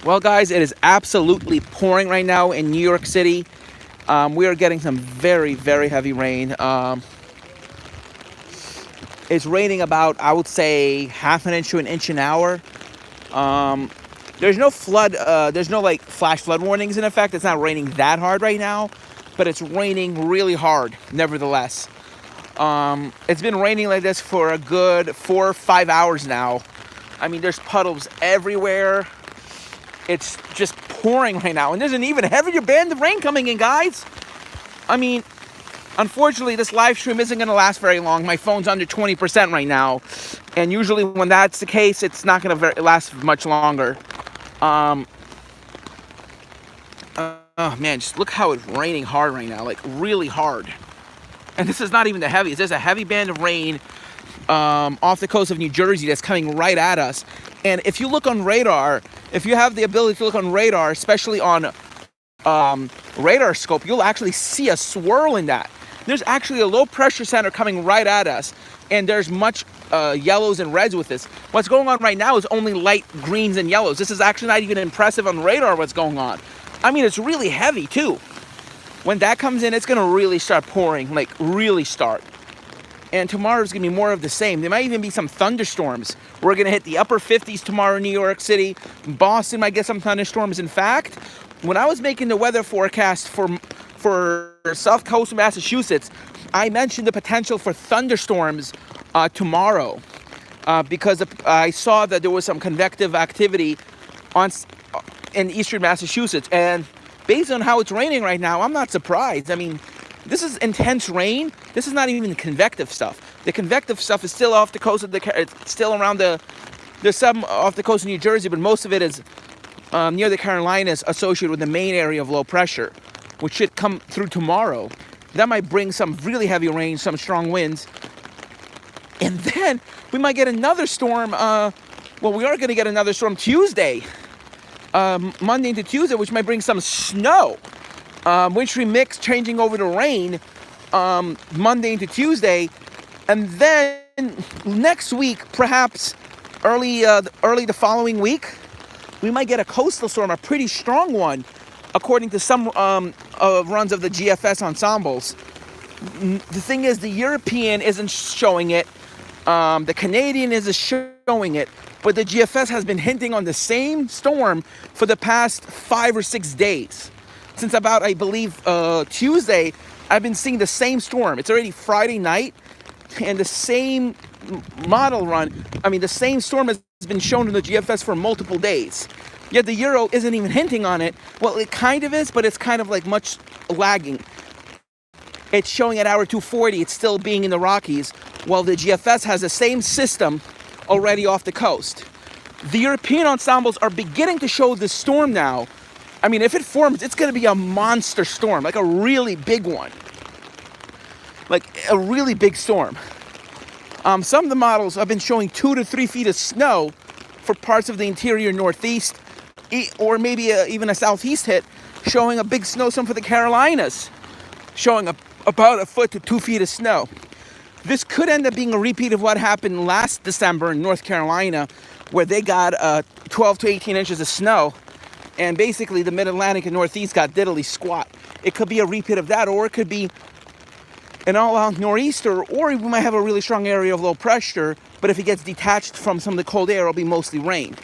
Well, guys, it is absolutely pouring right now in New York City. We are getting some very, very heavy rain. It's raining about, I would say, half an inch to an inch an hour. Um, there's no flood. There's no like flash flood warnings in effect. It's not raining that hard right now, but it's raining really hard. Nevertheless, it's been raining like this for a good 4 or 5 hours now. I mean, there's puddles everywhere. It's just pouring right now, and there's an even heavier band of rain coming in, guys. I mean, unfortunately, this live stream isn't going to last very long. My phone's under 20% right now, and usually when that's the case, it's not going to last much longer. Um, oh man, just look how it's raining hard right now, like really hard. And this is not even the heaviest. There's a heavy band of rain off the coast of New Jersey that's coming right at us. And if you look on radar, if you have the ability to look on radar, especially on radar scope, you'll actually see a swirl in that. There's actually a low pressure center coming right at us, and there's much yellows and reds with this. What's going on right now is only light greens and yellows. This is actually not even impressive on radar what's going on. I mean, it's really heavy too. When that comes in, it's gonna really start pouring, like really start. And tomorrow's gonna be more of the same. There might even be some thunderstorms. We're gonna hit the upper 50s tomorrow in New York City. Boston might get some thunderstorms. In fact, when I was making the weather forecast for South Coast of Massachusetts, I mentioned the potential for thunderstorms tomorrow because I saw that there was some convective activity in eastern Massachusetts. And based on how it's raining right now, I'm not surprised. I mean, this is intense rain. This is not even convective stuff. The convective stuff is still off the coast of it's still around there's some off the coast of New Jersey, but most of it is near the Carolinas, associated with the main area of low pressure, which should come through tomorrow. That might bring some really heavy rain, some strong winds. And then we might get another storm. Well, we are going to get another storm Tuesday, Monday into Tuesday, which might bring some snow. Wintry mix changing over to rain Monday into Tuesday, and then next week, perhaps early the following week, we might get a coastal storm, a pretty strong one, according to some runs of the GFS ensembles. The thing is, the European isn't showing it, the Canadian isn't showing it, but the GFS has been hinting on the same storm for the past 5 or 6 days. Since about, I believe, Tuesday, I've been seeing the same storm. It's already Friday night, and the same model run, the same storm has been shown in the GFS for multiple days. Yet the Euro isn't even hinting on it. Well, it kind of is, but it's kind of like much lagging. It's showing at hour 240, it's still being in the Rockies, while the GFS has the same system already off the coast. The European ensembles are beginning to show this storm now. I mean, if it forms, it's going to be a monster storm, like a really big one. Like a really big storm. Some of the models have been showing 2 to 3 feet of snow for parts of the interior Northeast, or maybe even a Southeast hit, showing a big snowstorm for the Carolinas, showing about 1 foot to 2 feet of snow. This could end up being a repeat of what happened last December in North Carolina, where they got 12 to 18 inches of snow. And basically the mid-Atlantic and Northeast got diddly squat. It could be a repeat of that, or it could be an all-out nor'easter, or we might have a really strong area of low pressure, but if it gets detached from some of the cold air, it'll be mostly rain.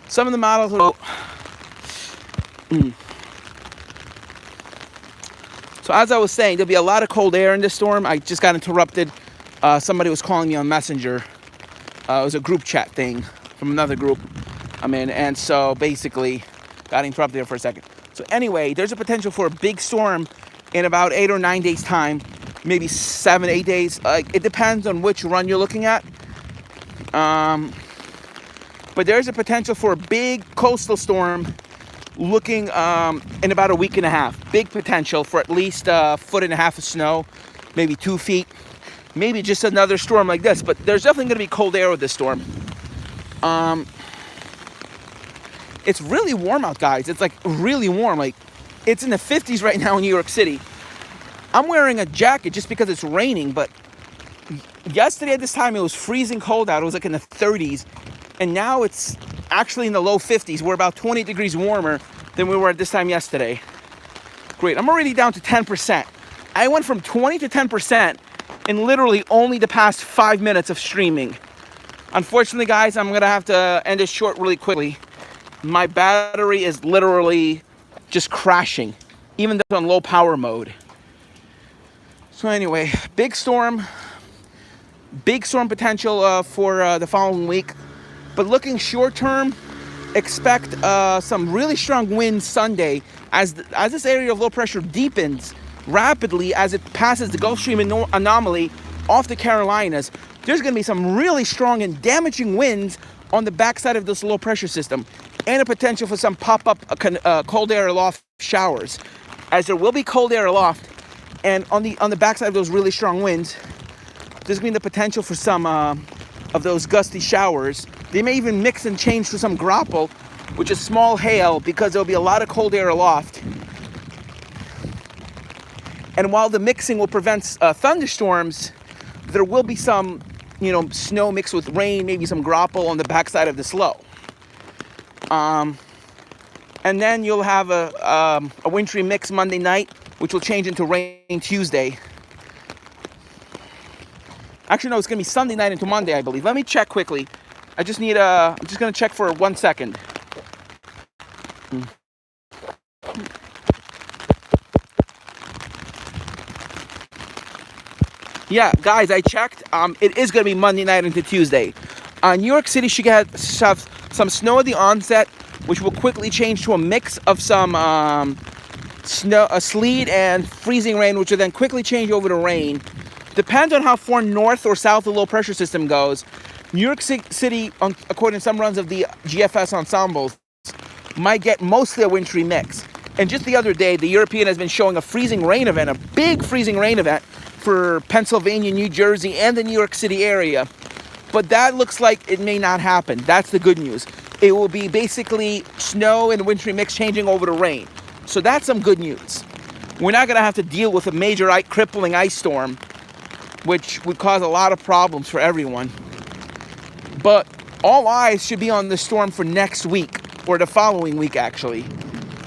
Some of the models will... So as I was saying, there'll be a lot of cold air in this storm. I just got interrupted. Somebody was calling me on Messenger. It was a group chat thing from another group I'm in, and so basically got interrupted there for a second. So anyway, there's a potential for a big storm in about 8 or 9 days time, maybe 7, 8 days. It depends on which run you're looking at. But there's a potential for a big coastal storm looking in about a week and a half. Big potential for at least 1.5 feet of snow, maybe 2 feet, maybe just another storm like this. But there's definitely going to be cold air with this storm. It's really warm out, guys. It's like really warm. Like it's in the 50s right now in New York City. I'm wearing a jacket just because it's raining, but yesterday at this time it was freezing cold out. It was like in the 30s, and now it's actually in the low 50s. We're about 20 degrees warmer than we were at this time yesterday. Great, I'm already down to 10%. I went from 20 to 10% in literally only the past 5 minutes of streaming. Unfortunately, guys, I'm gonna have to end it short really quickly. My battery is literally just crashing, even though it's on low power mode. So anyway, big storm potential for the following week. But looking short term, expect some really strong winds Sunday as this area of low pressure deepens rapidly as it passes the Gulf Stream anomaly off the Carolinas. There's going to be some really strong and damaging winds on the backside of this low pressure system, and a potential for some pop-up cold air aloft showers, as there will be cold air aloft, and on the backside of those really strong winds, there's going to be the potential for some of those gusty showers. They may even mix and change to some grapple, which is small hail, because there'll be a lot of cold air aloft. And while the mixing will prevent thunderstorms, there will be some, snow mixed with rain, maybe some grapple on the backside of this low. And then you'll have a wintry mix Monday night, which will change into rain Tuesday. Actually, no, it's going to be Sunday night into Monday, I believe. Let me check quickly. I'm just going to check for 1 second. Yeah, guys, I checked. It is going to be Monday night into Tuesday. New York City should have some snow at the onset, which will quickly change to a mix of some sleet and freezing rain, which will then quickly change over to rain. Depends on how far north or south the low pressure system goes. New York City, according to some runs of the GFS ensembles, might get mostly a wintry mix. And just the other day, the European has been showing a freezing rain event, a big freezing rain event for Pennsylvania, New Jersey, and the New York City area. But that looks like it may not happen. That's the good news. It will be basically snow and wintry mix changing over to rain. So that's some good news. We're not going to have to deal with a major crippling ice storm, which would cause a lot of problems for everyone. But all eyes should be on the storm for next week, or the following week actually,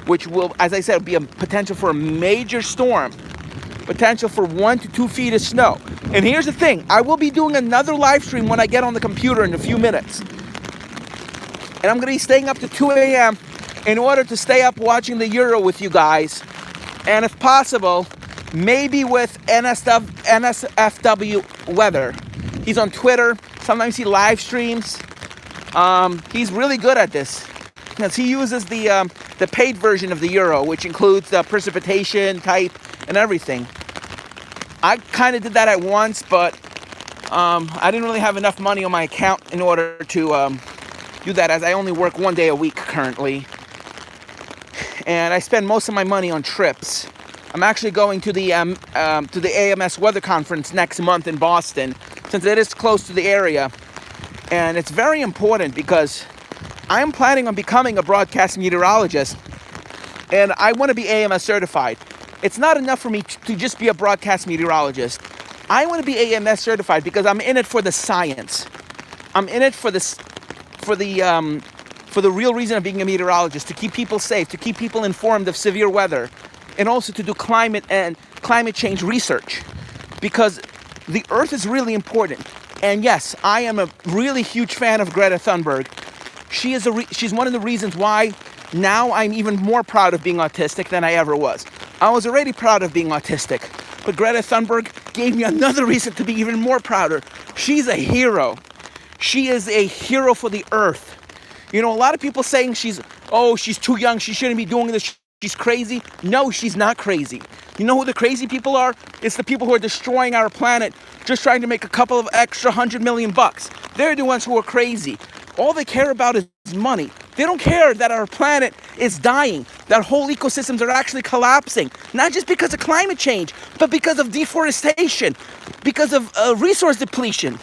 which will, as I said, be a potential for a major storm, potential for 1 to 2 feet of snow. And here's the thing, I will be doing another live stream when I get on the computer in a few minutes. And I'm going to be staying up to 2 a.m. in order to stay up watching the Euro with you guys. And if possible, maybe with NSFW Weather. He's on Twitter. Sometimes he live streams. He's really good at this, because he uses the paid version of the Euro, which includes the precipitation type and everything. I kind of did that at once, but I didn't really have enough money on my account in order to do that, as I only work 1 day a week currently. And I spend most of my money on trips. I'm actually going to the AMS Weather Conference next month in Boston, since it is close to the area. And it's very important because I am planning on becoming a broadcast meteorologist, and I want to be AMS certified. It's not enough for me to just be a broadcast meteorologist. I want to be AMS certified because I'm in it for the science. I'm in it for the real reason of being a meteorologist, to keep people safe, to keep people informed of severe weather, and also to do climate change research, because the Earth is really important. And yes, I am a really huge fan of Greta Thunberg. She's one of the reasons why now I'm even more proud of being autistic than I ever was. I was already proud of being autistic, but Greta Thunberg gave me another reason to be even more prouder. She's a hero. She is a hero for the Earth. A lot of people saying she's too young, she shouldn't be doing this, she's crazy. No, she's not crazy. You know who the crazy people are? It's the people who are destroying our planet, just trying to make a couple of extra $100 million bucks. They're the ones who are crazy. All they care about is money. They don't care that our planet is dying, that whole ecosystems are actually collapsing, not just because of climate change, but because of deforestation, because of resource depletion.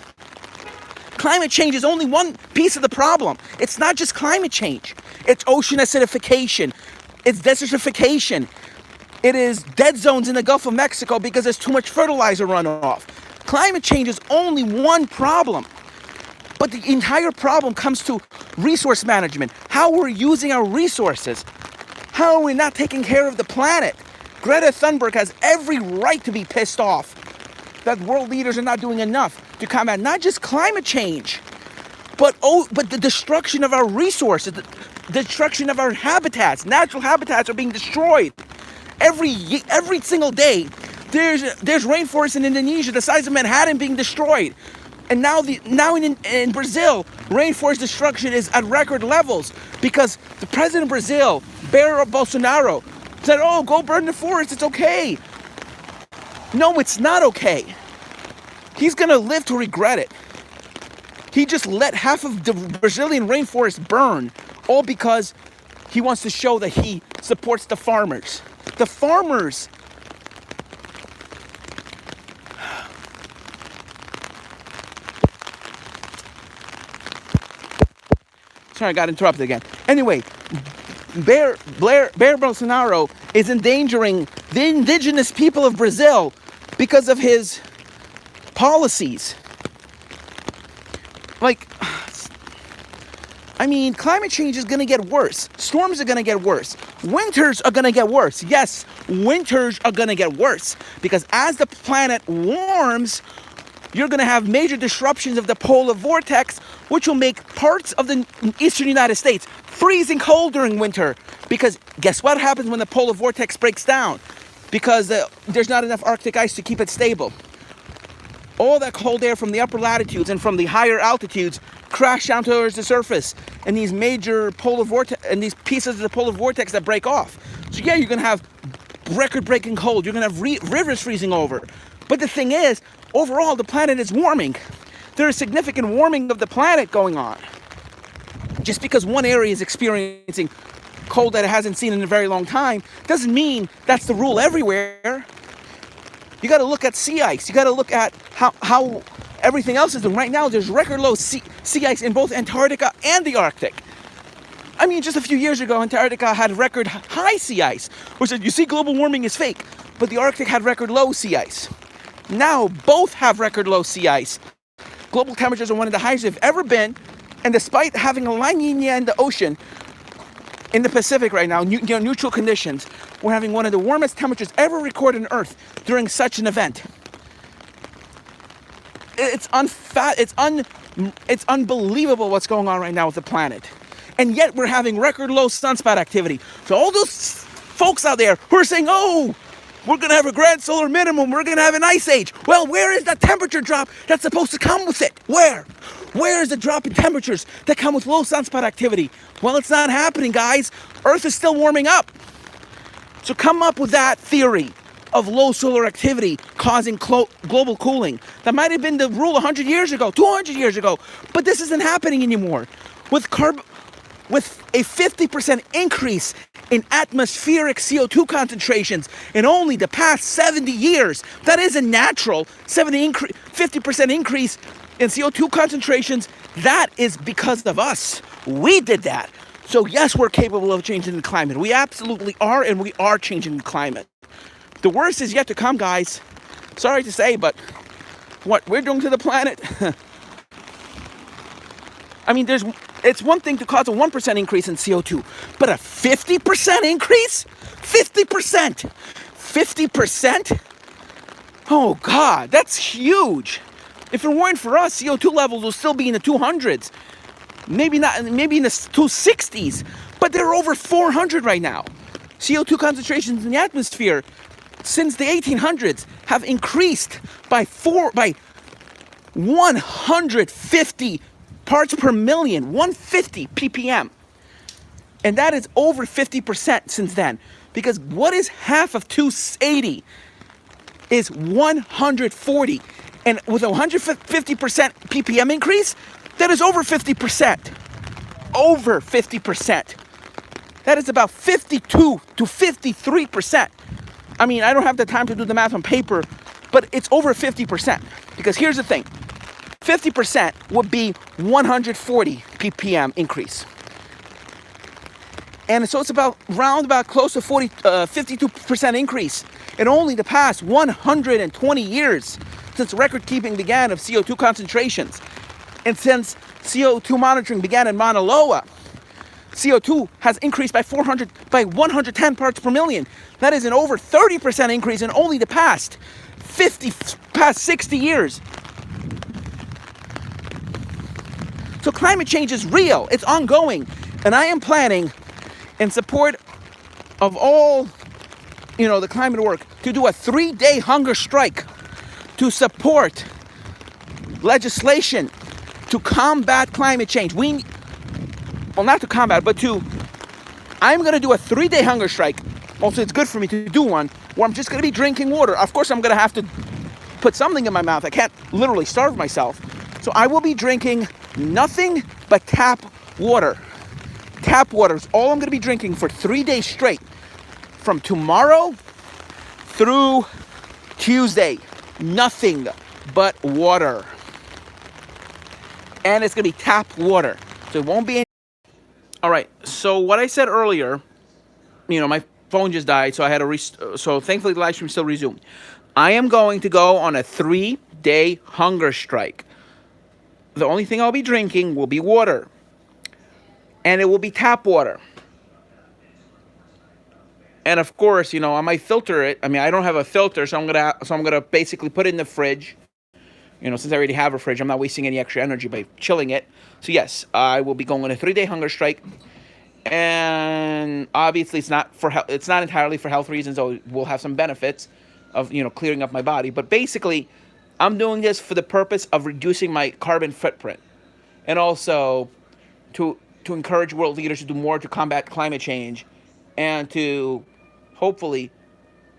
Climate change is only one piece of the problem. It's not just climate change. It's ocean acidification. It's desertification. It is dead zones in the Gulf of Mexico because there's too much fertilizer runoff. Climate change is only one problem. But the entire problem comes to resource management. How we're using our resources. How are we not taking care of the planet? Greta Thunberg has every right to be pissed off that world leaders are not doing enough to combat not just climate change, but the destruction of our resources, the destruction of our habitats. Natural habitats are being destroyed. Every single day, there's rainforests in Indonesia the size of Manhattan being destroyed. And now in Brazil, rainforest destruction is at record levels because the president of Brazil, Jair Bolsonaro, said, "Oh, go burn the forest, it's okay." No, it's not okay. He's gonna live to regret it. He just let half of the Brazilian rainforest burn, all because he wants to show that he supports the farmers. The farmers. Sorry, I got interrupted again. Anyway, Jair Bolsonaro is endangering the indigenous people of Brazil because of his policies. Climate change is going to get worse. Storms are going to get worse. Winters are going to get worse. Yes, winters are going to get worse because as the planet warms, you're going to have major disruptions of the polar vortex, which will make parts of the eastern United States freezing cold during winter. Because guess what happens when the polar vortex breaks down? Because there's not enough Arctic ice to keep it stable. All that cold air from the upper latitudes and from the higher altitudes crash down towards the surface, and these major polar vortex and these pieces of the polar vortex that break off. So yeah, you're going to have record-breaking cold. You're going to have rivers freezing over. But the thing is, overall, the planet is warming. There is significant warming of the planet going on. Just because one area is experiencing cold that it hasn't seen in a very long time doesn't mean that's the rule everywhere. You got to look at sea ice. You got to look at how everything else is doing. Right now, there's record low sea ice in both Antarctica and the Arctic. Just a few years ago, Antarctica had record high sea ice, which said, you see, global warming is fake. But the Arctic had record low sea ice. Now, both have record low sea ice. Global temperatures are one of the highest they've ever been. And despite having a La Nina in the ocean, in the Pacific right now, neutral conditions, we're having one of the warmest temperatures ever recorded on Earth during such an event. It's unbelievable what's going on right now with the planet. And yet we're having record low sunspot activity. So all those folks out there who are saying, oh, we're going to have a grand solar minimum, we're going to have an ice age. Well, where is that temperature drop that's supposed to come with it? Where? Where is the drop in temperatures that come with low sunspot activity? Well, it's not happening, guys. Earth is still warming up. So come up with that theory of low solar activity causing global cooling. That might have been the rule 100 years ago, 200 years ago, but this isn't happening anymore. With a 50% increase in atmospheric CO2 concentrations in only the past 70 years, that isn't natural. 50% increase in CO2 concentrations, that is because of us. We did that. So yes, we're capable of changing the climate. We absolutely are, and we are changing the climate. The worst is yet to come, guys. Sorry to say, but what we're doing to the planet, it's one thing to cause a 1% increase in CO2, but a 50% increase? 50%? 50%? Oh God, that's huge. If it weren't for us, CO2 levels will still be in the 200s. Maybe in the 260s, but they're over 400 right now. CO2 concentrations in the atmosphere since the 1800s have increased by 150 parts per million, 150 ppm. And that is over 50% since then. Because what is half of 280 is 140. And with a 150% ppm increase, that is over 50%. Over 50%. That is about 52 to 53%. I don't have the time to do the math on paper, but it's over 50%. Because here's the thing. 50% would be 140 ppm increase. And so it's about close to 52% increase in only the past 120 years since record keeping began of CO2 concentrations. And since CO2 monitoring began in Mauna Loa. CO2 has increased by 110 parts per million. That is an over 30% increase in only the past 60 years. So climate change is real, it's ongoing, and I am planning, in support of all, the climate work, to do a 3-day hunger strike to support legislation to combat climate change. Not to combat, but I'm going to do a 3-day hunger strike. Also, it's good for me to do one where I'm just going to be drinking water. Of course, I'm going to have to put something in my mouth. I can't literally starve myself. So I will be drinking nothing but tap water. Tap water is all I'm going to be drinking for 3 days straight. From tomorrow through Tuesday. Nothing but water. And it's going to be tap water. So it won't be any... All right. So what I said earlier, my phone just died, so I had to so thankfully the live stream still resumed. I am going to go on a 3-day hunger strike. The only thing I'll be drinking will be water. And it will be tap water. And of course, I might filter it. I mean, I don't have a filter, so I'm gonna basically put it in the fridge. Since I already have a fridge, I'm not wasting any extra energy by chilling it. So yes, I will be going on a 3-day hunger strike. And obviously, it's not entirely for health reasons. So it will have some benefits of clearing up my body. But basically, I'm doing this for the purpose of reducing my carbon footprint, and also to encourage world leaders to do more to combat climate change, and to hopefully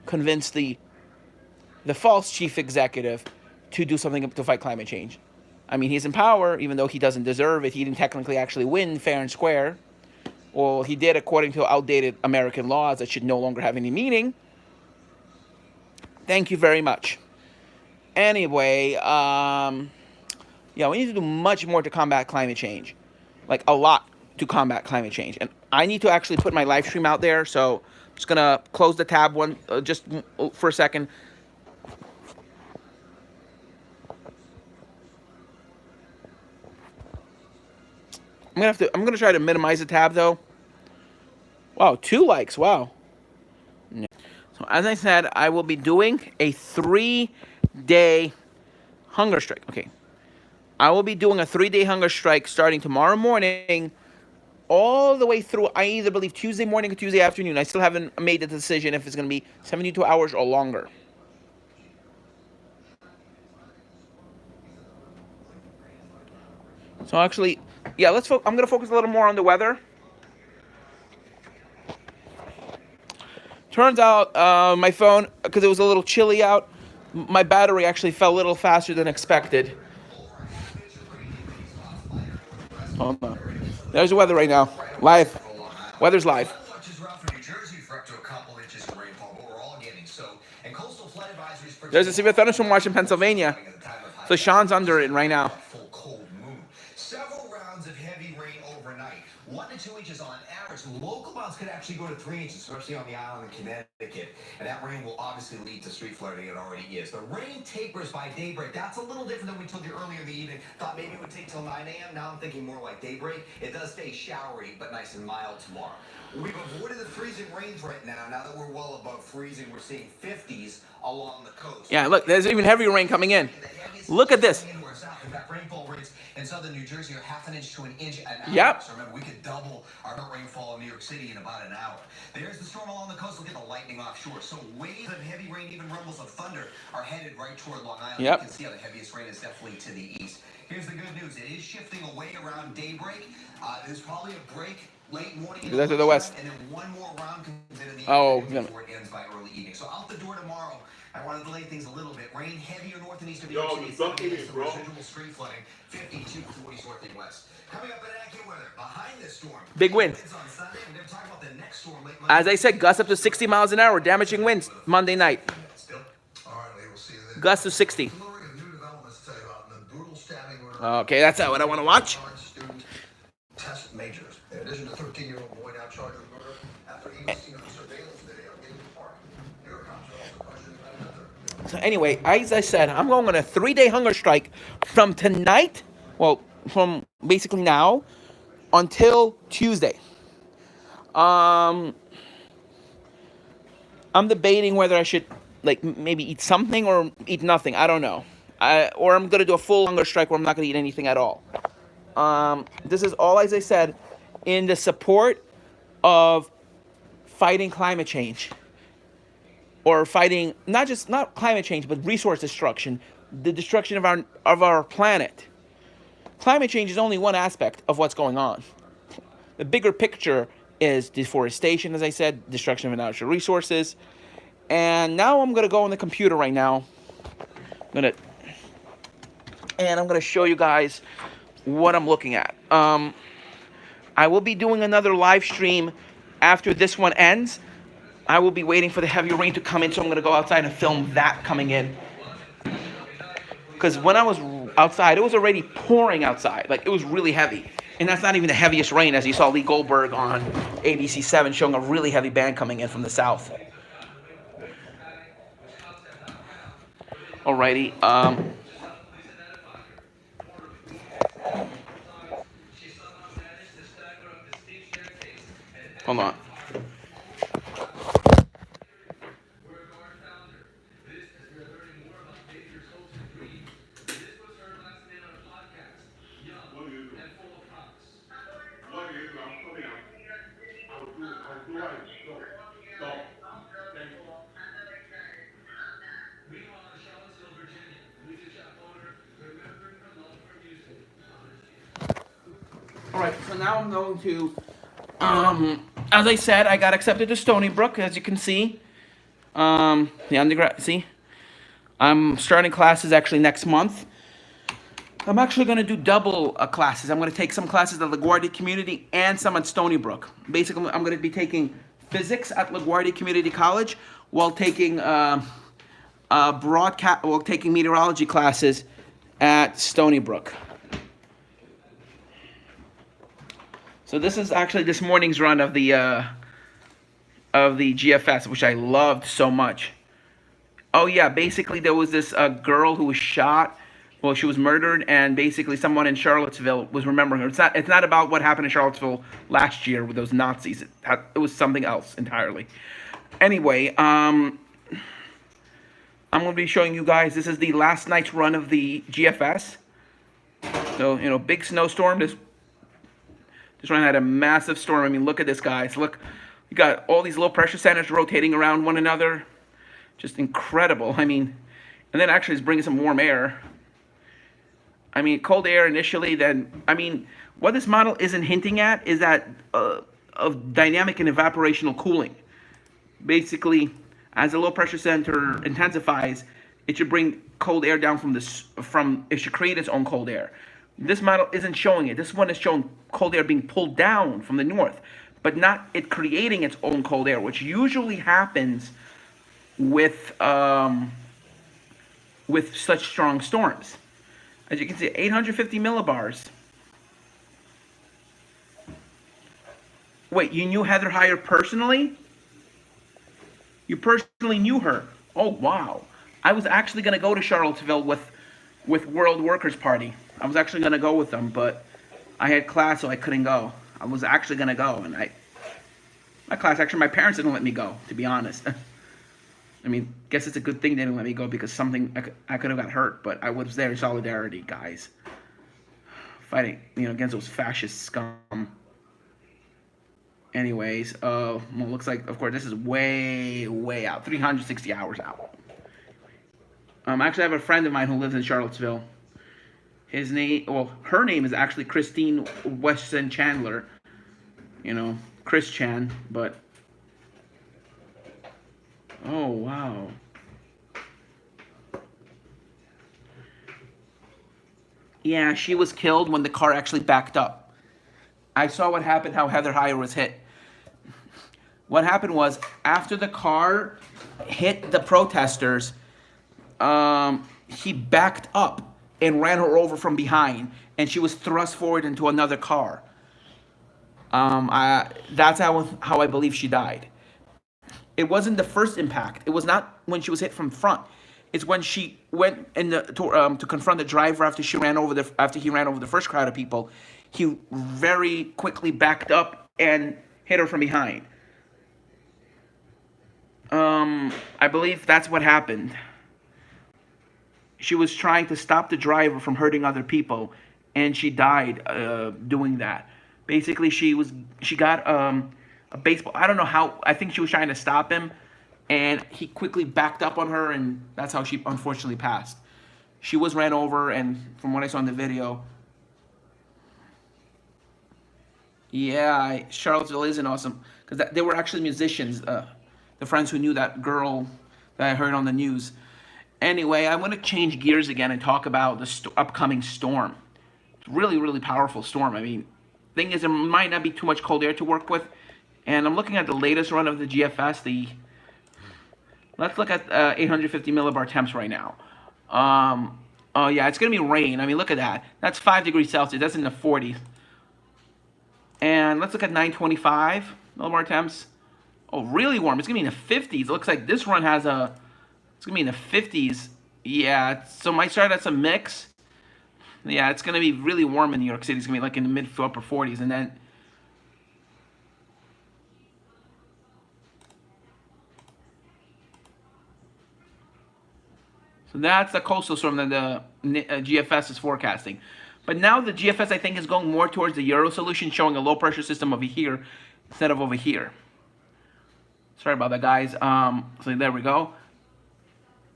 convince the false chief executive to do something to fight climate change. I mean, he's in power, even though he doesn't deserve it. He didn't technically actually win fair and square. Well, he did according to outdated American laws that should no longer have any meaning. Thank you very much. Anyway, we need to do much more to combat climate change. Like, a lot to combat climate change. And I need to actually put my live stream out there, so I'm just going to close the tab just for a second. I'm going to try to minimize the tab, though. Wow, 2 likes, wow. So as I said, I will be doing a 3-day hunger strike. Okay. I will be doing a 3-day hunger strike starting tomorrow morning all the way through, I either believe Tuesday morning or Tuesday afternoon. I still haven't made the decision if it's going to be 72 hours or longer. So actually, yeah, I'm going to focus a little more on the weather. Turns out my phone, because it was a little chilly out, my battery actually fell a little faster than expected. Hold on. There's the weather right now. Live. Weather's live. There's a severe thunderstorm watch in Pennsylvania. So Sean's under it right now. Several rounds of heavy rain overnight. 1 to 2 inches on average. Local amounts could actually go to 3 inches, especially on the island of Connecticut. And that rain will obviously lead to street flooding. It already is. The rain tapers by daybreak. That's a little different than we told you earlier in the evening. Thought maybe it would take till 9 a.m. Now I'm thinking more like daybreak. It does stay showery, but nice and mild tomorrow. We've avoided the freezing rains right now. Now that we're well above freezing, we're seeing 50s along the coast. Yeah, look, there's even heavier rain coming in. Look at this. In fact, rainfall rates in southern New Jersey are 1/2 inch to 1 inch an hour. Yep. So remember, we could double our rainfall in New York City in about an hour. There's the storm along the coast. We'll get the lightning offshore. So waves of heavy rain, even rumbles of thunder, are headed right toward Long Island. Yep. You can see how the heaviest rain is definitely to the east. Here's the good news. It is shifting away around daybreak. There's probably a break late morning. That's to the west. And then one more round comes in the evening before it ends by early evening. So out the door tomorrow. I want to delay things a little bit. Rain heavier north and east of New York City. Residual street flooding, 52 40s north and west. Coming up in AccuWeather, behind this storm. Big wind. On Sunday, we're going to talk about the next storm late As I said, gusts up to 60 miles an hour, damaging winds Monday night. All right, we'll see you then. Gusts to 60. Okay, that's what I want to watch. Test majors. In addition to 13-year-old boy now charged with murder after he was seen on surveillance video in the park. New York cops are also questioning another. So anyway, as I said, I'm going on a 3-day hunger strike from tonight. Well, from basically now until Tuesday. I'm debating whether I should like maybe eat something or eat nothing. I don't know. Or I'm gonna do a full hunger strike where I'm not gonna eat anything at all. This is all, as I said, in the support of fighting climate change, or fighting not climate change but resource destruction, the destruction of our planet. Climate change is only one aspect of what's going on. The bigger picture is deforestation, as I said, destruction of natural resources. And now I'm gonna go on the computer right now. I'm gonna show you guys what I'm looking at. I will be doing another live stream after this one ends. I will be waiting for the heavy rain to come in, so I'm gonna go outside and film that coming in. Because when I was outside, it was already pouring outside. Like, it was really heavy. And that's not even the heaviest rain, as you saw Lee Goldberg on ABC7 showing a really heavy band coming in from the south. Alrighty. Hold on. Alright, so now I'm going to, as I said, I got accepted to Stony Brook, as you can see. The undergrad, see? I'm starting classes actually next month. I'm actually going to do double classes. I'm going to take some classes at LaGuardia Community and some at Stony Brook. Basically, I'm going to be taking physics at LaGuardia Community College while taking taking meteorology classes at Stony Brook. So this is actually this morning's run of the GFS, which I loved so much. Oh yeah, basically there was this girl who was shot. Well, she was murdered, and basically someone in Charlottesville was remembering her. It's not about what happened in Charlottesville last year with those Nazis. It was something else entirely. Anyway, I'm going to be showing you guys. This is the last night's run of the GFS. So, you know, big snowstorm. This run had a massive storm. I mean, look at this, guys. Look, you got all these low pressure centers rotating around one another. Just incredible. I mean, and then actually it's bringing some warm air. I mean, cold air initially, then, I mean, what this model isn't hinting at is that of dynamic and evaporational cooling. Basically, as the low pressure center intensifies, it should bring cold air down it should create its own cold air. This model isn't showing it. This one is showing cold air being pulled down from the north, but not it creating its own cold air, which usually happens with such strong storms. As you can see, 850 millibars. Wait, you knew Heather Heyer personally? You personally knew her? Oh, wow. I was actually going to go to Charlottesville with World Workers' Party. I was actually going to go with them, but I had class, so I couldn't go. I was actually going to go, and my parents didn't let me go, to be honest. I mean, guess it's a good thing they didn't let me go, because I could have got hurt, but I was there in solidarity, guys. Fighting, against those fascist scum. Anyways, well, looks like, of course, this is way, way out. 360 hours out. Actually, I have a friend of mine who lives in Charlottesville. Her name is actually Christine Weston Chandler. Chris Chan, but... Oh, wow. Yeah, she was killed when the car actually backed up. I saw what happened, how Heather Heyer was hit. What happened was, after the car hit the protesters, he backed up and ran her over from behind, and she was thrust forward into another car. That's how I believe she died. It wasn't the first impact. It was not when she was hit from front. is when she went in to confront the driver after he ran over the first crowd of people. He very quickly backed up and hit her from behind. I believe that's what happened. She was trying to stop the driver from hurting other people, and she died doing that. Basically, she got a baseball. I don't know how. I think she was trying to stop him, and he quickly backed up on her, and that's how she unfortunately passed. She was ran over, and from what I saw in the video, yeah, Charlottesville is an awesome, because they were actually musicians. The friends who knew that girl that I heard on the news. Anyway, I want to change gears again and talk about the upcoming storm. It's really, really powerful storm. I mean, thing is, there might not be too much cold air to work with. And I'm looking at the latest run of the GFS. Let's look at 850 millibar temps right now. Oh yeah, it's gonna be rain. I mean, look at that. That's 5 degrees Celsius. That's in the 40s. And let's look at 925 millibar temps. Oh, really warm. It's gonna be in the 50s. It looks like this run has a. It's gonna be in the 50s. Yeah. So might start at some mix. Yeah, it's gonna be really warm in New York City. It's gonna be like in the mid to upper 40s, and then. So that's the coastal storm that the GFS is forecasting. But now the GFS, I think, is going more towards the Euro solution, showing a low pressure system over here instead of over here. Sorry about that, guys. So there we go.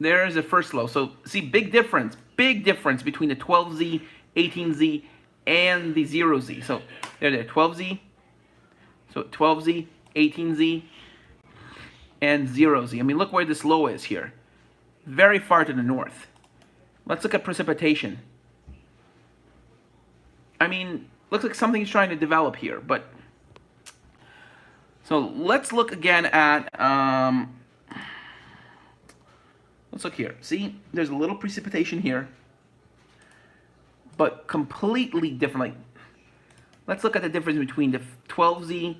There's the first low. So see, big difference between the 12Z, 18Z, and the 0Z. So there, 12Z. So 12Z, 18Z, and 0Z. I mean, look where this low is here. Very far to the north. Let's look at precipitation. I mean, looks like something's trying to develop here, but so let's look again at let's look here. See, there's a little precipitation here, but completely different. Like, let's look at the difference between the 12Z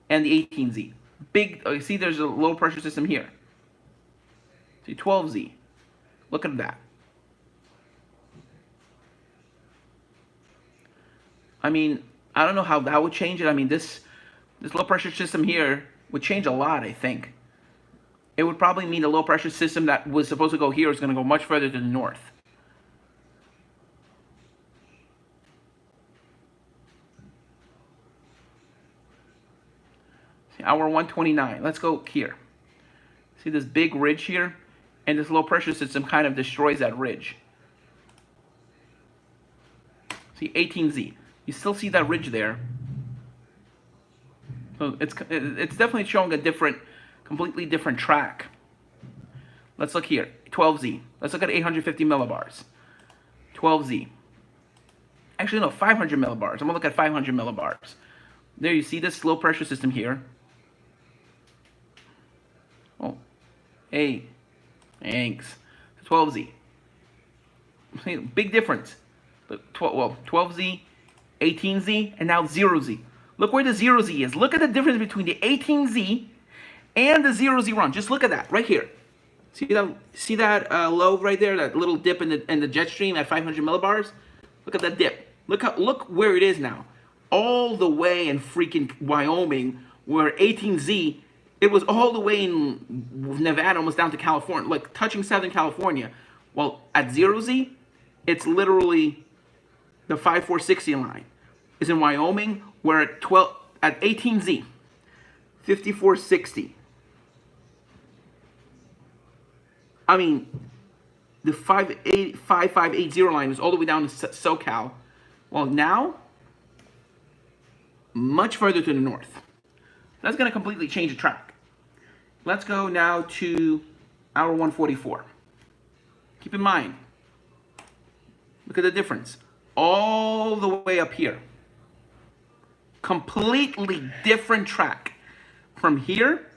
and the 18Z. Big, see, there's a low pressure system here. See, 12Z. Look at that. I mean, I don't know how that would change it. I mean, this low pressure system here would change a lot, I think. It would probably mean the low pressure system that was supposed to go here is going to go much further to the north. See, hour 129. Let's go here. See this big ridge here? And this low pressure system kind of destroys that ridge. See, 18Z. You still see that ridge there. So it's definitely showing a completely different track. Let's look here, 12Z. Let's look at 850 millibars. 12Z. Actually, no, 500 millibars. I'm gonna look at 500 millibars. There, you see this low pressure system here. Oh, hey, thanks. 12Z. Big difference. 12Z. 18Z, and now 0Z. Look where the 0Z is. Look at the difference between the 18Z and the 0Z run. Just look at that right here. See that low right there, that little dip in the jet stream at 500 millibars? Look at that dip. Look where it is now. All the way in freaking Wyoming, where 18Z, it was all the way in Nevada, almost down to California, like touching Southern California. Well, at 0Z, it's literally the 5460 line is in Wyoming, where at 18Z, 5460. I mean, the 5580 line is all the way down to SoCal. Well, now, much further to the north. That's going to completely change the track. Let's go now to hour 144. Keep in mind, look at the difference. All the way up here. Completely different track. From here,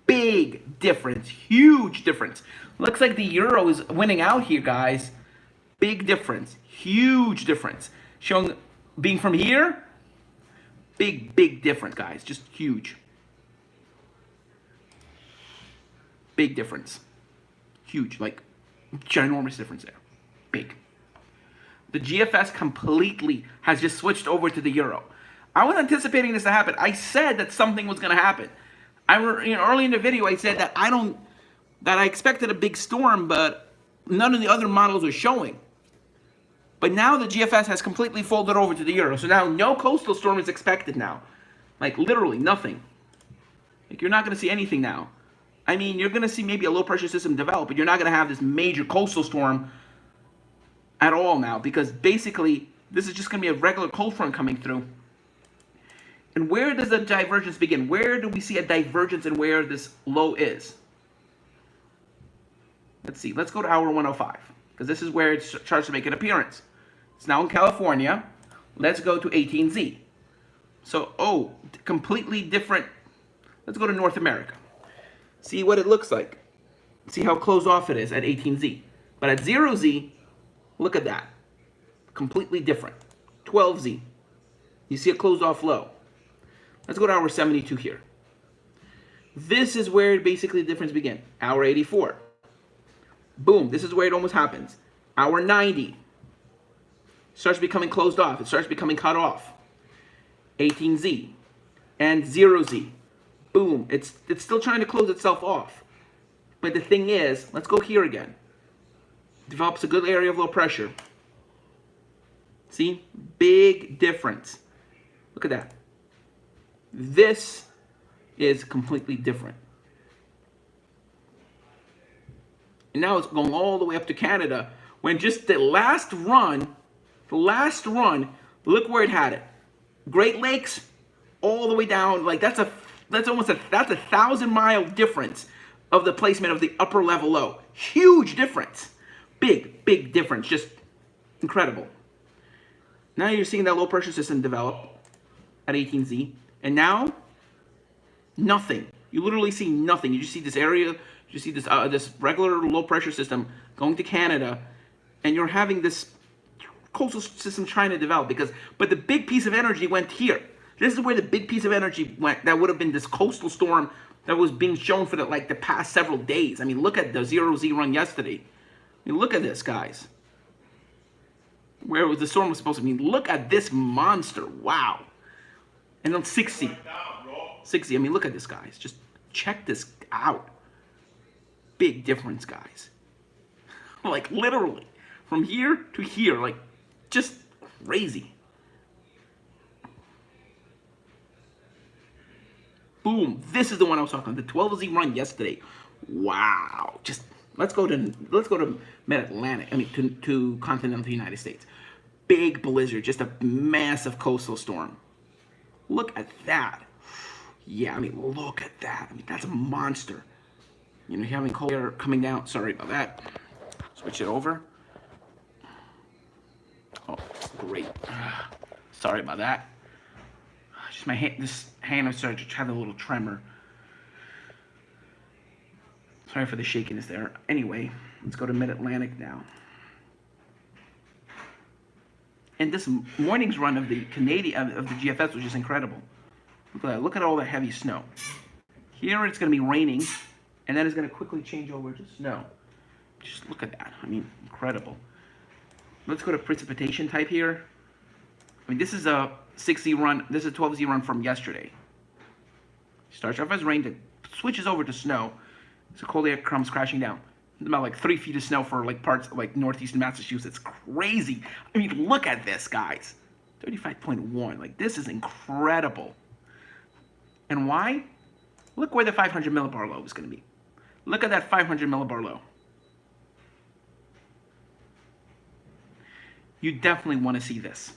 big difference. Huge difference. Looks like the Euro is winning out here, guys. Big difference. Huge difference. Showing, being from here, big difference, guys. Just huge. Big difference. Huge. Like, Ginormous difference there. Big. The GFS completely has just switched over to the euro. I was anticipating this to happen. I said that something was going to happen. Early in the video, I said that I expected a big storm, but none of the other models are showing. But now the GFS has completely folded over to the euro. So now no coastal storm is expected now. Like literally nothing. Like you're not going to see anything now. I mean, you're going to see maybe a low pressure system develop, but you're not going to have this major coastal storm at all now, because basically this is just going to be a regular cold front coming through. And where does the divergence begin? Where do we see a divergence in where this low is? Let's see. Let's go to hour 105, because this is where it starts to make an appearance. It's now in California. Let's go to 18Z. So, completely different. Let's go to North America. See what it looks like. See how closed off it is at 18Z. But at 0Z, look at that. Completely different. 12Z. You see a closed off low. Let's go to hour 72 here. This is where basically the difference begins. Hour 84. Boom. This is where it almost happens. Hour 90. Starts becoming closed off. It starts becoming cut off. 18Z. And 0Z. Boom. It's still trying to close itself off. But the thing is, let's go here again. Develops a good area of low pressure. See? Big difference. Look at that. This is completely different. And now it's going all the way up to Canada, when just the last run, look where it had it. Great Lakes, all the way down, like that's almost a 1,000-mile difference of the placement of the upper level low. Huge difference. Big difference. Just incredible. Now you're seeing that low pressure system develop at 18Z. And now, nothing. You literally see nothing. You just see this area, you see this this regular low pressure system going to Canada, and you're having this coastal system trying to develop. But the big piece of energy went here. This is where the big piece of energy went. That would have been this coastal storm that was being shown for the past several days. I mean, look at the 0Z run yesterday. I mean, look at this, guys. Where was the storm was supposed to be? I mean, look at this monster. Wow. And then 60. 60. I mean, look at this, guys. Just check this out. Big difference, guys. Like, literally. From here to here. Like, just crazy. Boom. This is the one I was talking about. The 12Z run yesterday. Wow. Just, let's go to mid-Atlantic. I mean, to continental United States. Big blizzard. Just a massive coastal storm. Look at that. Yeah, I mean, look at that. I mean, that's a monster. You know, you're having cold air coming down. Sorry about that. Switch it over. Oh, great. Sorry about that. Just my hand, this hand was starting to have a little tremor. Sorry for the shakiness there. Anyway, let's go to Mid-Atlantic now. And this morning's run of the GFS was just incredible. Look at that. Look at all that heavy snow. Here it's going to be raining, and then it's going to quickly change over to snow. Just look at that. I mean, incredible. Let's go to precipitation type here. I mean, this is a 6Z run. This is a 12Z run from yesterday. Starts off as rain, switches over to snow. So cold air comes crashing down. About like 3 feet of snow for like parts of like northeastern Massachusetts. Crazy. I mean, look at this, guys. 35.1. Like, this is incredible. And why? Look where the 500 millibar low is going to be. Look at that 500 millibar low. You definitely want to see this.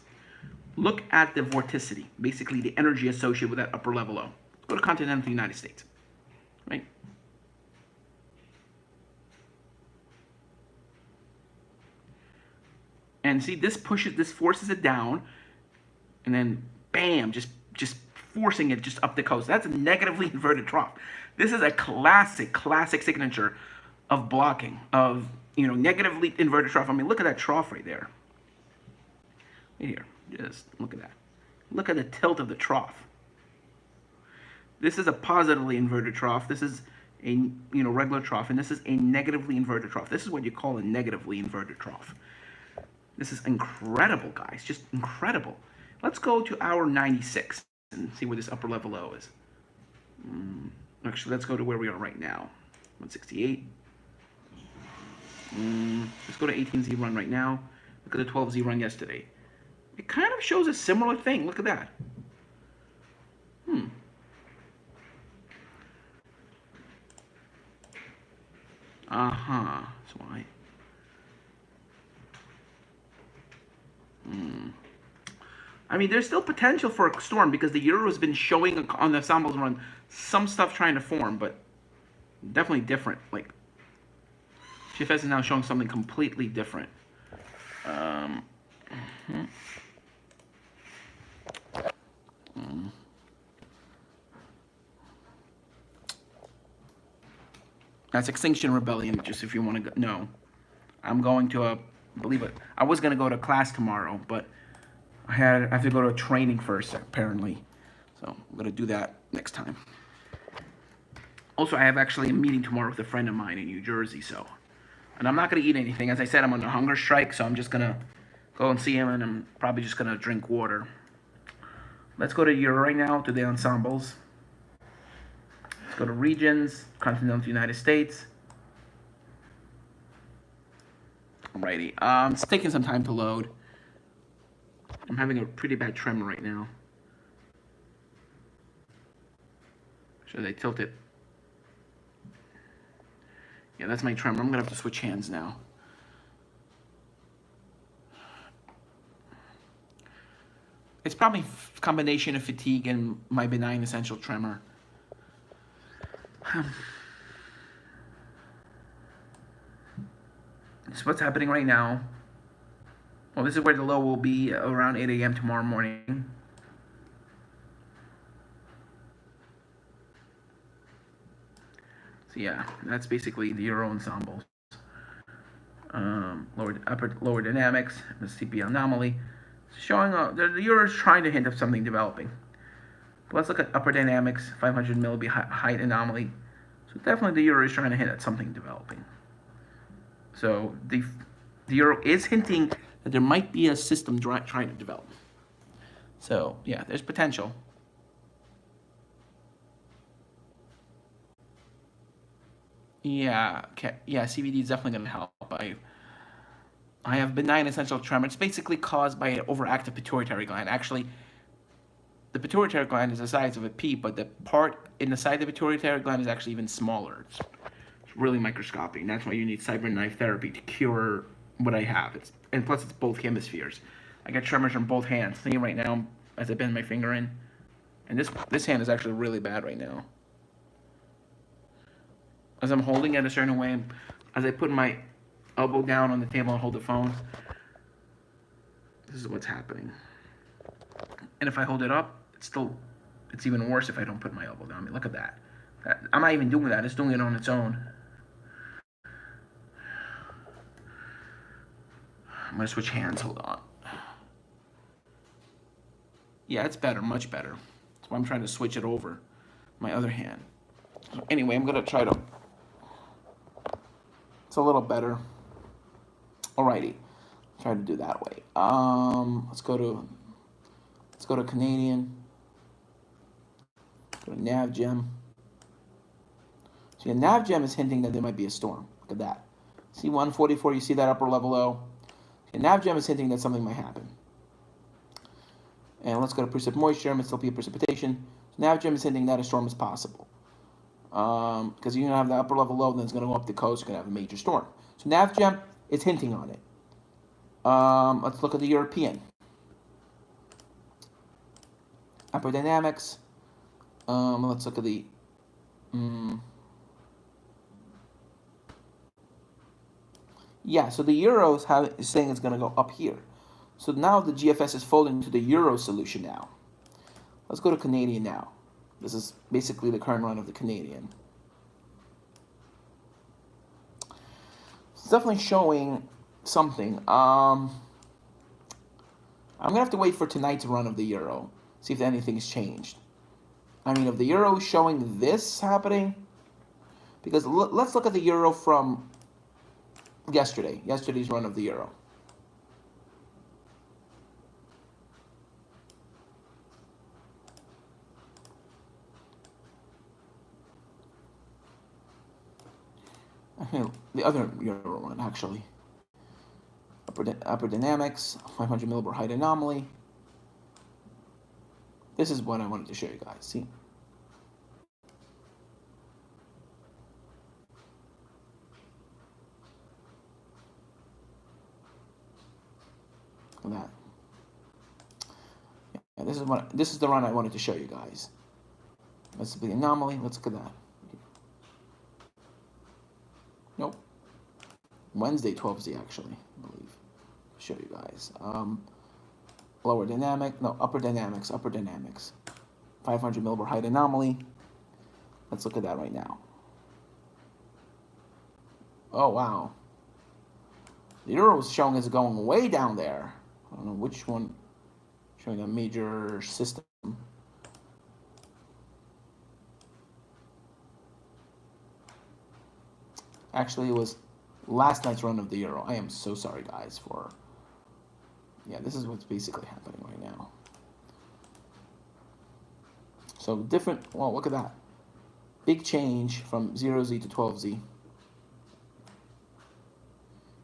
Look at the vorticity, basically the energy associated with that upper level low. Let's go to continental United States, right? And see, this forces it down, and then bam, just forcing it just up the coast. That's a negatively inverted trough. This is a classic signature of blocking, of, you know, negatively inverted trough. I mean, look at that trough right there. Right here, just look at that. Look at the tilt of the trough. This is a positively inverted trough. This is a regular trough, and this is a negatively inverted trough. This is what you call a negatively inverted trough. This is incredible, guys, just incredible. Let's go to hour 96 and see where this upper level low is. Actually, let's go to where we are right now, 168. Let's go to 18Z run right now. Look at the 12Z run yesterday. It kind of shows a similar thing. Look at that. So I mean, there's still potential for a storm because the euro has been showing on the ensembles run some stuff trying to form, but definitely different. Like GFS is now showing something completely different. That's Extinction Rebellion, just if you want to go. No. I'm going to believe it. I was going to go to class tomorrow, but I have to go to a training first, apparently. So I'm going to do that next time. Also, I have actually a meeting tomorrow with a friend of mine in New Jersey, so. And I'm not going to eat anything. As I said, I'm on a hunger strike, so I'm just going to go and see him, and I'm probably just going to drink water. Let's go to Euro right now, to the ensembles. Let's go to regions, continental United States. Alrighty, it's taking some time to load. I'm having a pretty bad tremor right now. Should I tilt it? Yeah, that's my tremor. I'm gonna have to switch hands now. It's probably a combination of fatigue and my benign essential tremor. So what's happening right now? Well, this is where the low will be around 8 a.m. tomorrow morning. So yeah, that's basically the Euro ensembles. Lower dynamics, the CP anomaly. Showing the Euro is trying to hint of something developing. But let's look at upper dynamics, 500 milli height anomaly. So definitely the Euro is trying to hint at something developing. So the Euro is hinting that there might be a system trying to develop. So yeah, there's potential. Yeah, okay. Yeah, CBD is definitely going to help. I have benign essential tremor. It's basically caused by an overactive pituitary gland. Actually, the pituitary gland is the size of a pea, but the part in the side of the pituitary gland is actually even smaller. It's really microscopic. And that's why you need cyberknife therapy to cure what I have. And plus, it's both hemispheres. I get tremors from both hands. See right now, as I bend my finger in, and this hand is actually really bad right now. As I'm holding it a certain way, as I put my elbow down on the table and hold the phone, this is what's happening. And if I hold it up, it's even worse if I don't put my elbow down. I mean, look at that. I'm not even doing that. It's doing it on its own. I'm going to switch hands. Hold on. Yeah, it's better. Much better. That's why I'm trying to switch it over. My other hand. So anyway, I'm going to try to... It's a little better. Alrighty. Try to do that way. Let's go to Canadian. Go to NavGem. So yeah, NavGem is hinting that there might be a storm. Look at that. See 144, you see that upper level low? So NavGem is hinting that something might happen. And let's go to precip moisture, Mid-Sylvia precipitation. So NavGem is hinting that a storm is possible. Because you're going to have the upper level low, then it's going to go up the coast, you're going to have a major storm. So NavGem is hinting on it. Let's look at the European. Upper dynamics. Let's look at the... Yeah, so the Euro is saying it's going to go up here. So now the GFS is folding into the Euro solution now. Let's go to Canadian now. This is basically the current run of the Canadian. It's definitely showing something. I'm going to have to wait for tonight's run of the Euro. See if anything's changed. I mean, if the Euro is showing this happening, Because let's look at the euro from yesterday's run of the euro. The other euro run, actually. Upper dynamics, 500 millibar height anomaly. This is what I wanted to show you guys. See? Look at that. Yeah, this is the run I wanted to show you guys. That's the anomaly. Let's look at that. Nope. Wednesday 12Z actually, I believe. Show you guys. Upper dynamics. 500 millibar height anomaly. Let's look at that right now. Oh wow. The euro is showing is going way down there. I don't know which one. Showing a major system. Actually, it was last night's run of the euro. I am so sorry, guys, for... Yeah, this is what's basically happening right now. So different... Well, look at that. Big change from 0Z to 12Z.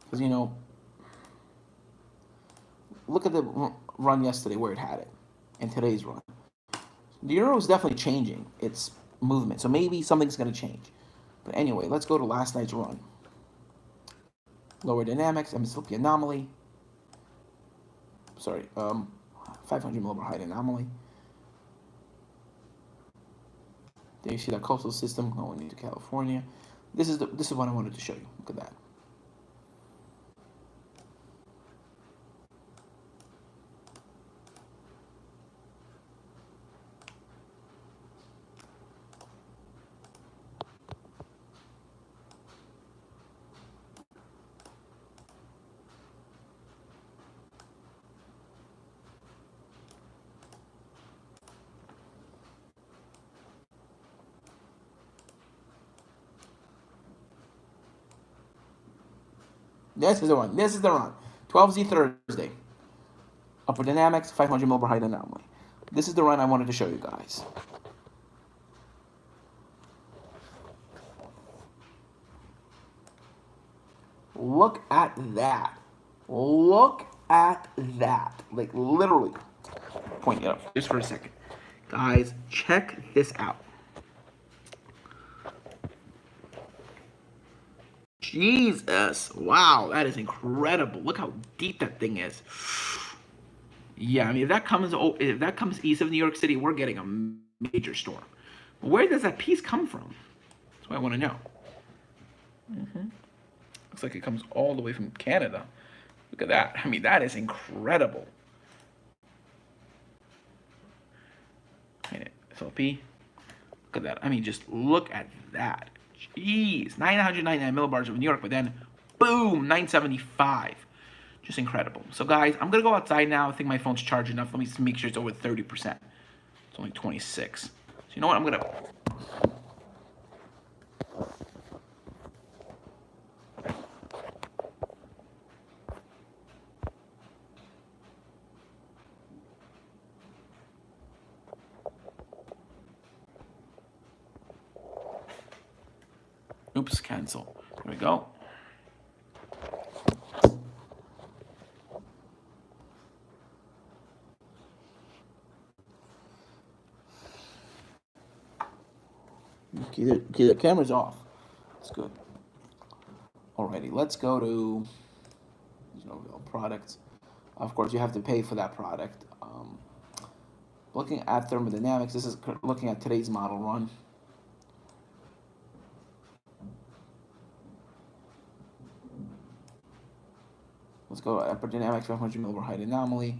Because, you know, look at the run yesterday where it had it, and today's run. The euro is definitely changing its movement, so maybe something's going to change. But anyway, let's go to last night's run. Lower dynamics, MSLP anomaly. Sorry, 500 millibar height anomaly. There you see that coastal system going into California. This is what I wanted to show you. Look at that. This is the one. 12Z Thursday. Upper dynamics, 500 millibar height anomaly. This is the run I wanted to show you guys. Look at that. Look at that. Like literally. Point it up just for a second. Guys, check this out. Jesus. Wow, that is incredible. Look how deep that thing is. Yeah, I mean, if that comes east of New York City, we're getting a major storm. Where does that piece come from? That's what I want to know. Looks like it comes all the way from Canada. Look at that. I mean, that is incredible. SLP. Look at that. I mean, just look at that. Jeez. 999 millibars of New York, but then, boom, 975. Just incredible. So, guys, I'm going to go outside now. I think my phone's charged enough. Let me just make sure it's over 30%. It's only 26. So, you know what? I'm going to... Oops, cancel. There we go. Okay, the camera's off. That's good. Alrighty, let's go to products. Of course, you have to pay for that product. Looking at thermodynamics, this is looking at today's model run. Let's go to upper dynamics, 500 millibar height anomaly.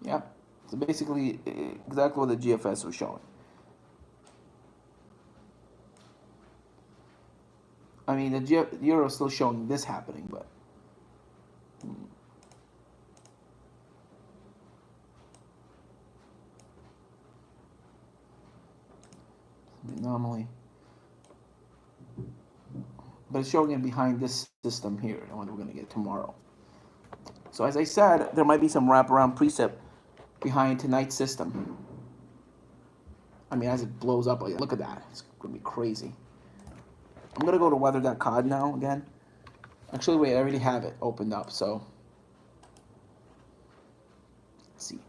Yep. So basically, exactly what the GFS was showing. I mean, the euro is still showing this happening, but Anomaly. But it's showing it behind this system here, the one we're going to get tomorrow. So as I said, there might be some wraparound precip behind tonight's system. I mean, as it blows up, like, look at that. It's going to be crazy. I'm going to go to weather.cod now again. Actually, wait, I already have it opened up, so. Let's see.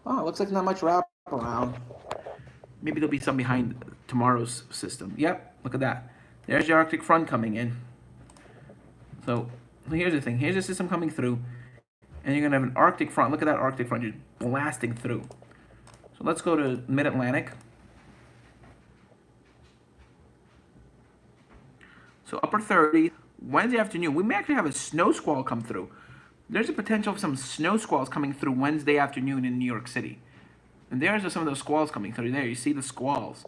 Oh, it looks like not much wraparound. Maybe there'll be some behind tomorrow's system. Yep, look at that. There's the Arctic front coming in. So here's the thing. Here's the system coming through. And you're going to have an Arctic front. Look at that Arctic front just blasting through. So let's go to mid-Atlantic. So upper 30, Wednesday afternoon. We may actually have a snow squall come through. There's a potential of some snow squalls coming through Wednesday afternoon in New York City. And there's some of those squalls coming through. There, you see the squalls.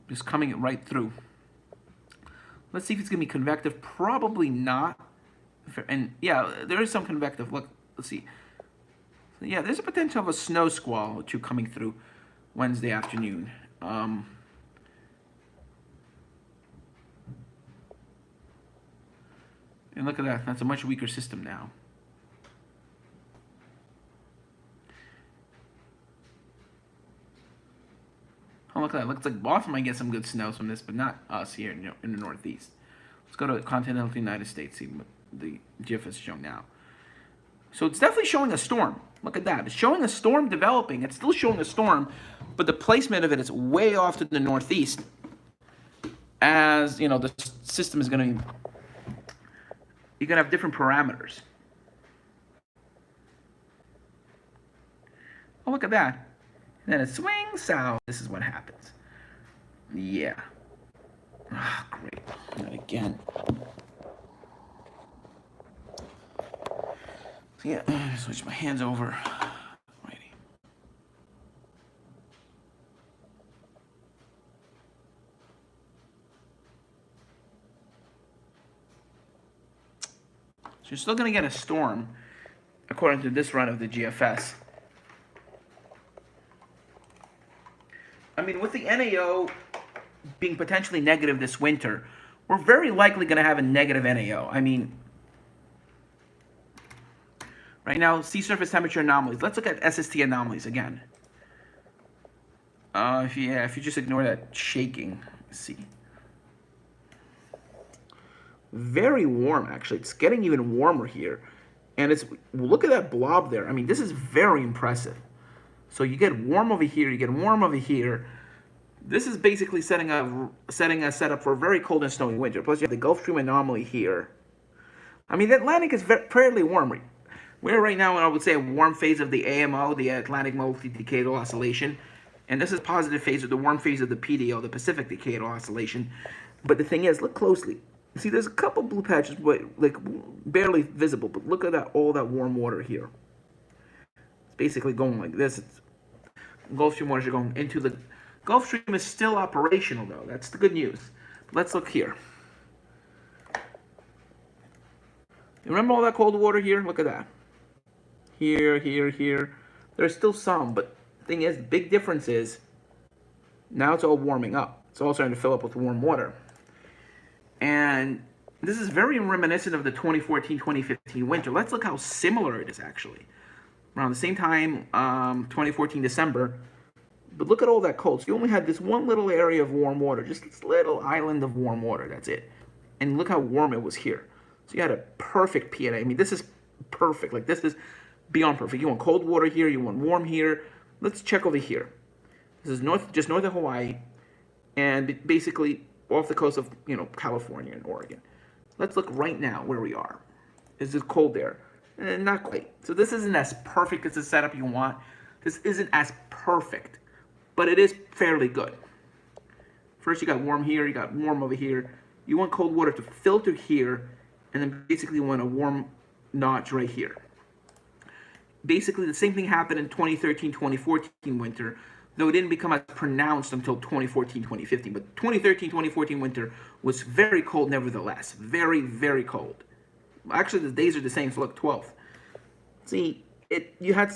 Just coming right through. Let's see if it's going to be convective. Probably not. And yeah, there is some convective. Look, let's see. So yeah, there's a potential of a snow squall or two coming through Wednesday afternoon. And look at that. That's a much weaker system now. Oh, look at that. Looks like Boston might get some good snows from this, but not us here in the Northeast. Let's go to continental United States, see what the GIF is showing now. So it's definitely showing a storm. Look at that. It's showing a storm developing. It's still showing a storm, but the placement of it is way off to the Northeast. As, you know, the system is going to... You're going to have different parameters. Oh, look at that. And then it swings south. This is what happens. Yeah. Ah, great. Not again. So yeah, switch my hands over. Righty. So you're still going to get a storm, according to this run of the GFS. I mean, with the NAO being potentially negative this winter, we're very likely going to have a negative NAO. I mean, right now, sea surface temperature anomalies. Let's look at SST anomalies again. If you just ignore that shaking, let's see. Very warm, actually. It's getting even warmer here. And look at that blob there. I mean, this is very impressive. So you get warm over here, you get warm over here. This is basically setting a setup for a very cold and snowy winter. Plus you have the Gulf Stream anomaly here. I mean, the Atlantic is fairly warm. We're right now in, I would say, a warm phase of the AMO, the Atlantic Multi-Decadal Oscillation. And this is positive phase of the warm phase of the PDO, the Pacific Decadal Oscillation. But the thing is, look closely. See, there's a couple blue patches, but like barely visible. But look at that, all that warm water here. It's basically going like this. Gulf Stream waters are going into the... Gulf Stream is still operational, though. That's the good news. Let's look here. You remember all that cold water here? Look at that. Here, here, here. There's still some, but the thing is, the big difference is now it's all warming up. It's all starting to fill up with warm water. And this is very reminiscent of the 2014-2015 winter. Let's look how similar it is, actually. Around the same time, 2014 December. But look at all that cold. So you only had this one little area of warm water, just this little island of warm water. That's it. And look how warm it was here. So you had a perfect PNA. I mean, this is perfect. Like, this is beyond perfect. You want cold water here. You want warm here. Let's check over here. This is just north of Hawaii, and basically off the coast of, California and Oregon. Let's look right now where we are. Is it cold there? Not quite. So this isn't as perfect as the setup you want. This isn't as perfect, but it is fairly good. First, you got warm here. You got warm over here. You want cold water to filter here, and then basically you want a warm notch right here. Basically, the same thing happened in 2013-2014 winter, though it didn't become as pronounced until 2014-2015. But 2013-2014 winter was very cold nevertheless. Very, very cold. Actually, the days are the same, so look, 12th. See, you had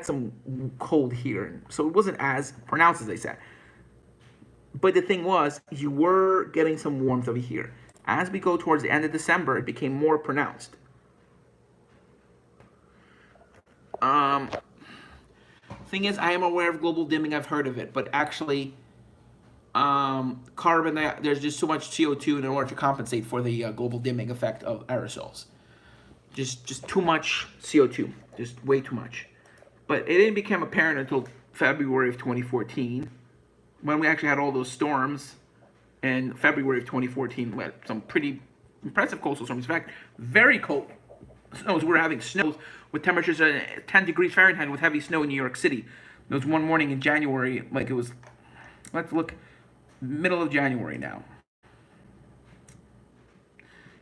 some cold here, so it wasn't as pronounced as they said. But the thing was, you were getting some warmth over here. As we go towards the end of December, it became more pronounced. Um, Thing is, I am aware of global dimming. I've heard of it, but actually, there's just so much CO2 in order to compensate for the global dimming effect of aerosols. Just too much CO2, just way too much. But it didn't become apparent until February of 2014, when we actually had all those storms. In February of 2014, we had some pretty impressive coastal storms. In fact, very cold snows. We were having snows with temperatures at 10 degrees Fahrenheit with heavy snow in New York City. There was one morning in January, like it was, let's look, middle of January now.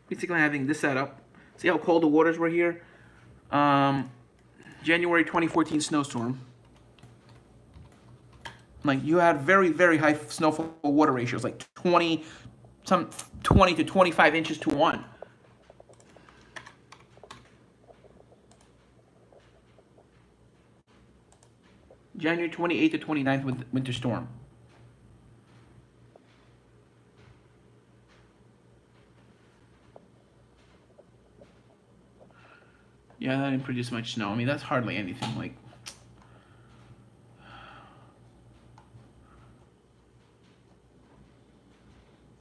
Basically having this setup. See how cold the waters were here? January 2014 snowstorm. Like you had very, very high snowfall water ratios, like 20 to 25 inches to 1. January 28th to 29th with winter storm. Yeah, that didn't produce much snow. I mean, that's hardly anything. Like,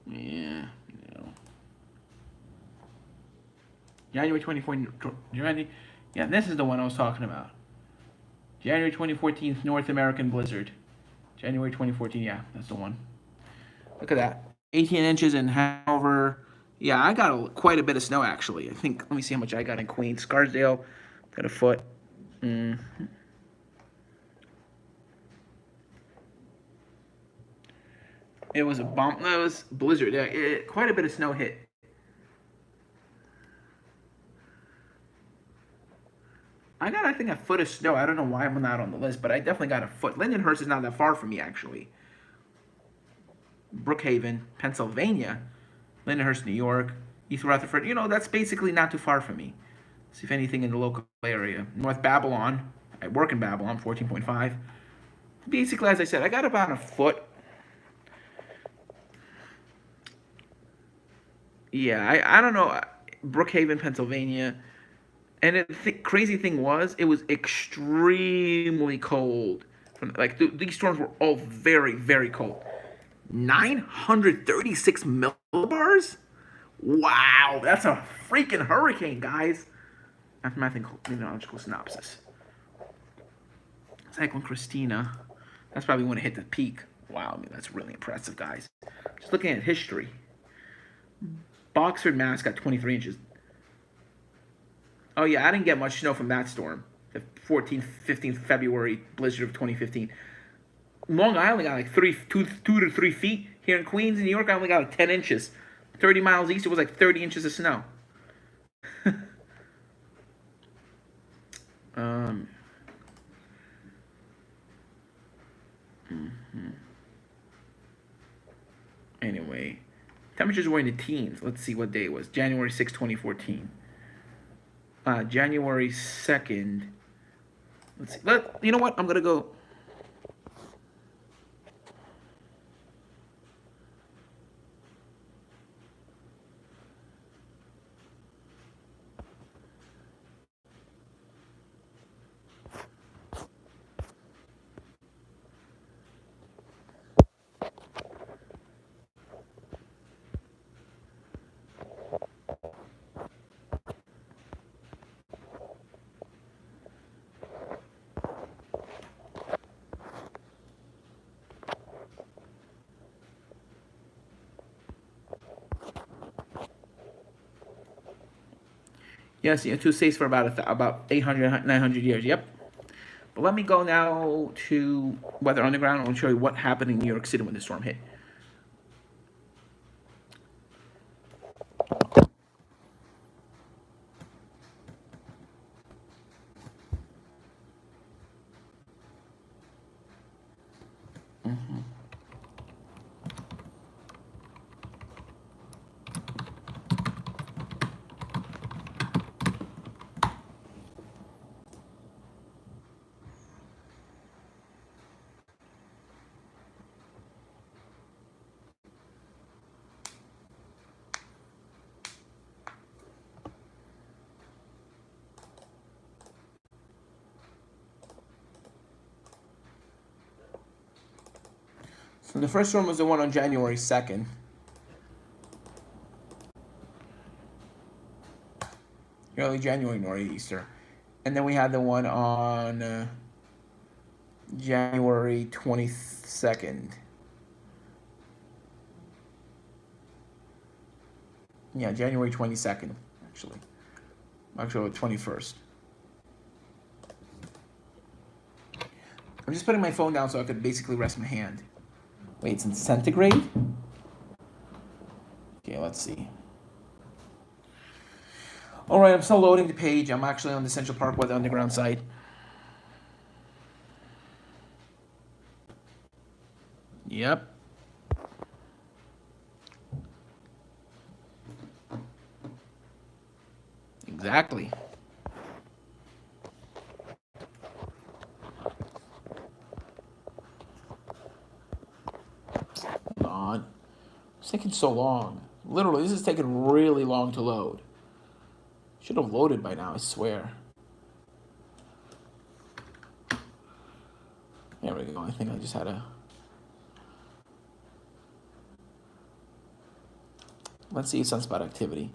yeah, you know. January 2014, yeah, this is the one I was talking about. January 2014 North American blizzard. January 2014, yeah, that's the one. Look at that. 18 inches in Hanover. Yeah, I got quite a bit of snow, actually. I think, let me see how much I got in Queens. Scarsdale, got a foot. It was a bomb. That was blizzard. Yeah, quite a bit of snow hit. I got, I think, a foot of snow. I don't know why I'm not on the list, but I definitely got a foot. Lindenhurst is not that far from me, actually. Brookhaven, Pennsylvania. Lindenhurst, New York. East Rutherford. You know, that's basically not too far from me. See if anything in the local area. North Babylon. I work in Babylon, 14.5. Basically, as I said, I got about a foot. Yeah, I don't know. Brookhaven, Pennsylvania. And the crazy thing was, it was extremely cold. Like, these storms were all very, very cold. 936 millibars? Wow, that's a freaking hurricane, guys. Mathematical meteorological synopsis. Cyclone Christina. That's probably when it hit the peak. Wow, I mean, that's really impressive, guys. Just looking at history. Boxford, Mass. got 23 inches. Oh, yeah, I didn't get much snow from that storm. The 14th, 15th February blizzard of 2015. Long Island got like 2 to 3 feet. Here in Queens, New York, I only got like 10 inches. 30 miles east, it was like 30 inches of snow. Anyway, temperatures were in the teens. Let's see what day it was. January 6, 2014. January 2nd. Let's see. You know what? I'm going to go. Yes, two states for about 800, 900 years. Yep. But let me go now to Weather Underground and show you what happened in New York City when the storm hit. And the first one was the one on January 2nd. Early January nor'easter. And then we had the one on January 22nd. Yeah, January 22nd, actually. Actually, 21st. I'm just putting my phone down so I could basically rest my hand. Wait, it's in centigrade? Okay, let's see. All right, I'm still loading the page. I'm actually on the Central Park Weather Underground site. Yep. Exactly. Hold on. It's taking so long. Literally, this is taking really long to load. Should have loaded by now, I swear. There we go. I think I just had a... Let's see sunspot activity.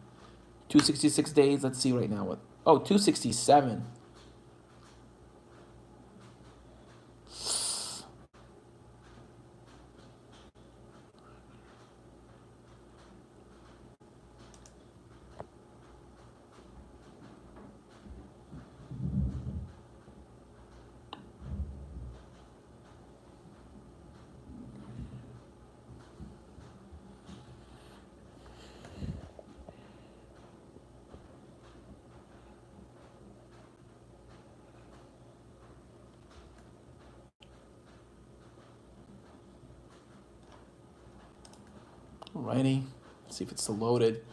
266 days. Let's see right now what... Oh, 267. Alrighty. Let's see if it's still loaded.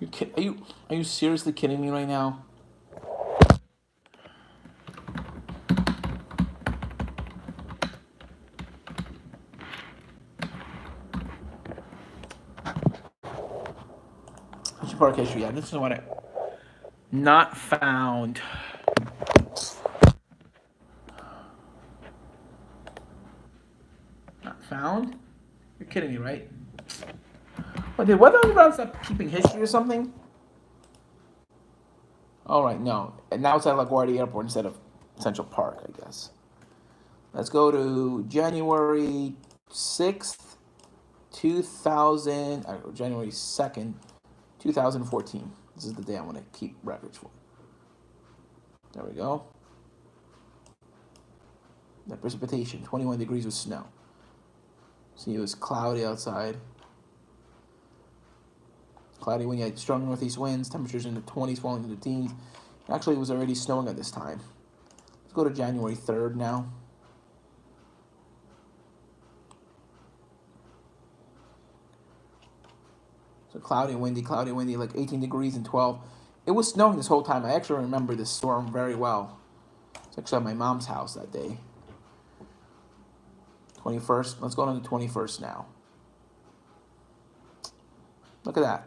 Are you seriously kidding me right now? Park history. Yeah, this is what I... Not found. Not found? You're kidding me, right? What, did Weather Underground stop keeping history or something? All right, no. And now it's at LaGuardia Airport instead of Central Park, I guess. Let's go to January 6th, 2000... January 2nd, 2014. This is the day I want to keep records for. There we go. The precipitation, 21 degrees with snow. See, it was cloudy outside. Cloudy wind, had strong northeast winds, temperatures in the 20s falling into the teens. Actually, it was already snowing at this time. Let's go to January 3rd now. So cloudy, windy, like 18 degrees and 12. It was snowing this whole time. I actually remember this storm very well. It's actually at my mom's house that day. 21st. Let's go on to the 21st now. Look at that.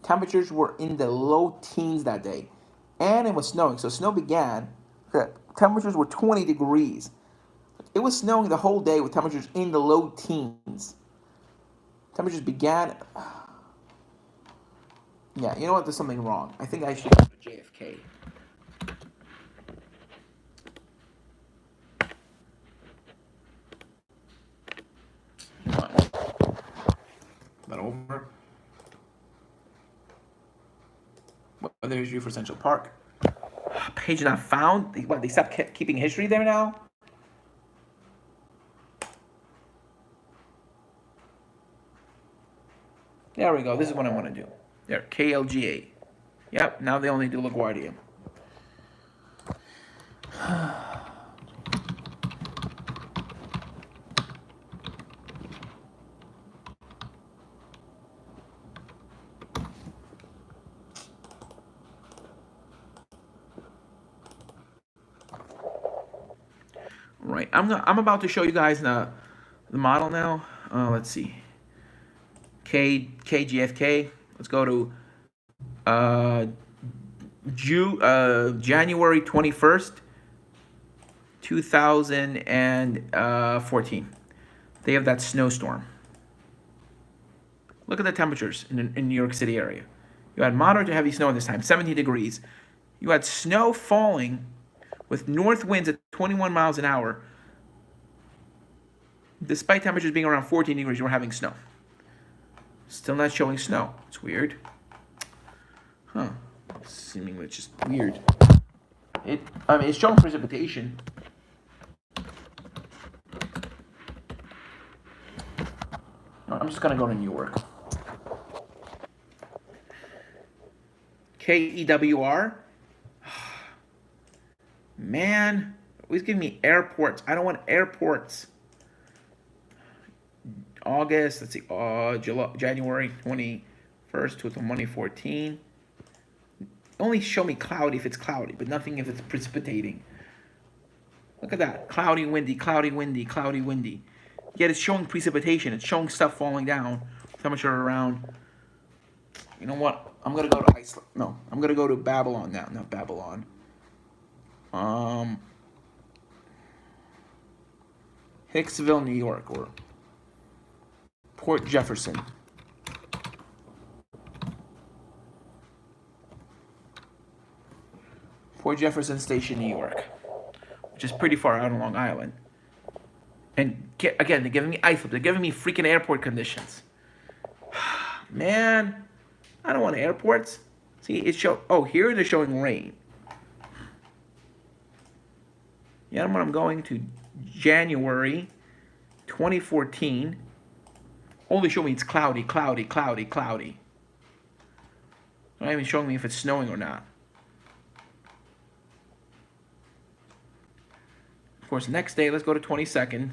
Temperatures were in the low teens that day. And it was snowing. So snow began. Temperatures were 20 degrees. It was snowing the whole day with temperatures in the low teens. Temperatures began... Yeah, you know what? There's something wrong. I think I should go to JFK. That over. Weather history for Central Park. Page not found. What? They stopped keeping history there now. There we go. This is what I want to do. There, KLGA. Yep. Now they only do LaGuardia. Right. I'm about to show you guys the model now. Let's see. KGFK. Let's go to January 21st, 2014. they have that snowstorm. Look at the temperatures in New York City area. You had moderate to heavy snow this time, 17 degrees. You had snow falling with north winds at 21 miles an hour. Despite temperatures being around 14 degrees, you were having snow. Still not showing snow. It's weird. Huh. Seemingly it's just weird. It's showing precipitation. I'm just gonna go to New York. KEWR? Man, always giving me airports. I don't want airports. August, let's see, January 21st to Monday 14. Only show me cloudy if it's cloudy, but nothing if it's precipitating. Look at that. Cloudy, windy, cloudy, windy, cloudy, windy. Yet it's showing precipitation. It's showing stuff falling down. Temperature around. You know what? I'm going to go to Iceland. No, I'm going to go to Babylon now. Not Babylon. Hicksville, New York, or Port Jefferson. Port Jefferson Station, New York, which is pretty far out on Long Island. And again, they're giving me Iceland. They're giving me freaking airport conditions. Man, I don't want airports. See, here they're showing rain. Yeah, I'm going to January 2014. Only show me it's cloudy, cloudy, cloudy, cloudy. Not even showing me if it's snowing or not. Of course, next day, let's go to 22nd.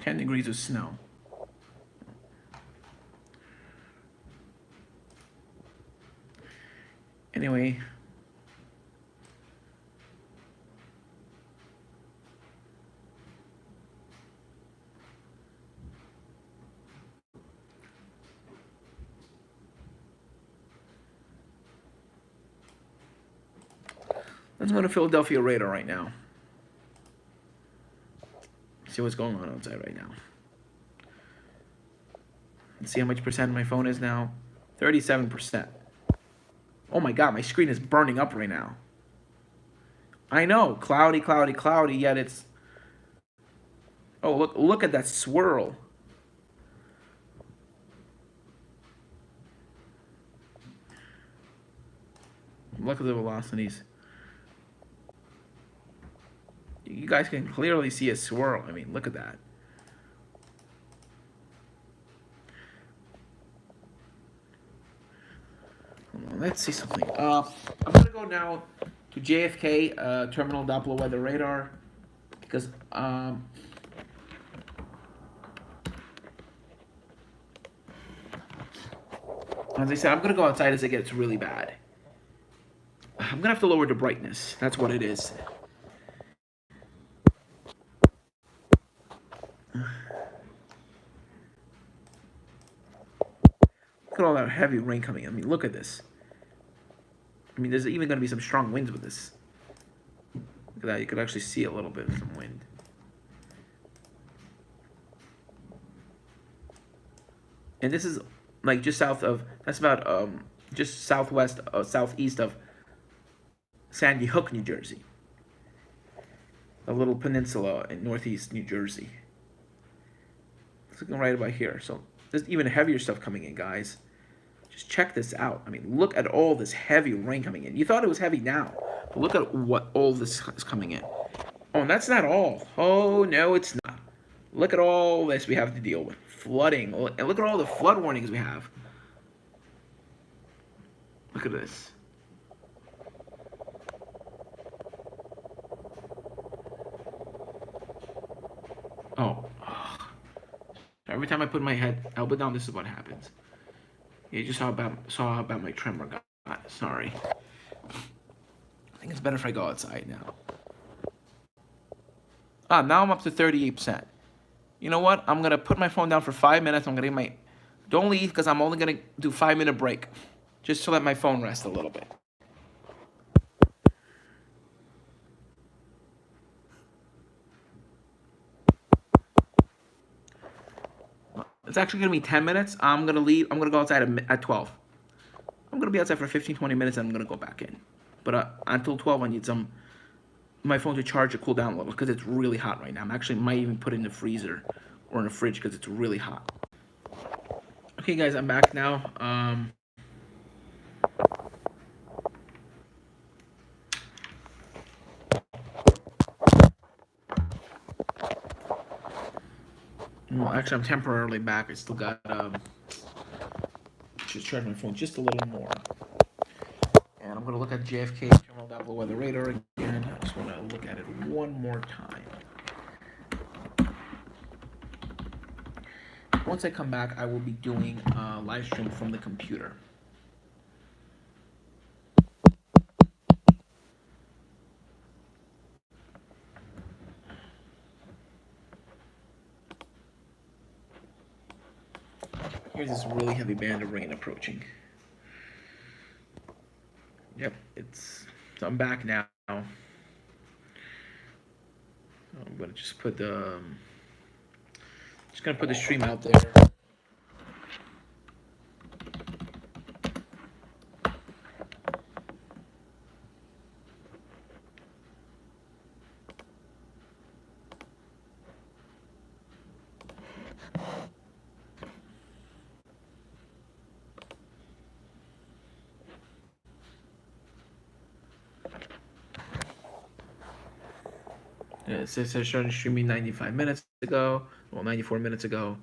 Ten degrees of snow. Anyway. Let's go to Philadelphia radar right now. See what's going on outside right now. Let's see how much percent my phone is now. 37%. Oh my God, my screen is burning up right now. I know, cloudy, cloudy, cloudy, yet it's... Oh, look at that swirl. Look at the velocities. You guys can clearly see a swirl. I mean, look at that. Hold on, let's see something. I'm going to go now to JFK Terminal Doppler Weather Radar because as I said, I'm going to go outside as it gets really bad. I'm going to have to lower the brightness. That's what it is. Look at all that heavy rain coming in. I mean, look at this. I mean, there's even going to be some strong winds with this. Look at that. You could actually see a little bit of some wind. And this is like just south of, that's about just southwest, southeast of Sandy Hook, New Jersey. A little peninsula in northeast New Jersey. It's looking right about here. So there's even heavier stuff coming in, guys. Just check this out. I mean, look at all this heavy rain coming in. You thought it was heavy now, but look at what all this is coming in. Oh, and that's not all. Oh, no, it's not. Look at all this we have to deal with. Flooding. And look at all the flood warnings we have. Look at this. Oh. Every time I put my elbow down, this is what happens. You just saw how bad my tremor got. Sorry. I think it's better if I go outside now. Now I'm up to 38%. You know what? I'm gonna put my phone down for 5 minutes. I'm gonna get my. Don't leave because I'm only gonna do 5 minute break, just to let my phone rest a little bit. It's actually gonna be 10 minutes. I'm gonna leave. I'm gonna go outside at 12. I'm gonna be outside for 15, 20 minutes, and I'm gonna go back in. But until 12, I need my phone to charge to cool down a little because it's really hot right now. I'm actually might even put it in the freezer or in the fridge because it's really hot. Okay, guys, I'm back now. Well, actually, I'm temporarily back. I still got just charge my phone just a little more. And I'm gonna look at JFK terminal down below the radar again. I just want to look at it one more time. Once I come back, I will be doing a live stream from the computer. Here's this really heavy band of rain approaching. Yep, so I'm back now. I'm gonna just put the stream out there. Yeah, it says I started streaming 95 minutes ago. Well, 94 minutes ago.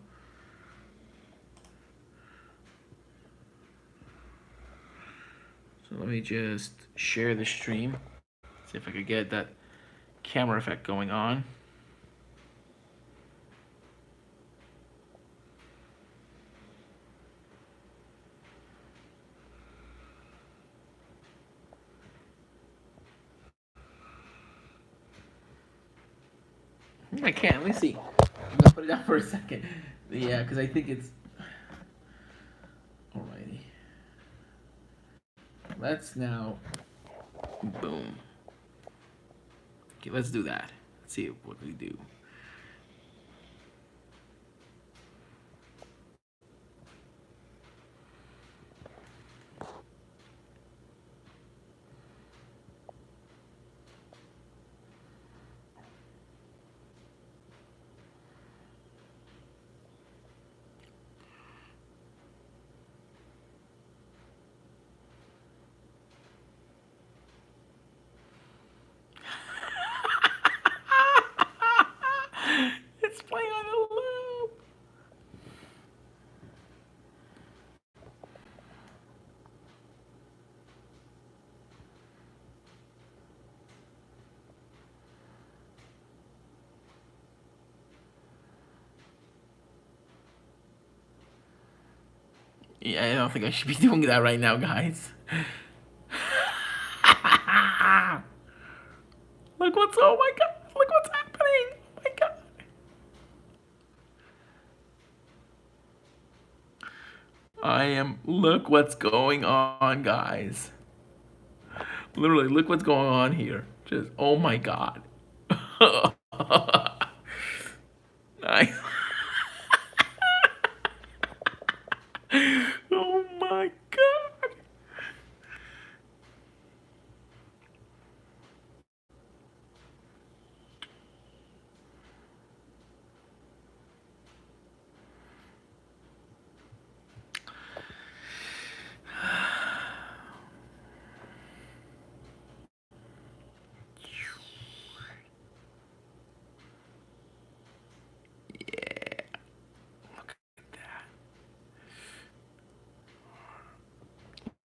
So let me just share the stream. See if I could get that camera effect going on. I can't. Let me see. I'm gonna put it down for a second. Yeah, because I think it's. Alrighty. Let's now. Boom. Okay, let's do that. Let's see what we do. It's playing on a loop. Yeah, I don't think I should be doing that right now, guys. Oh my god, look what's happening. Oh my god. Look what's going on, guys. Literally, look what's going on here. Just, oh my god. Nice. Oh my god.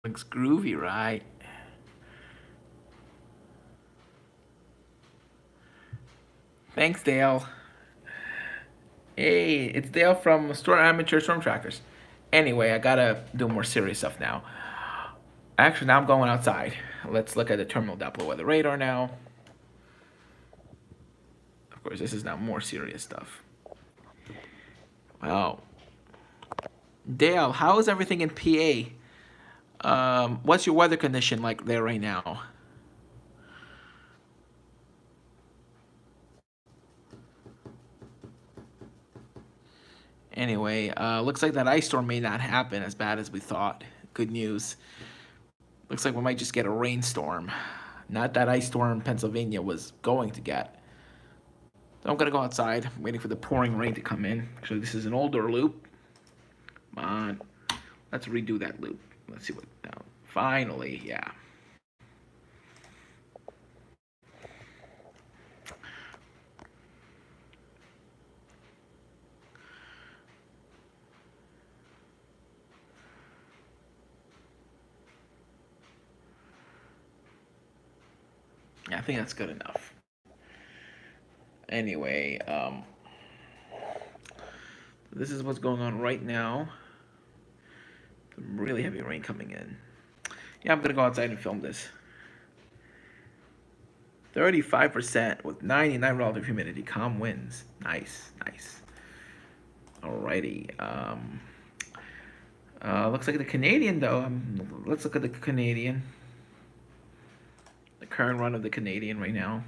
Looks groovy, right? Thanks, Dale. Hey, it's Dale from Store Amateur Storm Trackers. Anyway, I gotta do more serious stuff now. Actually, now I'm going outside. Let's look at the terminal down below the radar now. Of course, this is now more serious stuff. Oh. Dale, how is everything in PA? What's your weather condition like there right now? Anyway, looks like that ice storm may not happen as bad as we thought. Good news. Looks like we might just get a rainstorm. Not that ice storm Pennsylvania was going to get. So I'm gonna go outside. I'm waiting for the pouring rain to come in. Actually, this is an older loop. Come on. Let's redo that loop. Let's see what now. Finally, yeah. Yeah, I think that's good enough. Anyway, this is what's going on right now. Some really heavy rain coming in. Yeah, I'm gonna go outside and film this. 35% with 99 relative humidity. Calm winds. Nice, nice. Alrighty. Looks like the Canadian though. Let's look at the Canadian. The current run of the Canadian right now.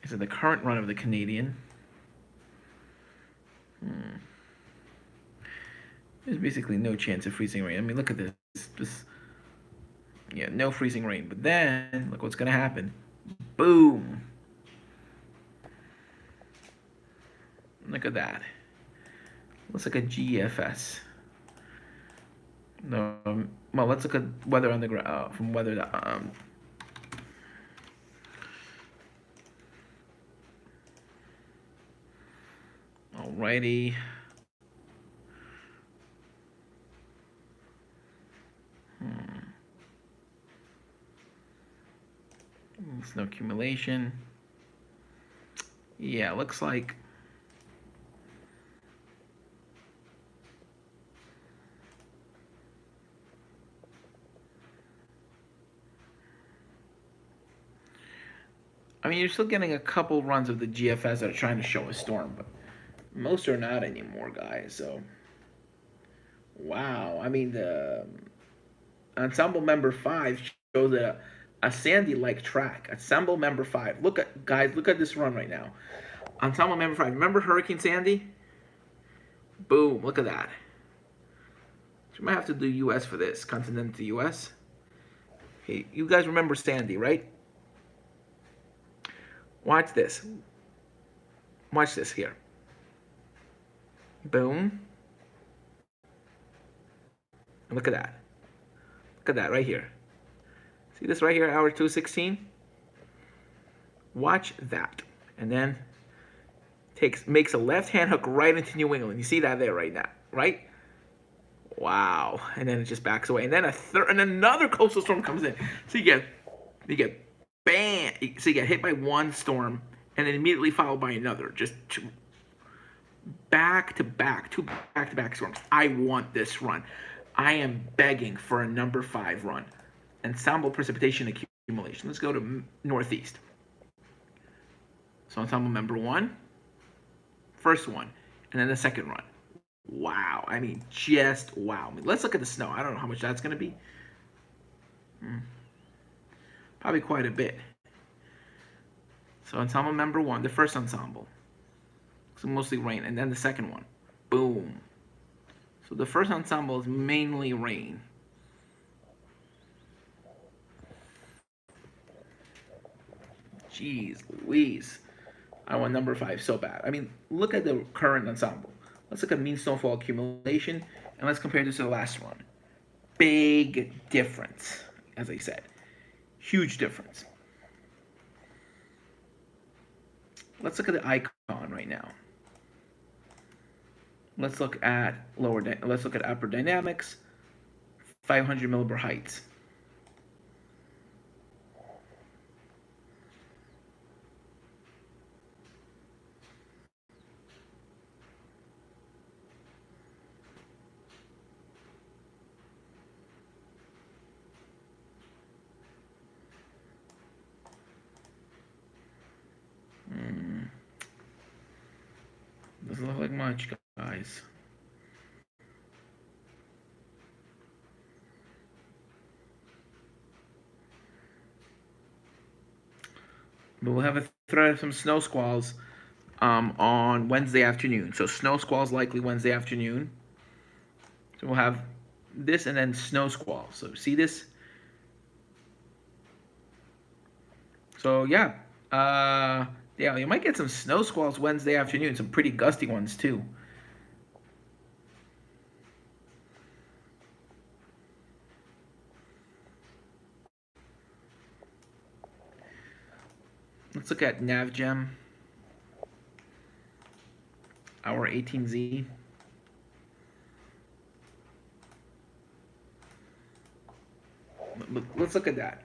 Is it the current run of the Canadian? There's basically no chance of freezing rain. I mean, look at this. Yeah, no freezing rain. But then, look what's gonna happen. Boom. Look at that. Looks like a GFS. No, well, let's look at weather on the ground from weather. Alrighty. Snow accumulation. Yeah, looks like I mean, you're still getting a couple runs of the GFS that are trying to show a storm, but most are not anymore, guys. So, wow. I mean, the ensemble member 5 shows a sandy-like track. Ensemble member 5. Look at guys. Look at this run right now. Ensemble member 5. Remember Hurricane Sandy? Boom. Look at that. So you might have to do U.S. for this. Continental U.S. Hey, you guys remember Sandy, right? Watch this. Watch this here. Boom. And look at that. Look at that right here. See this right here, hour 2:16? Watch that. And then makes a left-hand hook right into New England. You see that there right now, right? Wow. And then it just backs away. And then another coastal storm comes in. So you get bam. So you get hit by one storm and then immediately followed by another. Just two back-to-back storms. I want this run. I am begging for a number 5 run. Ensemble precipitation accumulation. Let's go to northeast. So ensemble member 1, first one, and then the second run. Wow. I mean, just wow. I mean, let's look at the snow. I don't know how much that's going to be. Probably quite a bit. So ensemble member 1, the first ensemble. So mostly rain. And then the second one. Boom. So the first ensemble is mainly rain. Jeez Louise. I want number 5 so bad. I mean, look at the current ensemble. Let's look at mean snowfall accumulation, and let's compare this to the last one. Big difference, as I said. Huge difference. Let's look at the icon right now. Let's look at upper dynamics, 500 millibur heights. much, guys. But we'll have a threat of some snow squalls on Wednesday afternoon. So snow squalls likely Wednesday afternoon. So we'll have this and then snow squalls. So see this? So yeah, yeah, you might get some snow squalls Wednesday afternoon. Some pretty gusty ones too. Let's look at NavGem, our 18Z. Let's look at that.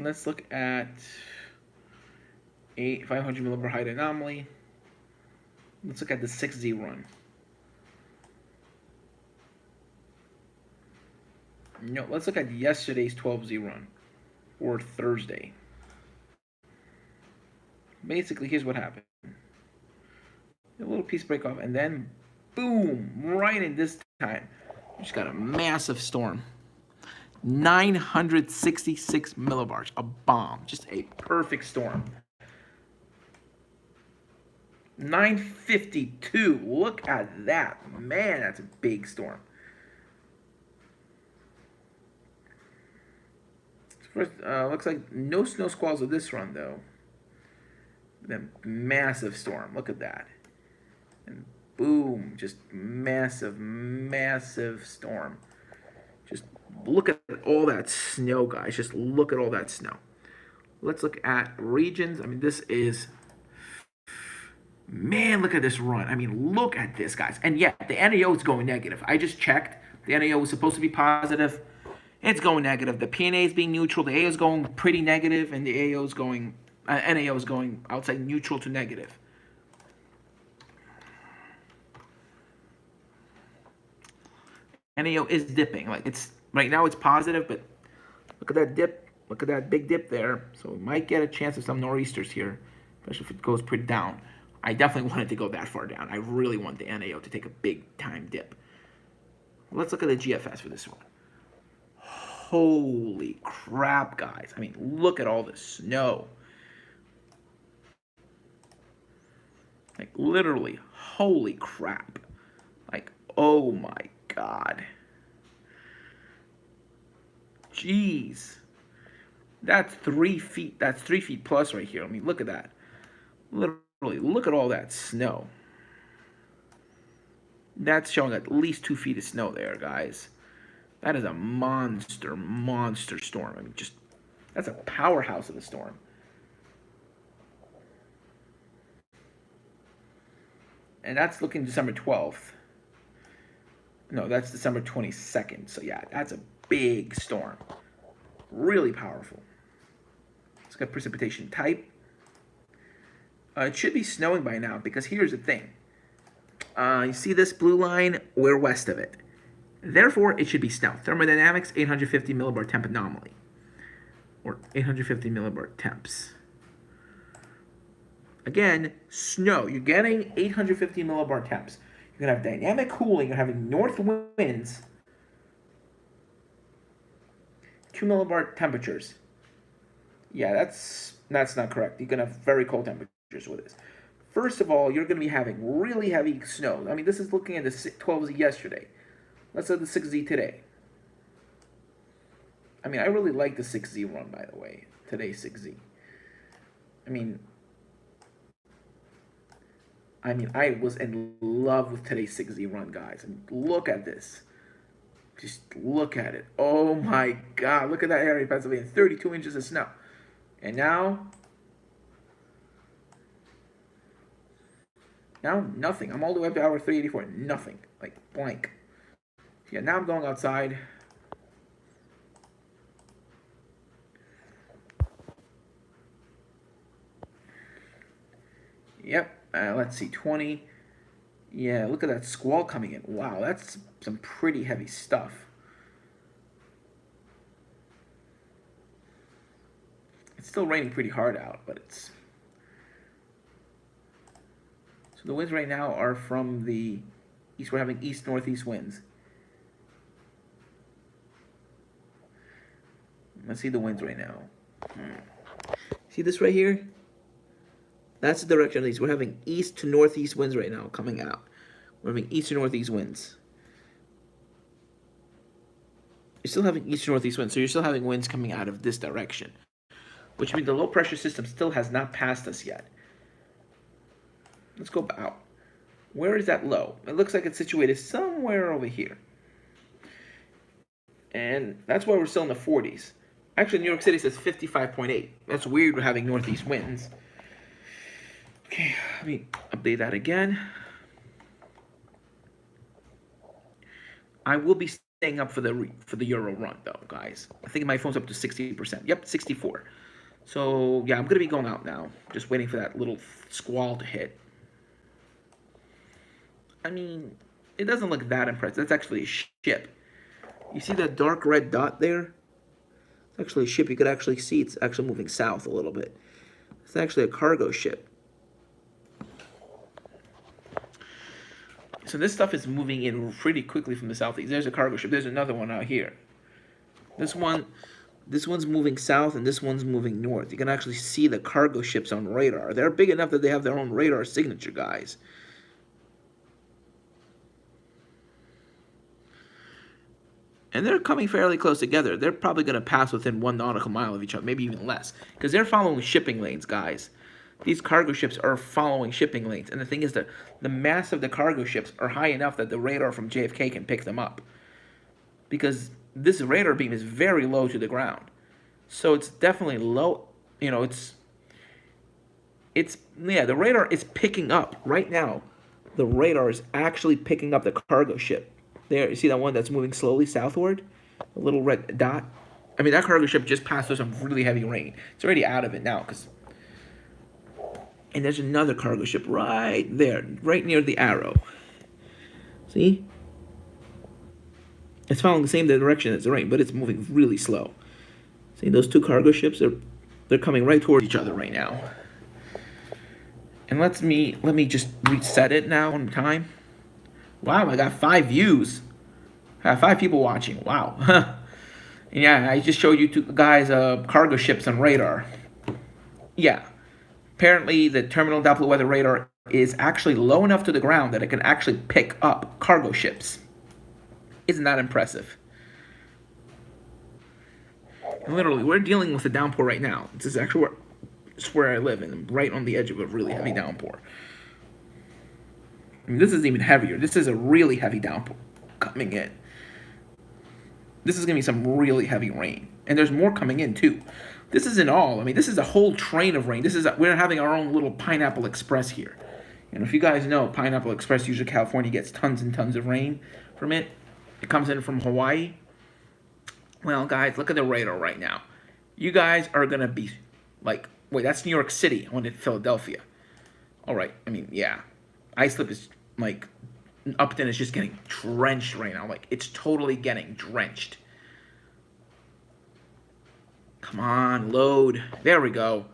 Let's look at 500 millibar height anomaly. Let's look at the 6Z run. No, let's look at yesterday's 12Z run, or Thursday. Basically, here's what happened. A little piece break off, and then boom, right in this time, we just got a massive storm. 966 millibars, a bomb, just a perfect storm. 952, look at that, man, that's a big storm. First, looks like no snow squalls of this run though. Then massive storm, look at that. And boom, just massive, massive storm. Just look at all that snow, guys. Just look at all that snow. Let's look at regions. I mean, this is, man, look at this run. I mean, look at this, guys. And yeah, the NAO is going negative. I just checked. The NAO was supposed to be positive. It's going negative. The PNA is being neutral. The AO is going pretty negative, and the AO is going, NAO is going outside neutral to negative. NAO is dipping. Like it's right now, it's positive, but look at that dip. Look at that big dip there. So we might get a chance of some nor'easters here, especially if it goes pretty down. I definitely want it to go that far down. I really want the NAO to take a big time dip. Let's look at the GFS for this one. Holy crap, guys. I mean, look at all the snow. Like, literally, holy crap. Like, oh my God. Jeez. That's 3 feet. That's 3 feet plus right here. I mean, look at that. Literally, look at all that snow. That's showing at least 2 feet of snow there, guys. That is a monster, monster storm. I mean, just, that's a powerhouse of a storm. And that's looking December 12th. No, that's December 22nd. So yeah, that's a big storm. Really powerful. Let's get precipitation type. It should be snowing by now because here's the thing. You see this blue line? We're west of it. Therefore, it should be snow. Thermodynamics, 850 millibar temp anomaly. Or 850 millibar temps. Again, snow. You're getting 850 millibar temps. You're going to have dynamic cooling. You're having north winds. 2 millibar temperatures. Yeah, that's not correct. You're going to have very cold temperatures with this. First of all, you're going to be having really heavy snow. I mean, this is looking at the 12Z yesterday. Let's look at the 6Z today. I mean, I really like the 6Z run, by the way. Today's 6Z. I mean, I was in love with today's 6Z run, guys. I mean, look at this. Just look at it. Oh my God. Look at that area in Pennsylvania. 32 inches of snow. And now nothing. I'm all the way up to hour 384. Nothing. Like blank. Yeah, now I'm going outside. Yep. Let's see. 20. Yeah, look at that squall coming in. Wow, that's some pretty heavy stuff. It's still raining pretty hard out, but it's... So the winds right now are from the east. We're having east-northeast winds. Let's see the winds right now. See this right here? That's the direction of these. We're having east to northeast winds right now coming out. We're having east to northeast winds. You're still having east to northeast winds, so you're still having winds coming out of this direction, which means the low pressure system still has not passed us yet. Let's go out. Where is that low? It looks like it's situated somewhere over here. And that's why we're still in the 40s. Actually, New York City says 55.8. That's weird, we're having northeast winds. Okay, let me update that again. I will be staying up for the Euro run, though, guys. I think my phone's up to 60%. Yep, 64. So, yeah, I'm going to be going out now. Just waiting for that little squall to hit. I mean, it doesn't look that impressive. That's actually a ship. You see that dark red dot there? It's actually a ship. You could actually see it's actually moving south a little bit. It's actually a cargo ship. So this stuff is moving in pretty quickly from the southeast. There's a cargo ship. There's another one out here. This one's moving south, and this one's moving north. You can actually see the cargo ships on radar. They're big enough that they have their own radar signature, guys. And they're coming fairly close together. They're probably going to pass within 1 nautical mile of each other, maybe even less. Because they're following shipping lanes, guys. These cargo ships are following shipping lanes. And the thing is that the mass of the cargo ships are high enough that the radar from JFK can pick them up. Because this radar beam is very low to the ground. So it's definitely low. You know, yeah, the radar is picking up. Right now, the radar is actually picking up the cargo ship. There, you see that one that's moving slowly southward? A little red dot? I mean, that cargo ship just passed through some really heavy rain. It's already out of it now, and there's another cargo ship right there, right near the arrow. See? It's following the same direction as the rain, but it's moving really slow. See, those two cargo ships, they're coming right towards each other right now. And let me just reset it now one time. Wow, I got 5 views. I have 5 people watching. Wow. Yeah, I just showed you two guys cargo ships on radar. Yeah. Apparently, the terminal Doppler weather radar is actually low enough to the ground that it can actually pick up cargo ships. Isn't that impressive? And literally, we're dealing with a downpour right now. This is actually where I live, and I'm right on the edge of a really heavy downpour. I mean, this is even heavier. This is a really heavy downpour coming in. This is going to be some really heavy rain. And there's more coming in, too. This isn't all. I mean, this is a whole train of rain. We're having our own little Pineapple Express here. And if you guys know, Pineapple Express, usually California gets tons and tons of rain from it. It comes in from Hawaii. Well, guys, look at the radar right now. You guys are going to be like, wait, that's New York City. I wanted Philadelphia. All right. I mean, yeah. Islip is like, Upton is just getting drenched right now. Like, it's totally getting drenched. Come on, load. There we go.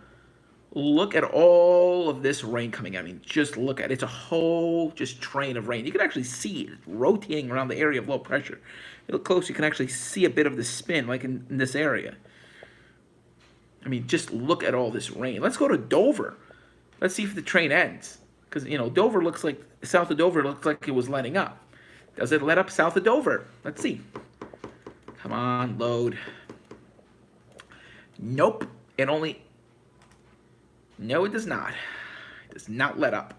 Look at all of this rain coming in. I mean, just look at it. It's a whole just train of rain. You can actually see it rotating around the area of low pressure. If you look close, you can actually see a bit of the spin, like in this area. I mean, just look at all this rain. Let's go to Dover. Let's see if the train ends. Because, you know, Dover looks like, south of Dover looks like it was letting up. Does it let up south of Dover? Let's see. Come on, load. Nope. No, it does not. It does not let up.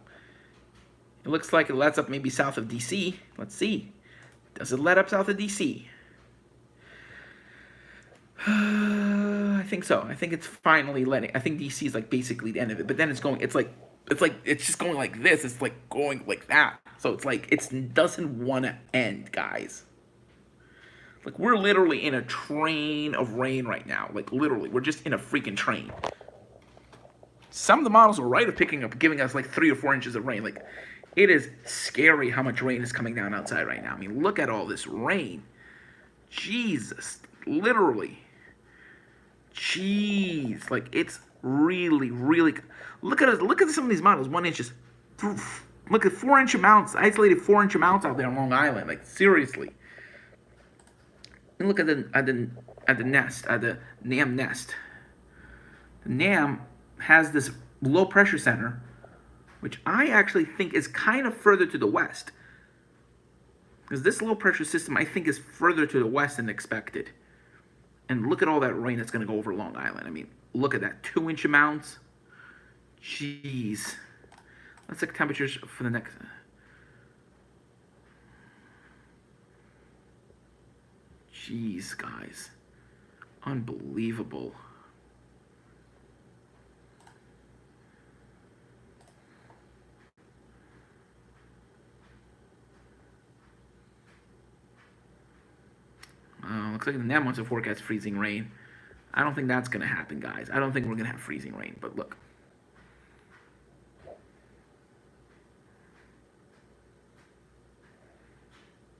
It looks like it lets up maybe south of D.C. Let's see. Does it let up south of D.C.? I think so. I think it's finally letting. I think DC is like basically the end of it, but then it's going. It's just going like this. It's like going like that. So it's like it doesn't want to end, guys. Like we're literally in a train of rain right now. Like literally, we're just in a freaking train. Some of the models are right of picking up, giving us like 3 or 4 inches of rain. Like it is scary how much rain is coming down outside right now. I mean, look at all this rain. Jesus, literally. Jeez, like it's really, really. Look at us. Look at some of these models. 1 inches. Look at 4 inch amounts. Isolated 4 inch amounts out there on Long Island. Like seriously. And look at the nest, at the NAM nest. The NAM has this low pressure center, which I actually think is kind of further to the west. Because this low pressure system, I think, is further to the west than expected. And look at all that rain that's going to go over Long Island. I mean, look at that. 2 inch amounts. Jeez. Let's check temperatures for the next. Jeez, guys. Unbelievable. Looks like the NAM wants to forecast freezing rain. I don't think that's going to happen, guys. I don't think we're going to have freezing rain, but look.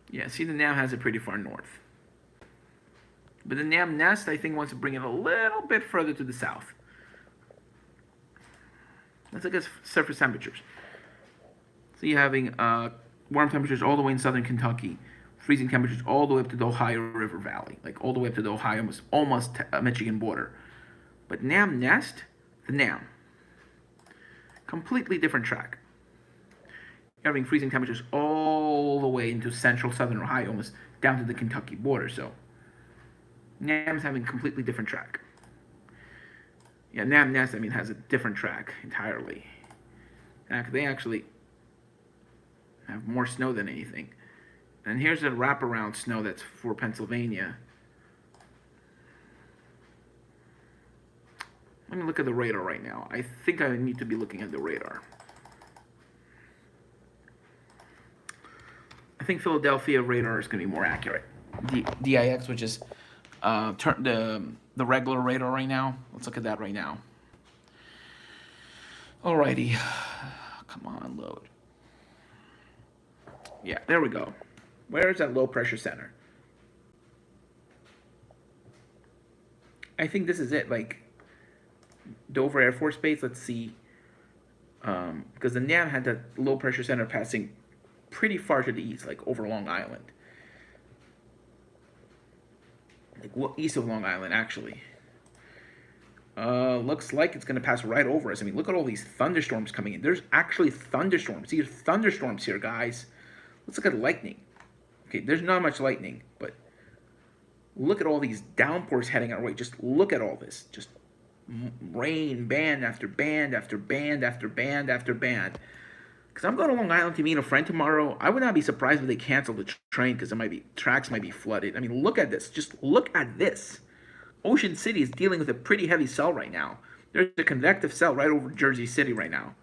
Yeah, see, the NAM has it pretty far north. But the NAM nest, I think, wants to bring it a little bit further to the south. Let's look at surface temperatures. So you're having warm temperatures all the way in southern Kentucky. Freezing temperatures all the way up to the Ohio River Valley, like all the way up to the Ohio, almost Michigan border. But NAM nest, the NAM, completely different track. You're having freezing temperatures all the way into central southern Ohio, almost down to the Kentucky border. So NAM's having a completely different track. Yeah, NAM nest, I mean, has a different track entirely. They actually have more snow than anything. And here's a wraparound snow that's for Pennsylvania. Let me look at the radar right now. I think I need to be looking at the radar. I think Philadelphia radar is going to be more accurate. DIX, which is the regular radar right now. Let's look at that right now. Alrighty. Come on, load. Yeah, there we go. Where is that low pressure center? I think this is it, like Dover Air Force Base. Let's see, because the NAM had that low pressure center passing pretty far to the east, like over Long Island, like east of Long Island, actually. Looks like it's going to pass right over us. I mean, look at all these thunderstorms coming in. There's actually thunderstorms. These are thunderstorms here, guys. Let's look at lightning. Okay, there's not much lightning, but look at all these downpours heading our way. Just look at all this. Just rain, band after band after band after band after band. Because I'm going to Long Island to meet a friend tomorrow. I would not be surprised if they cancel the train because tracks might be flooded. I mean, look at this. Just look at this. Ocean City is dealing with a pretty heavy cell right now. There's a convective cell right over Jersey City right now.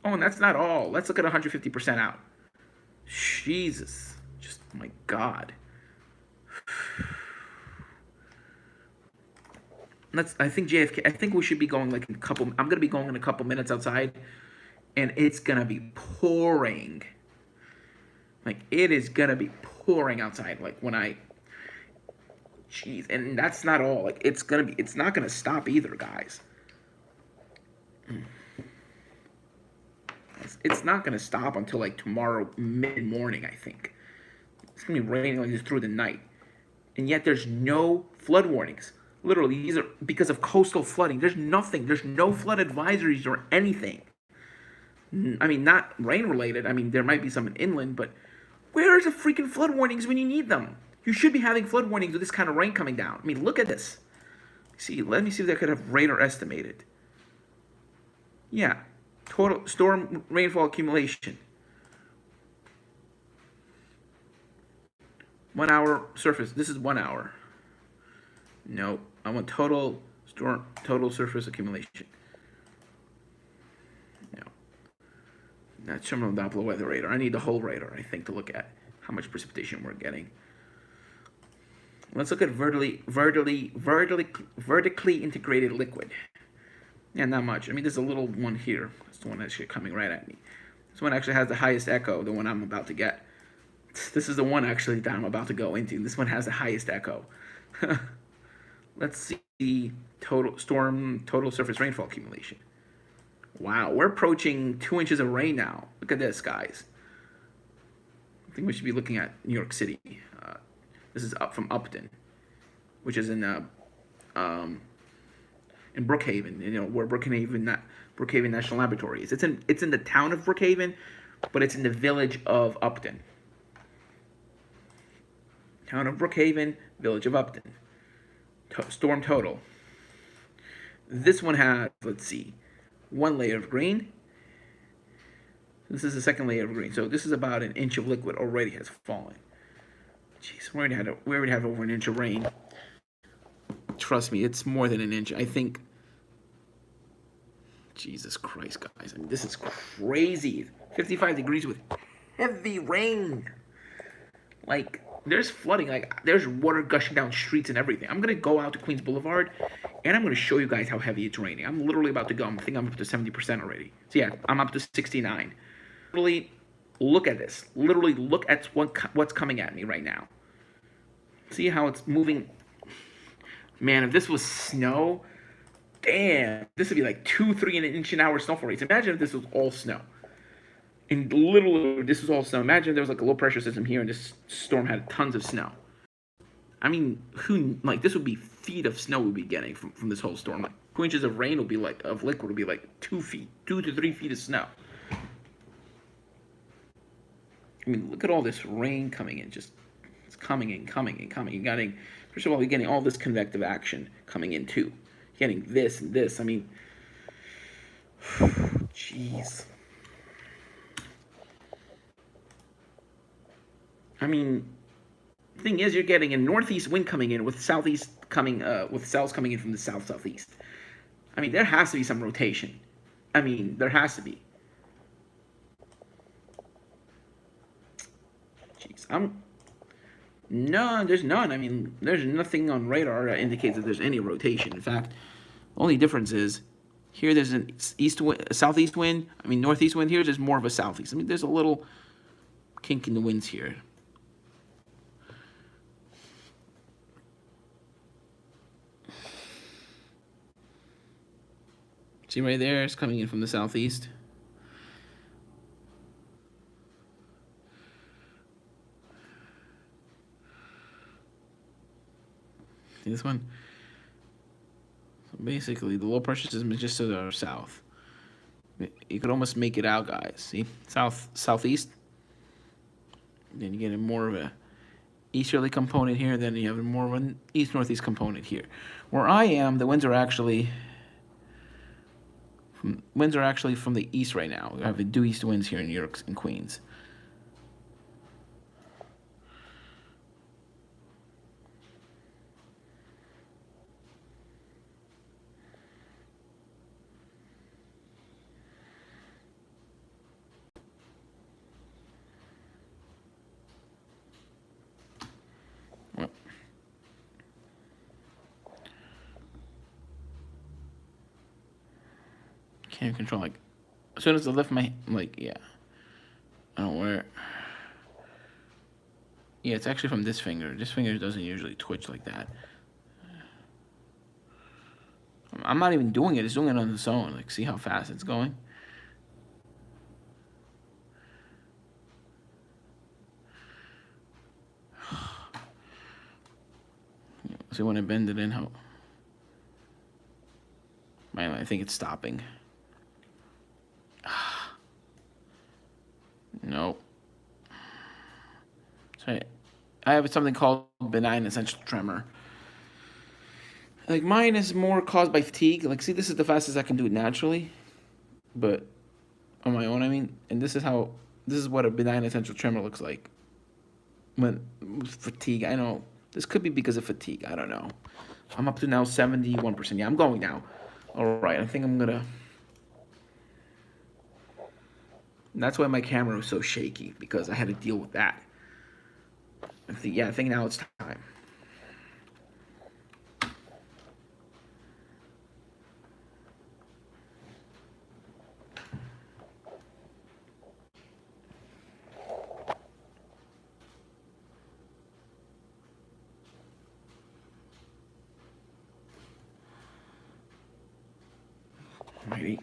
Oh, and that's not all. Let's look at 150% out. Jesus. Just, my God. I think JFK, I think we should be going like I'm going to be going in a couple minutes outside, and it's going to be pouring. Like, it is going to be pouring outside. Like, jeez, and that's not all. Like, it's not going to stop either, guys. It's not going to stop until like tomorrow mid-morning, I think. It's going to be raining like this through the night. And yet there's no flood warnings. Literally, these are because of coastal flooding. There's nothing. There's no flood advisories or anything. I mean, not rain-related. I mean, there might be some in inland, but where are the freaking flood warnings when you need them? You should be having flood warnings with this kind of rain coming down. I mean, look at this. Let me see if I could have radar estimated. Yeah. Total storm rainfall accumulation. 1 hour surface. This is 1 hour. No, I want total surface accumulation. No, not terminal Doppler weather radar. I need the whole radar, I think, to look at how much precipitation we're getting. Let's look at vertically integrated liquid. Yeah, not much. I mean, there's a little one here. That's the one that's coming right at me. This one actually has the highest echo, the one I'm about to get. This is the one actually that I'm about to go into. This one has the highest echo. Let's see total surface rainfall accumulation. Wow, we're approaching 2 inches of rain now. Look at this, guys. I think we should be looking at New York City. This is up from Upton, which is in Brookhaven. You know where Brookhaven National Laboratory is. It's in the town of Brookhaven, but it's in the village of Upton. Town of Brookhaven, village of Upton. Storm total. This one has, let's see, 1 layer of green. This is the second layer of green. So this is about an inch of liquid already has fallen. Jeez, we already have over an inch of rain. Trust me, it's more than an inch. I think. Jesus Christ, guys! I mean, this is crazy. 55 degrees with heavy rain. Like, there's flooding. Like, there's water gushing down streets and everything. I'm gonna go out to Queens Boulevard, and I'm gonna show you guys how heavy it's raining. I'm literally about to go. I think I'm up to 70% already. So yeah, I'm up to 69. Literally, look at this. Literally, look at what's coming at me right now. See how it's moving. Man, if this was snow, damn, this would be like 2-3 inch an hour snowfall rates. Imagine if this was all snow. And literally, this was all snow. Imagine if there was like a low pressure system here and this storm had tons of snow. I mean, this would be feet of snow we'd be getting from this whole storm. Like 2 inches of rain would be like, of liquid would be like 2 to 3 feet of snow. I mean, look at all this rain coming in. It's coming and coming and coming. First of all, you're getting all this convective action coming in too. You're getting this and this. I mean, jeez. I mean, the thing is, you're getting a northeast wind coming in with southeast coming, with cells coming in from the southeast. I mean, there has to be some rotation. I mean, there has to be. Jeez, no, there's none. I mean, there's nothing on radar that indicates that there's any rotation. In fact, the only difference is here there's an southeast wind. I mean, northeast wind. Here there's more of a southeast. I mean, there's a little kink in the winds here. See right there, it's coming in from the southeast. See this one? So basically, the low pressure system is just to the south. You could almost make it out, guys. See? Southeast. Then you get more of a easterly component here. Then you have more of an east-northeast component here. Where I am, the winds are actually from the east right now. We have due east winds here in New York and Queens. Well, can't control, like, as soon as I lift my, like, yeah. I don't wear it. Yeah, it's actually from this finger. This finger doesn't usually twitch like that. I'm not even doing it. It's doing it on its own. Like, see how fast it's going? See when I bend it in, how... Man, I think it's stopping. Nope. So I have something called benign essential tremor. Like, mine is more caused by fatigue. Like, see, this is the fastest I can do it naturally. But on my own, I mean. And this is what a benign essential tremor looks like. When fatigue, I know. This could be because of fatigue. I don't know. I'm up to now 71%. Yeah, I'm going now. All right, I think I'm gonna. And that's why my camera was so shaky, because I had to deal with that. I think now it's time. Alrighty.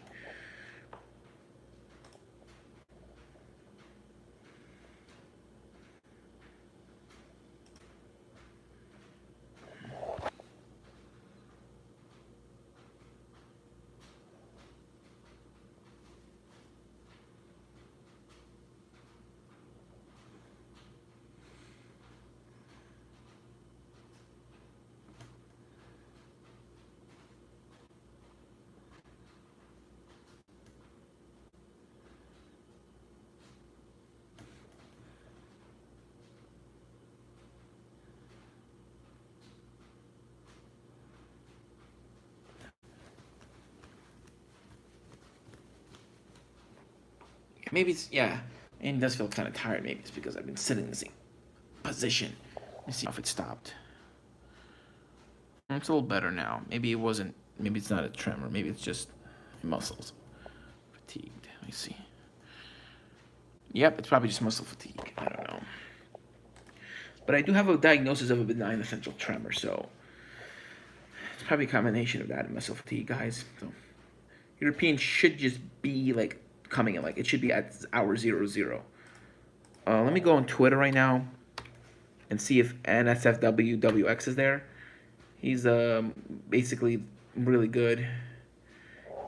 Maybe it's, yeah, and it does feel kind of tired. Maybe it's because I've been sitting in the same position. Let me see if it stopped. It's a little better now. Maybe it wasn't, maybe it's not a tremor. Maybe it's just muscles. Fatigued. Let me see. Yep, it's probably just muscle fatigue. I don't know. But I do have a diagnosis of a benign essential tremor, so it's probably a combination of that and muscle fatigue, guys. So European should just be like coming in, like it should be at hour 00. Let me go on Twitter right now and see if NSFWWX is there. He's basically really good.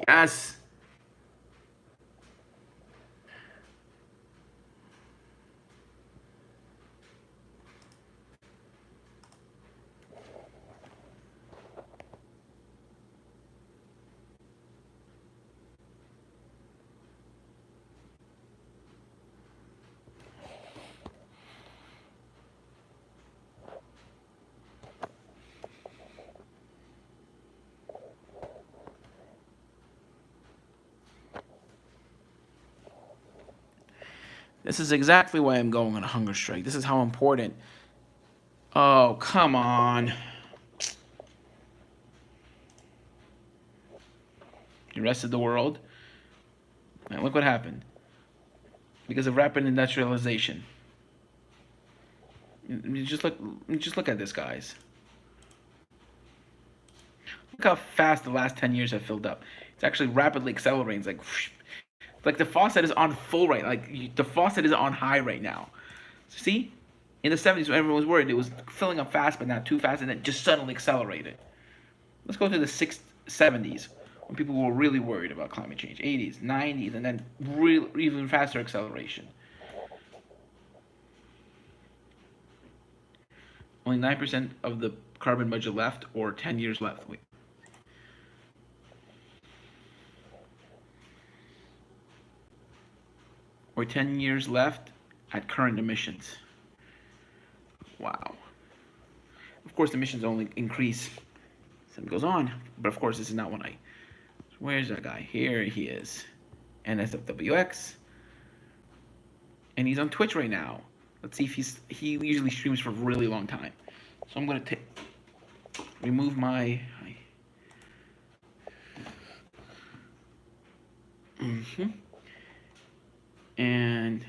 Yes. This is exactly why I'm going on a hunger strike. This is how important. Oh, come on. The rest of the world. Man, look what happened. Because of rapid industrialization. Just look at this, guys. Look how fast the last 10 years have filled up. It's actually rapidly accelerating. It's like the faucet is on full right. Like the faucet is on high right now. See? In the 70s, when everyone was worried, it was filling up fast, but not too fast, and it just suddenly accelerated. Let's go to the 70s, when people were really worried about climate change. 80s, 90s, and then even faster acceleration. Only 9% of the carbon budget left, or 10 years left. Wait. Or 10 years left at current emissions. Wow. Of course, emissions only increase as time goes on, but of course, this is not what I. Where's that guy? Here he is. NSFWX. And he's on Twitch right now. Let's see if he usually streams for a really long time. So I'm gonna remove my and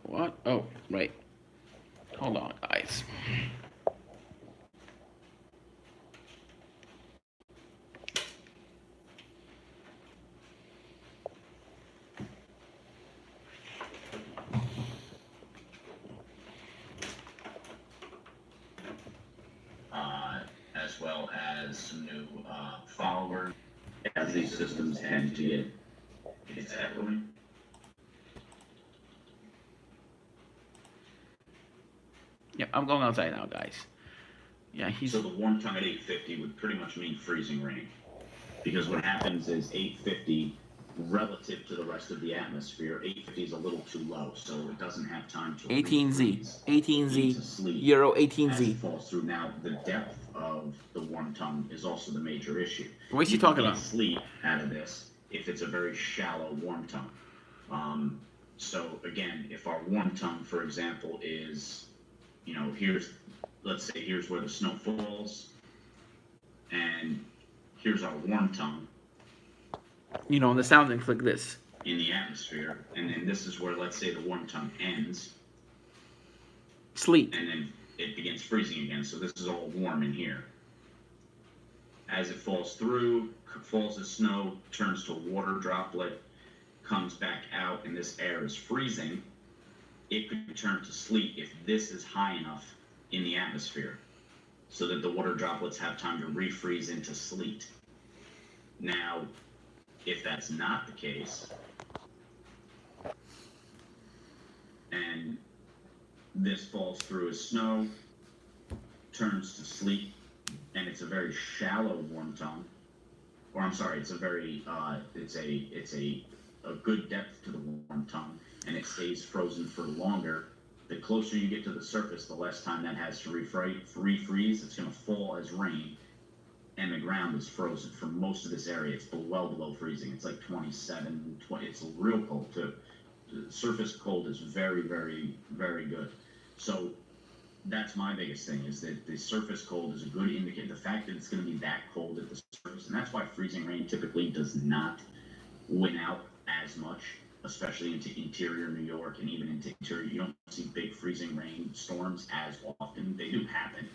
what? Oh, right. Hold on, guys. As well as some new followers as these systems tend to get exactly. Yep, I'm going outside now, guys. Yeah, So the warm tongue at 850 would pretty much mean freezing rain. Because what happens is 850 relative to the rest of the atmosphere, 850 is a little too low, so it doesn't have time to 18Z, refreeze 18Z, into sleep Euro as 18Z. it falls through. Now, the depth of the warm tongue is also the major issue. What's he You can talking get about? sleep out of this if it's a very shallow warm tongue. So again, if our warm tongue, for example, is, let's say here's where the snow falls, and here's our warm tongue You know, and the sounding's like this. in the atmosphere, and then this is where, let's say, the warm tongue ends, Sleep. and then it begins freezing again. So this is all warm in here. As it falls through, falls as snow, turns to a water droplet, comes back out, and this air is freezing, it could turn to sleet if this is high enough in the atmosphere so that the water droplets have time to refreeze into sleet. Now, if that's not the case, and this falls through as snow, turns to sleet, and it's a very shallow warm tongue, or I'm sorry, it's a very, it's a good depth to the warm tongue, and it stays frozen for longer. The closer you get to the surface, the less time that has to refreeze. It's going to fall as rain, and the ground is frozen. For most of this area, it's well below freezing. It's like 27, 20. It's real cold too. The surface cold is very, very, very good. So that's my biggest thing, is that the surface cold is a good indicator. The fact that it's going to be that cold at the surface, and that's why freezing rain typically does not win out as much, especially into interior New York and even into interior. You don't see big freezing rain storms as often. They do happen,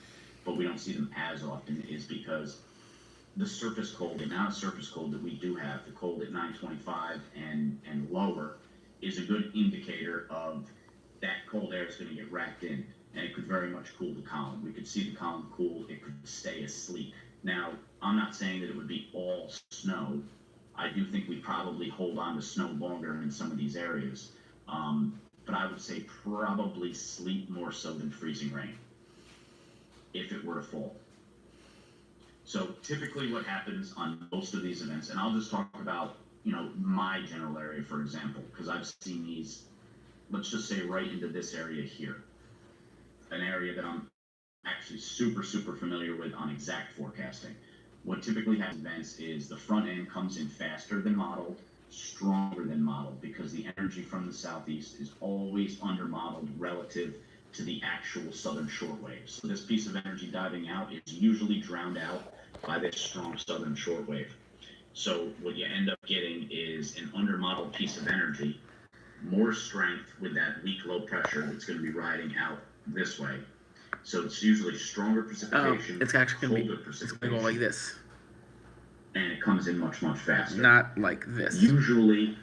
but we don't see them as often, is because the surface cold, the amount of surface cold that we do have, the cold at 925 and lower, is a good indicator of that cold air is going to get racked in, and it could very much cool the column. We could see the column cool. It could stay asleep. Now, I'm not saying that it would be all snow. I do think we probably hold on to snow longer in some of these areas. But I would say probably sleet more so than freezing rain, if it were to fall. So typically what happens on most of these events, and I'll just talk about, my general area, for example, because I've seen these, let's just say right into this area here, an area that I'm actually super, super familiar with on exact forecasting. What typically happens in events is the front end comes in faster than modeled, stronger than modeled, because the energy from the southeast is always under modeled relative to the actual southern shortwave. So this piece of energy diving out is usually drowned out by this strong southern shortwave. So what you end up getting is an under modeled piece of energy, more strength with that weak low pressure that's going to be riding out this way. So it's usually stronger precipitation, it's actually going colder to precipitation. go like this. And it comes in much, much faster. Not like this. Usually,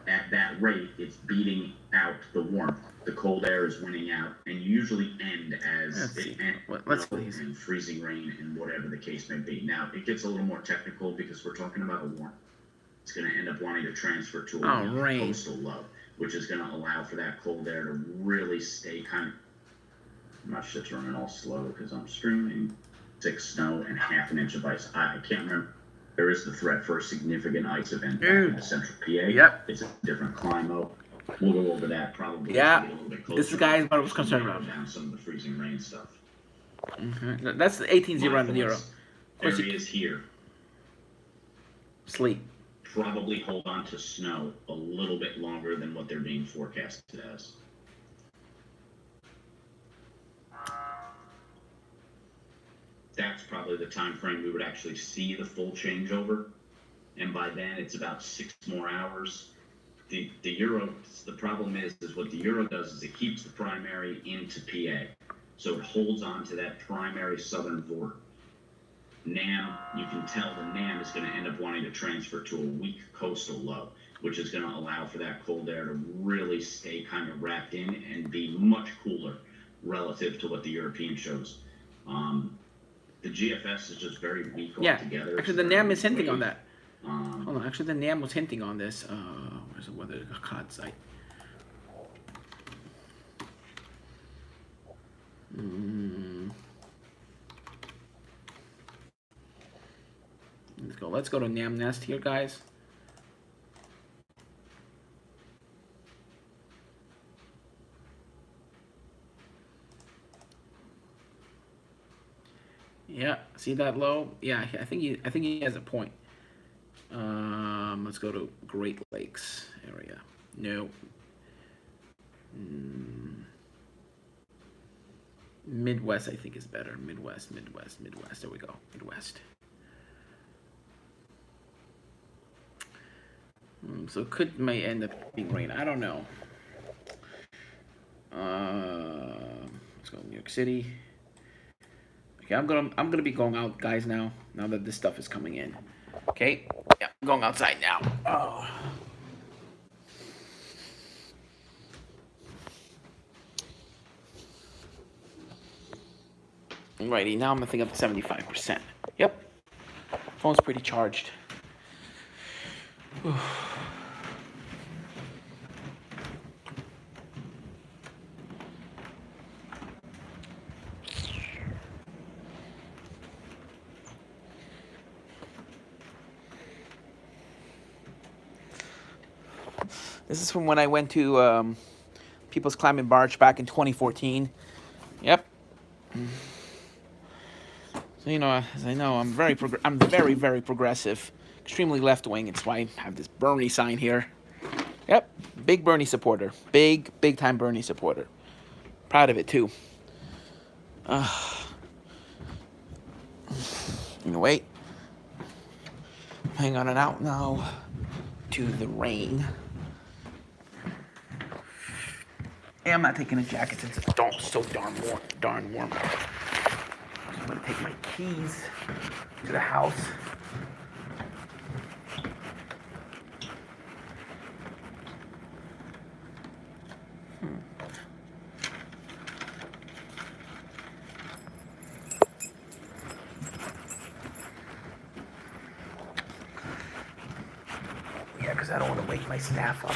at that rate, it's beating out the warmth. The cold air is winning out, and you usually end as in freezing rain and whatever the case may be. Now, it gets a little more technical because we're talking about a warm. It's going to end up wanting to transfer to a coastal low, which is going to allow for that cold air to really stay kind of. My shit's running all slow because I'm streaming. 6 snow and half an inch of ice. I can't remember. There is the threat for a significant ice event in the central PA. Yep. It's a different climate. We'll go over that probably. Yeah. A little bit closer. This is guys what I was concerned about. Down some of the freezing rain stuff. Mm-hmm. That's the 18-0 around the Euro. Areas here. Sleep. Probably hold on to snow a little bit longer than what they're being forecasted as. That's probably the time frame we would actually see the full changeover, and by then it's about 6 more hours. The Euro, the problem is what the Euro does is it keeps the primary into PA, so it holds on to that primary southern border. NAM, you can tell the NAM is going to end up wanting to transfer to a weak coastal low, which is going to allow for that cold air to really stay kind of wrapped in and be much cooler relative to what the European shows. The GFS is just very weak altogether. Actually, the NAM is hinting on that. Hold on, actually, the NAM was hinting on this. Where's the weather COD site? Let's go. Let's go to Nam Nest here, guys. Yeah, see that low? Yeah, I think he has a point. Let's go to Great Lakes area. No. Midwest, I think, is better. Midwest. There we go. Midwest. So it may end up being rain. I don't know. Let's go to New York City. Okay, I'm gonna be going out, guys. Now that this stuff is coming in. Okay. Yeah, I'm going outside now. Oh. Alrighty, now I'm I think up to 75%. Yep. Phone's pretty charged. This is from when I went to People's Climbing Barge back in 2014. Yep. So as I know, I'm very progressive, extremely left wing. It's why I have this Bernie sign here. Yep, big Bernie supporter, big time Bernie supporter. Proud of it too. Wait. Hang on and out now to the rain. And I'm not taking a jacket since it's so darn warm. I'm gonna take my keys to the house. Yeah, because I don't want to wake my staff up.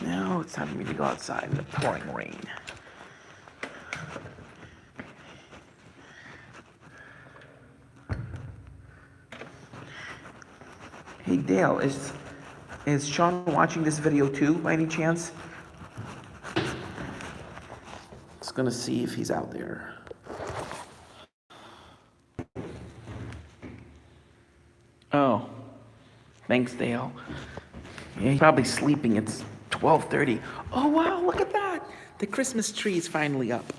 Now it's time for me to go outside in the pouring rain. Hey Dale, is Sean watching this video too, by any chance? Just gonna see if he's out there. Oh, thanks Dale. Yeah, he's probably sleeping. It's 12:30. Oh wow, look at that! The Christmas tree is finally up.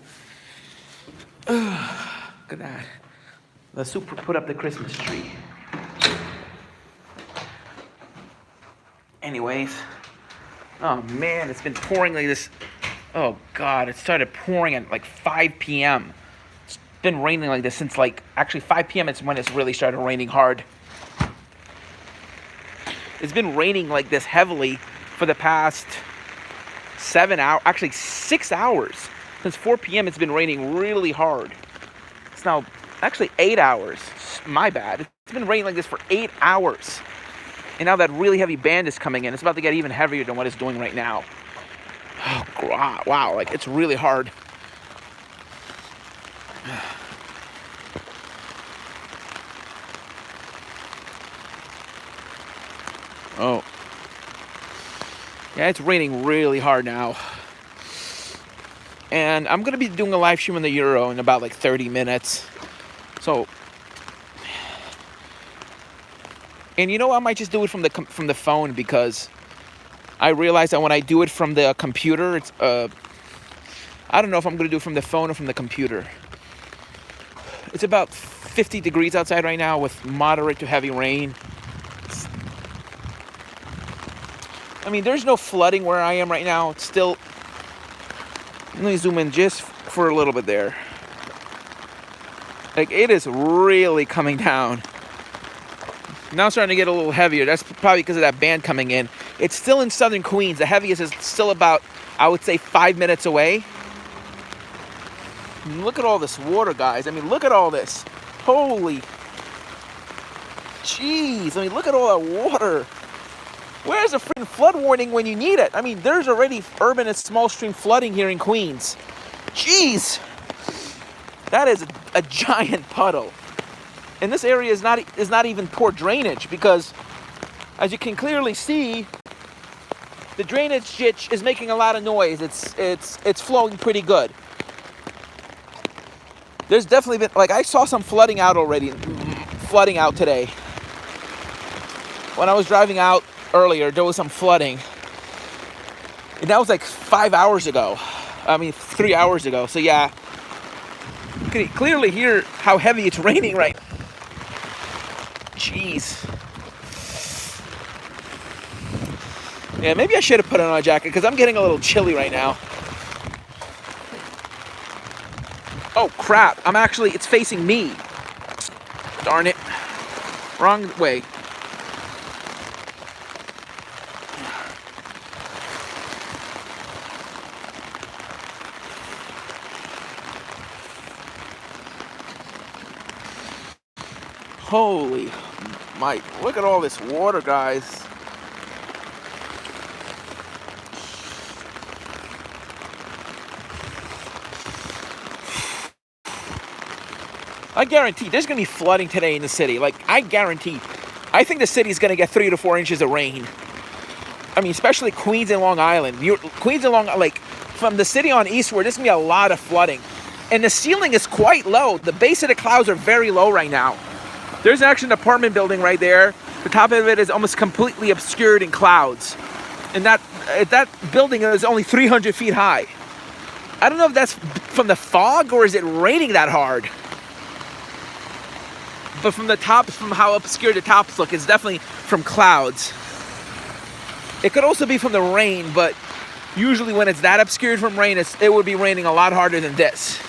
Look at that. The super put up the Christmas tree. Anyways, oh man, it's been pouring like this. Oh God, it started pouring at like 5 p.m. It's been raining like this since actually 5 p.m. It's when it's really started raining hard. It's been raining like this heavily for the past 7 hours, actually 6 hours. Since 4 p.m. it's been raining really hard. It's now actually 8 hours. My bad. It's been raining like this for 8 hours. And now that really heavy band is coming in. It's about to get even heavier than what it's doing right now. Oh, wow, it's really hard. Oh. Yeah, it's raining really hard now. And I'm going to be doing a live stream on the Euro in about 30 minutes. So... And I might just do it from the phone, because I realize that when I do it from the computer, it's I don't know if I'm gonna do it from the phone or from the computer. It's about 50 degrees outside right now with moderate to heavy rain. I mean, there's no flooding where I am right now. It's still. Let me zoom in just for a little bit there. It is really coming down. Now it's starting to get a little heavier. That's probably because of that band coming in. It's still in southern Queens. The heaviest is still about, I would say, 5 minutes away. Look at all this water, guys. I mean, look at all this. Holy. Jeez. I mean, look at all that water. Where's the freaking flood warning when you need it? I mean, there's already urban and small stream flooding here in Queens. Jeez! That is a giant puddle. And this area is not even poor drainage, because as you can clearly see, the drainage ditch is making a lot of noise. It's flowing pretty good. There's definitely been, like, I saw some flooding out today. When I was driving out earlier, there was some flooding. And that was like 5 hours ago. 3 hours ago. So yeah, you can clearly hear how heavy it's raining right now. Jeez. Yeah, maybe I should have put on a jacket, because I'm getting a little chilly right now. Oh crap, it's facing me. Darn it. Wrong way. Holy Mike, look at all this water, guys. I guarantee there's going to be flooding today in the city. Like, I think the city's going to get 3 to 4 inches of rain. I mean, especially Queens and Long Island. Like, from the city on eastward, there's going to be a lot of flooding. And the ceiling is quite low. The base of the clouds are very low right now. There's actually an apartment building right there. The top of it is almost completely obscured in clouds. And that building is only 300 feet high. I don't know if that's from the fog or is it raining that hard. But from the tops, from how obscure the tops look, it's definitely from clouds. It could also be from the rain, but usually when it's that obscured from rain, it would be raining a lot harder than this.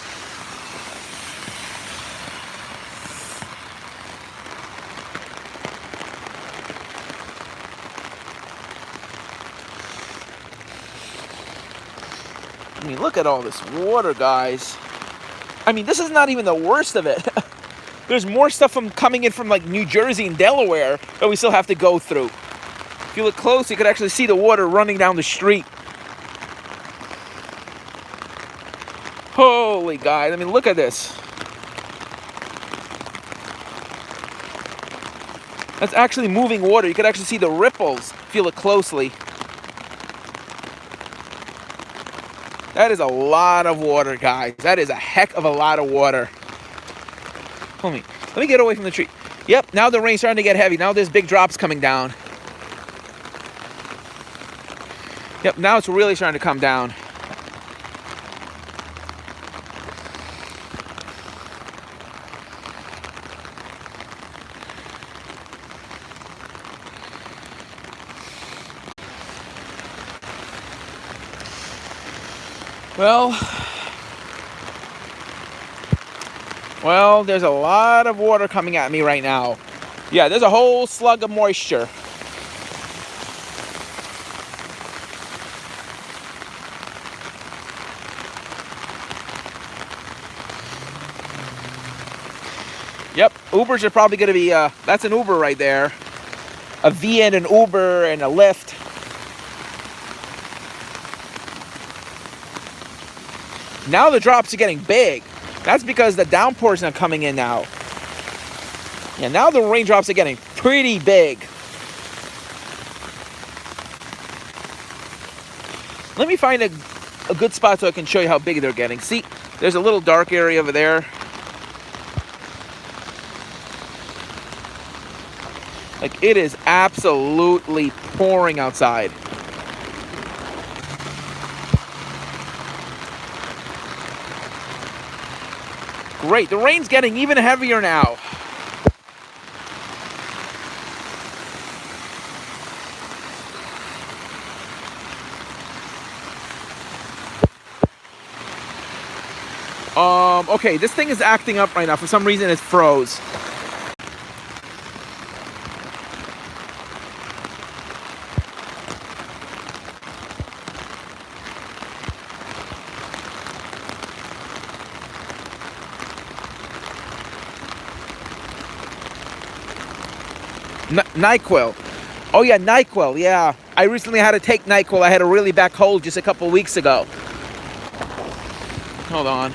I mean, look at all this water, guys. I mean, this is not even the worst of it. There's more stuff coming in from like New Jersey and Delaware that we still have to go through. If you look close, you could actually see the water running down the street. Holy guys, I mean, look at this. That's actually moving water. You could actually see the ripples if you look closely. That is a lot of water, guys. That is a heck of a lot of water. Let me get away from the tree. Yep, now the rain's starting to get heavy. Now there's big drops coming down. Yep, now it's really starting to come down. Well, there's a lot of water coming at me right now. Yeah, there's a whole slug of moisture. Yep, Ubers are probably going to be, that's an Uber right there. A V and an Uber and a Lyft. Now the drops are getting big. That's because the downpours are coming in now. Yeah, now the raindrops are getting pretty big. Let me find a good spot so I can show you how big they're getting. See, there's a little dark area over there. Like, it is absolutely pouring outside. Great, the rain's getting even heavier now. Okay, this thing is acting up right now. For some reason, it froze. NyQuil. Oh yeah, NyQuil, yeah. I recently had to take NyQuil. I had a really bad cold just a couple weeks ago. Hold on.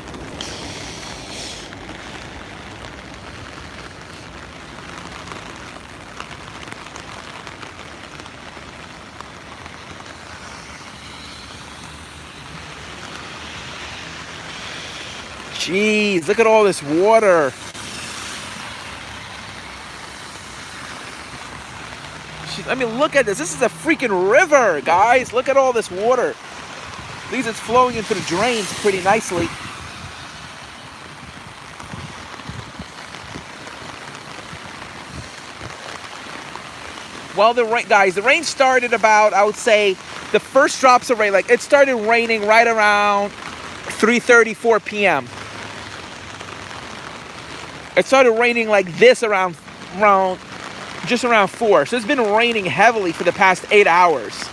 Jeez, look at all this water. Jeez, I mean, look at this. This is a freaking river, guys. Look at all this water. At least it's flowing into the drains pretty nicely. Well, the rain started about, I would say, the first drops of rain, like it started raining right around 3:30, 4 p.m. It started raining like this just around 4. So it's been raining heavily for the past 8 hours.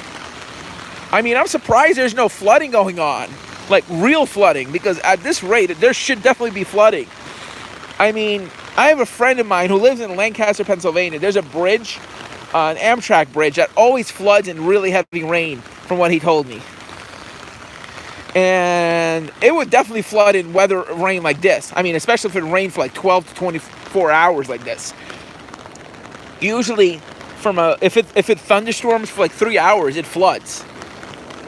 I mean, I'm surprised there's no flooding going on, like real flooding, because at this rate, there should definitely be flooding. I mean, I have a friend of mine who lives in Lancaster, Pennsylvania. There's a bridge, an Amtrak bridge, that always floods in really heavy rain, from what he told me. And it would definitely flood in rain like this. I mean, especially if it rained for like 12 to 24 hours like this. Usually, if it thunderstorms for like 3 hours, it floods.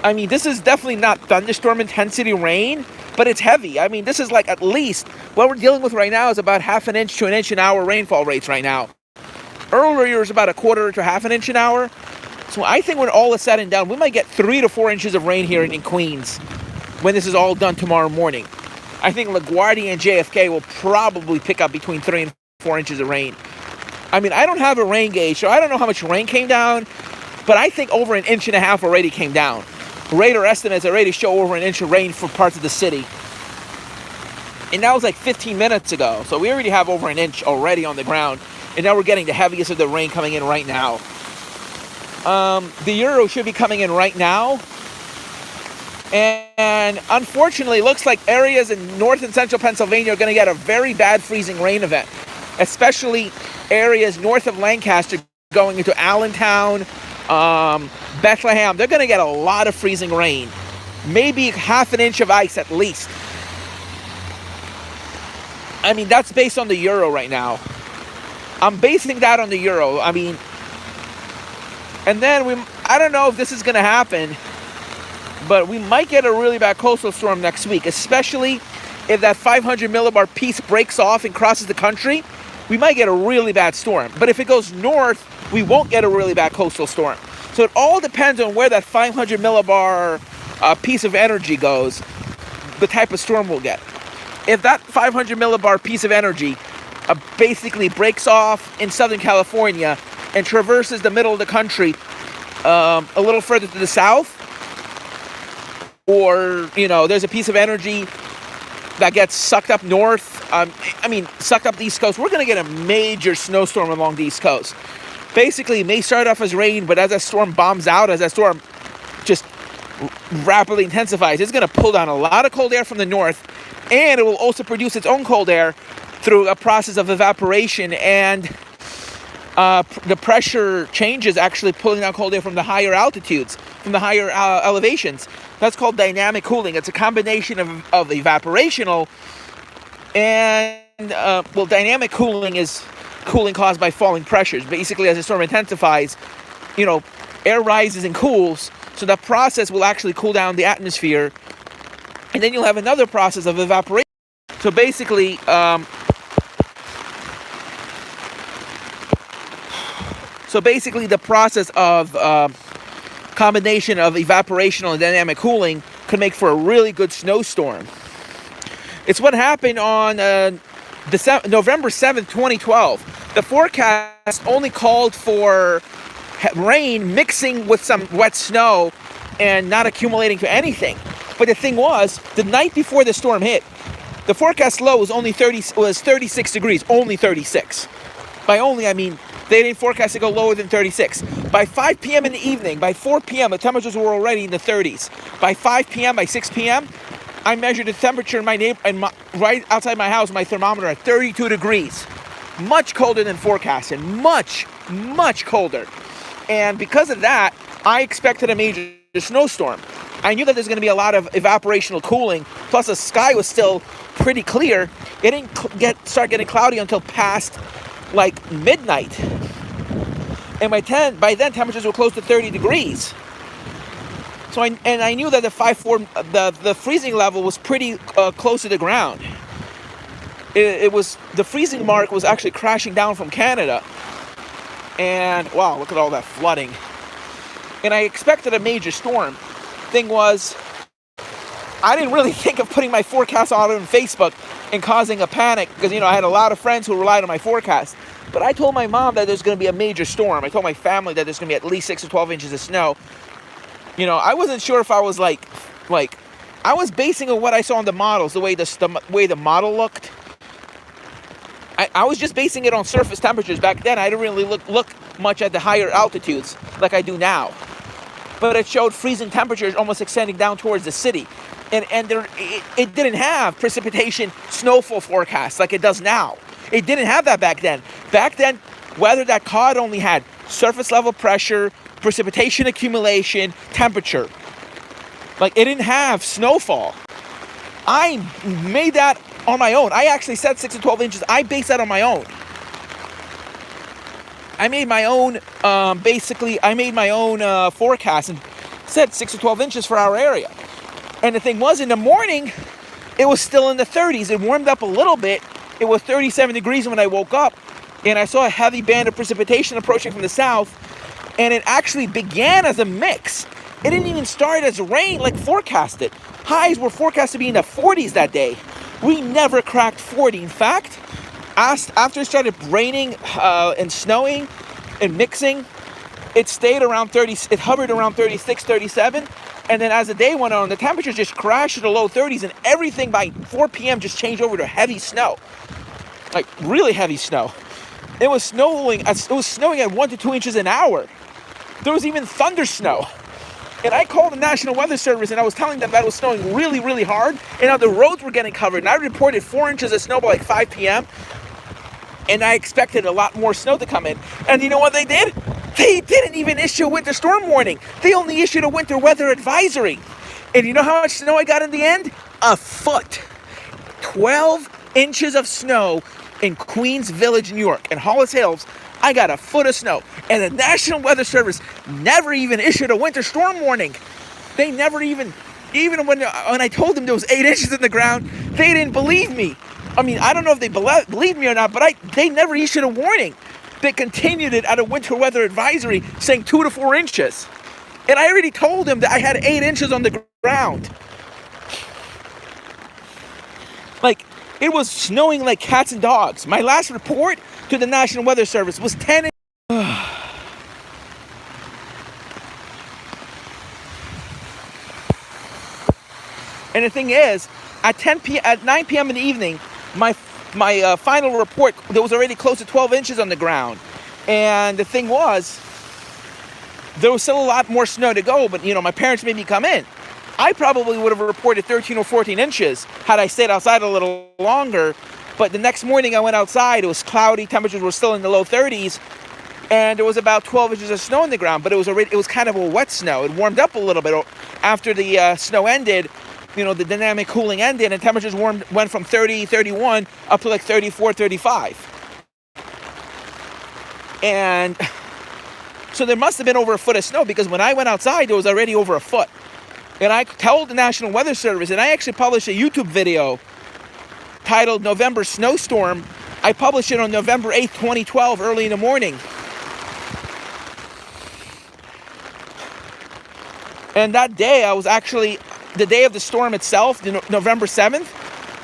I mean, this is definitely not thunderstorm intensity rain, but it's heavy. I mean, this is like at least, what we're dealing with right now is about 1/2 inch to 1 inch an hour rainfall rates right now. Earlier, it was about 1/4 to 1/2 inch an hour. So I think when all is said and done, we might get 3 to 4 inches of rain here in Queens when this is all done tomorrow morning. I think LaGuardia and JFK will probably pick up between 3 and 4 inches of rain. I mean, I don't have a rain gauge, so I don't know how much rain came down, but I think over 1.5 inches already came down. Radar estimates already show over 1 inch of rain for parts of the city. And that was like 15 minutes ago, so we already have over 1 inch already on the ground, and now we're getting the heaviest of the rain coming in right now. The Euro should be coming in right now. And unfortunately, it looks like areas in north and central Pennsylvania are going to get a very bad freezing rain event, especially areas north of Lancaster going into Allentown, Bethlehem. They're going to get a lot of freezing rain, maybe 1/2 inch of ice at least. I mean, that's based on the Euro right now. I'm basing that on the Euro. I mean, and then I don't know if this is going to happen, but we might get a really bad coastal storm next week, especially if that 500 millibar piece breaks off and crosses the country. We might get a really bad storm. But if it goes north, we won't get a really bad coastal storm. So it all depends on where that 500 millibar piece of energy goes, the type of storm we'll get. If that 500 millibar piece of energy basically breaks off in Southern California and traverses the middle of the country a little further to the south, or, there's a piece of energy that gets sucked up north, sucked up the East Coast, we're going to get a major snowstorm along the East Coast. Basically, it may start off as rain, but as that storm bombs out, as that storm just rapidly intensifies, it's going to pull down a lot of cold air from the north, and it will also produce its own cold air through a process of evaporation, and the pressure changes actually pulling down cold air from the higher altitudes, from the higher elevations. That's called dynamic cooling. It's a combination of evaporational and, dynamic cooling is cooling caused by falling pressures. Basically, as the storm intensifies, air rises and cools, so that process will actually cool down the atmosphere, and then you'll have another process of evaporation. So basically, the process of combination of evaporational and dynamic cooling could make for a really good snowstorm. It's what happened on November 7th, 2012. The forecast only called for rain mixing with some wet snow and not accumulating to anything. But the thing was, the night before the storm hit, the forecast low was 36 degrees, only 36. By only, I mean they didn't forecast to go lower than 36. By 5 p.m. in the evening, by 4 p.m., the temperatures were already in the 30s. By 5 p.m., by 6 p.m., I measured the temperature in right outside my house, my thermometer at 32 degrees. Much colder than forecasted. Much, much colder. And because of that, I expected a major snowstorm. I knew that there's going to be a lot of evaporational cooling Plus the sky was still pretty clear. It didn't start getting cloudy until past like midnight. And by then temperatures were close to 30 degrees. So I knew that the freezing level was pretty close to the ground. It was, the freezing mark was actually crashing down from Canada. And wow, look at all that flooding. And I expected a major storm. Thing was, I didn't really think of putting my forecast out on Facebook and causing a panic, because I had a lot of friends who relied on my forecast. But I told my mom that there's going to be a major storm. I told my family that there's going to be at least 6 to 12 inches of snow. I wasn't sure if I was like I was basing on what I saw on the models, the way the model looked. I was just basing it on surface temperatures. Back then, I didn't really look much at the higher altitudes like I do now. But it showed freezing temperatures almost extending down towards the city. And it didn't have precipitation snowfall forecasts like it does now. It didn't have that back then. Back then, weather that caught only had surface level pressure, precipitation accumulation, temperature. Like, it didn't have snowfall. I made that on my own. I actually said 6 to 12 inches. I based that on my own. I made my own, forecast and said 6 to 12 inches for our area. And the thing was, in the morning, it was still in the 30s. It warmed up a little bit. It was 37 degrees when I woke up, and I saw a heavy band of precipitation approaching from the south, and it actually began as a mix. It didn't even start as rain like forecasted. Highs were forecast to be in the 40s that day. We never cracked 40. In fact, after it started raining and snowing and mixing, it stayed around 30. It hovered around 36, 37. And then as the day went on, the temperatures just crashed to the low 30s, and everything by 4 p.m. just changed over to heavy snow. Like, really heavy snow. It was snowing at 1 to 2 inches an hour. There was even thunder snow. And I called the National Weather Service, and I was telling them that it was snowing really, really hard, and how the roads were getting covered. And I reported 4 inches of snow by like 5 p.m. And I expected a lot more snow to come in. And you know what they did? They didn't even issue a winter storm warning. They only issued a winter weather advisory. And you know how much snow I got in the end? A foot. 12 inches of snow in Queens Village, New York. In Hollis Hills, I got a foot of snow. And the National Weather Service never even issued a winter storm warning. They never even when I told them there was 8 inches in the ground, they didn't believe me. I mean, I don't know if they believed me or not, but they never issued a warning. They continued it at a winter weather advisory saying 2 to 4 inches. And I already told them that I had 8 inches on the ground. Like, it was snowing like cats and dogs. My last report to the National Weather Service was 10 inches. And the thing is, at 9 p.m. in the evening, my final report, there was already close to 12 inches on the ground. And the thing was, there was still a lot more snow to go, but my parents made me come in. I probably would have reported 13 or 14 inches had I stayed outside a little longer. But the next morning I went outside, it was cloudy, temperatures were still in the low 30s, and there was about 12 inches of snow on the ground, but it was kind of a wet snow. It warmed up a little bit after the snow ended. The dynamic cooling ended, and temperatures went from 30, 31 up to like 34, 35. And so there must have been over a foot of snow, because when I went outside, there was already over a foot. And I told the National Weather Service, and I actually published a YouTube video titled November Snowstorm. I published it on November 8th, 2012, early in the morning. And that day, I was actually, the day of the storm itself, November 7th,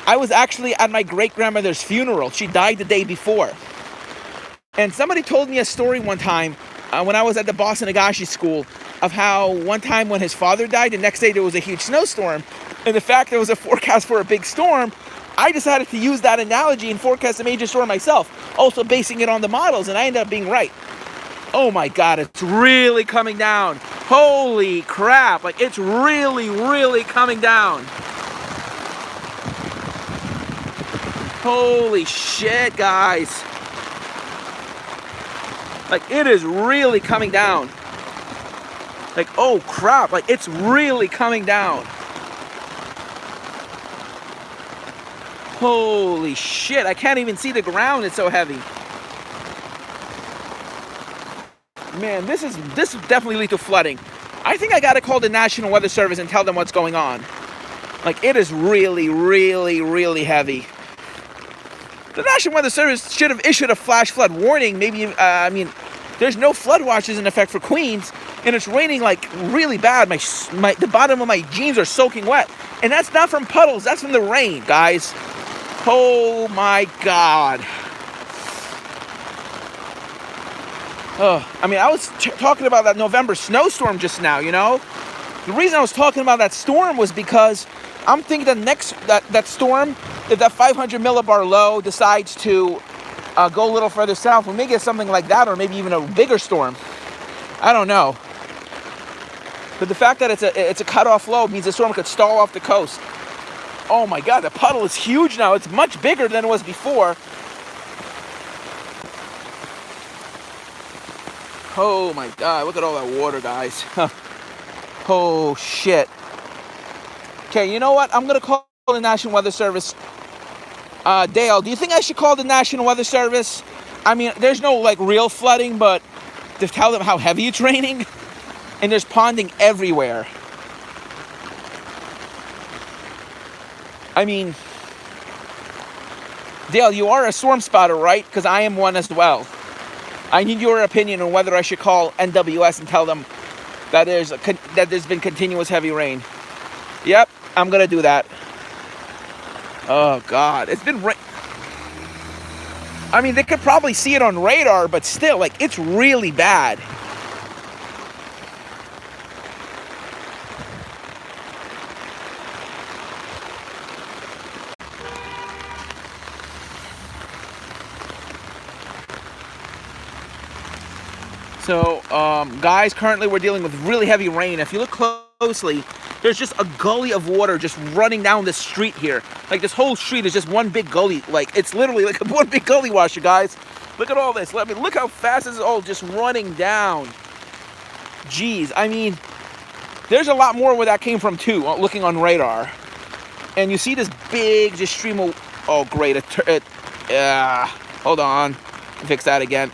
I was actually at my great-grandmother's funeral. She died the day before. And somebody told me a story one time when I was at the Boston Nagashi School of how one time when his father died, the next day there was a huge snowstorm. And the fact there was a forecast for a big storm, I decided to use that analogy and forecast a major storm myself, also basing it on the models, and I ended up being right. Oh my God, it's really coming down. Holy crap, like it's really, really coming down. Holy shit, guys. Like, it is really coming down. Like, oh crap, like it's really coming down. Holy shit, I can't even see the ground, it's so heavy. Man, this definitely lead to flooding. I think I gotta call the National Weather Service and tell them what's going on. Like, it is really, really, really heavy. The National Weather Service should have issued a flash flood warning. Maybe, I mean, there's no flood watches in effect for Queens, and it's raining like really bad. The bottom of my jeans are soaking wet, and that's not from puddles. That's from the rain, guys. Oh my God. Oh, I mean, I was talking about that November snowstorm just now. You know, the reason I was talking about that storm was because I'm thinking that storm, if that 500 millibar low decides to go a little further south, we may get something like that, or maybe even a bigger storm. I don't know. But the fact that it's a cutoff low means the storm could stall off the coast. Oh my God, the puddle is huge now. It's much bigger than it was before. Oh my God, look at all that water, guys. Oh shit. Okay, you know what? I'm gonna call the National Weather Service. Dale, do you think I should call the National Weather Service? I mean, there's no like real flooding, but to tell them how heavy it's raining, and there's ponding everywhere. I mean, Dale, you are a storm spotter, right? Because I am one as well. I need your opinion on whether I should call NWS and tell them that there's been continuous heavy rain. Yep, I'm gonna do that. Oh God, it's been rain. I mean, they could probably see it on radar, but still, like, it's really bad. So, guys, currently we're dealing with really heavy rain. If you look closely, there's just a gully of water just running down this street here. Like, this whole street is just one big gully. Like, it's literally like one big gully washer, guys. Look at all this. Look how fast this is all just running down. Jeez, I mean, there's a lot more where that came from too, looking on radar. And you see this big just stream of, oh great, hold on, fix that again.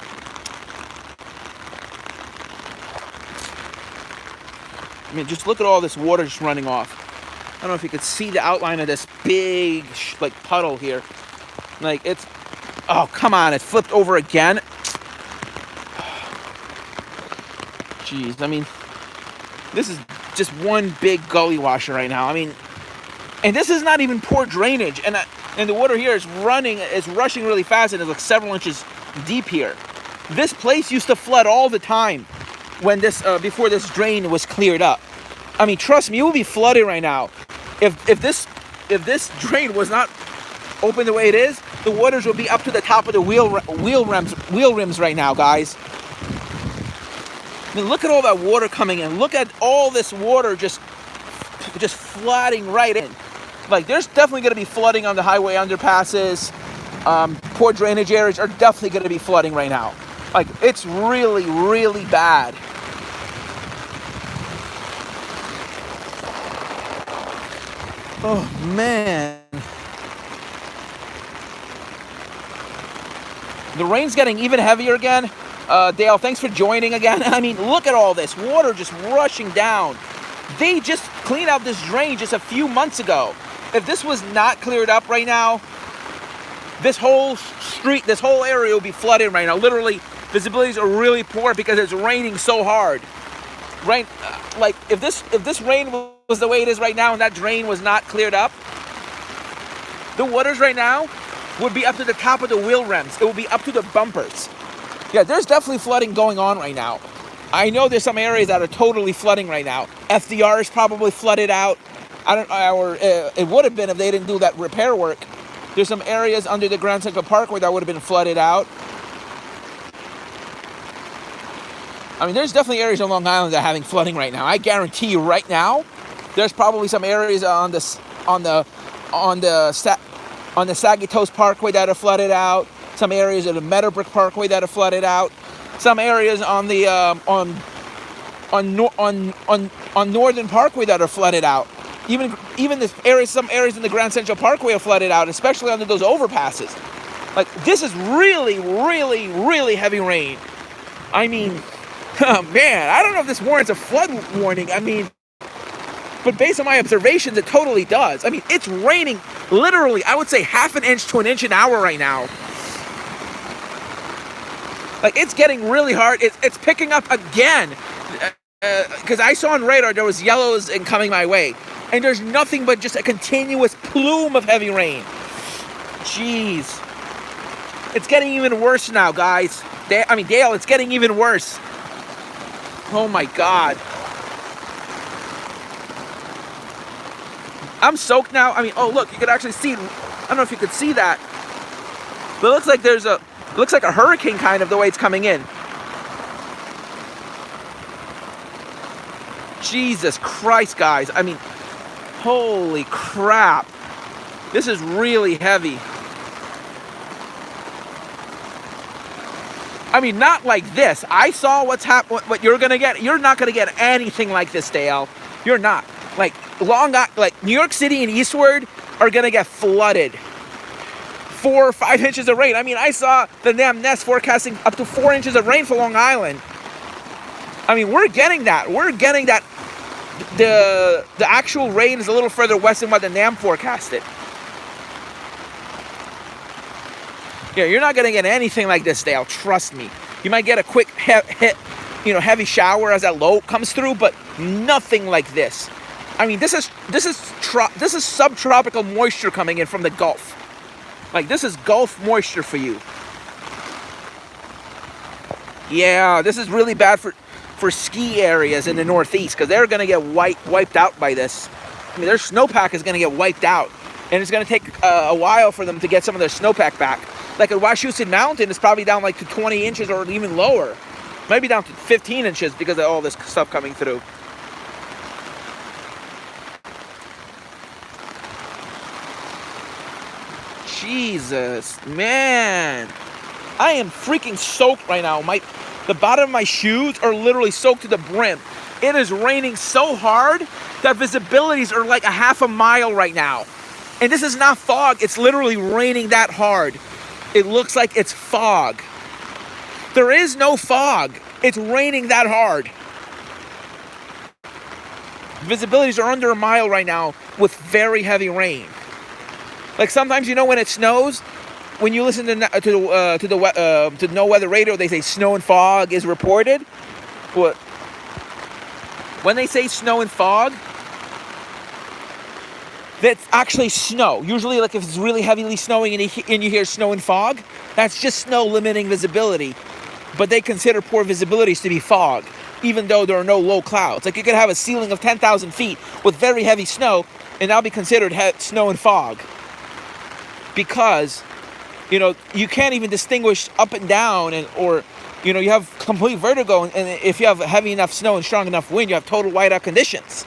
I mean, just look at all this water just running off. I don't know if you could see the outline of this big, like, puddle here. Like, it's, oh, come on, it flipped over again. Jeez, I mean, this is just one big gully washer right now. I mean, and this is not even poor drainage. And the water here is rushing really fast, and it's like several inches deep here. This place used to flood all the time when before this drain was cleared up. I mean, trust me, it would be flooded right now. If this drain was not open the way it is, the waters would be up to the top of the wheel rims right now, guys. I mean, look at all that water coming in. Look at all this water just flooding right in. Like, there's definitely going to be flooding on the highway underpasses. Poor drainage areas are definitely going to be flooding right now. Like, it's really, really bad. Oh, man. The rain's getting even heavier again. Dale, thanks for joining again. I mean, look at all this water just rushing down. They just cleaned out this drain just a few months ago. If this was not cleared up right now, this whole street, this whole area will be flooded right now. Literally, visibilities are really poor because it's raining so hard. Rain, like, if this rain was the way it is right now and that drain was not cleared up, the waters right now would be up to the top of the wheel rims. It would be up to the bumpers. Yeah, there's definitely flooding going on right now. I know there's some areas that are totally flooding right now. FDR is probably flooded out. It would have been if they didn't do that repair work. There's some areas under the Grand Central Parkway that would have been flooded out. I mean, there's definitely areas on Long Island that are having flooding right now. I guarantee you right now, there's probably some areas on the Saginaw Parkway that are flooded out. Some areas of the Meadowbrook Parkway that are flooded out. Some areas on the on Northern Parkway that are flooded out. even this area, some areas in the Grand Central Parkway are flooded out, especially under those overpasses. Like, this is really, really, really heavy rain. I mean, oh man, I don't know if this warrants a flood warning. I mean, but based on my observations, it totally does. I mean, it's raining literally, I would say, half an inch to an inch an hour right now. Like, it's getting really hard. It's picking up again. Because I saw on radar there was yellows and coming my way. And there's nothing but just a continuous plume of heavy rain. Jeez. It's getting even worse now, guys. Dale, it's getting even worse. Oh my God. I'm soaked now. I mean, oh look, you could actually see, I don't know if you could see that. But it looks like it looks like a hurricane kind of the way it's coming in. Jesus Christ, guys. I mean, holy crap. This is really heavy. I mean, not like this. I saw what you're going to get. You're not going to get anything like this, Dale. You're not. Like, New York City and eastward are going to get flooded. 4 or 5 inches of rain. I mean, I saw the damn Nest forecasting up to 4 inches of rain for Long Island. I mean, we're getting that. We're getting that. The actual rain is a little further west than what the NAM forecasted. Yeah, you're not going to get anything like this, Dale. Trust me. You might get a quick heavy shower as that low comes through, but nothing like this. I mean, this is subtropical moisture coming in from the Gulf. Like, this is Gulf moisture for you. Yeah, this is really bad for ski areas in the Northeast, because they're going to get wiped out by this. I mean, their snowpack is going to get wiped out, and it's going to take a while for them to get some of their snowpack back. Like at Wachusett Mountain, it's probably down like to 20 inches or even lower. Maybe down to 15 inches because of all this stuff coming through. Jesus, man. I am freaking soaked right now. The bottom of my shoes are literally soaked to the brim. It is raining so hard that visibilities are like a half a mile right now. And this is not fog. It's literally raining that hard. It looks like it's fog. There is no fog. It's raining that hard. Visibilities are under a mile right now with very heavy rain. Like sometimes, when it snows, when you listen to the No Weather Radio, they say snow and fog is reported. But when they say snow and fog, that's actually snow. Usually, like if it's really heavily snowing and you hear snow and fog, that's just snow limiting visibility. But they consider poor visibilities to be fog, even though there are no low clouds. Like you could have a ceiling of 10,000 feet with very heavy snow, and that'll be considered snow and fog. Because, you can't even distinguish up and down, or you have complete vertigo, and if you have heavy enough snow and strong enough wind, you have total whiteout conditions.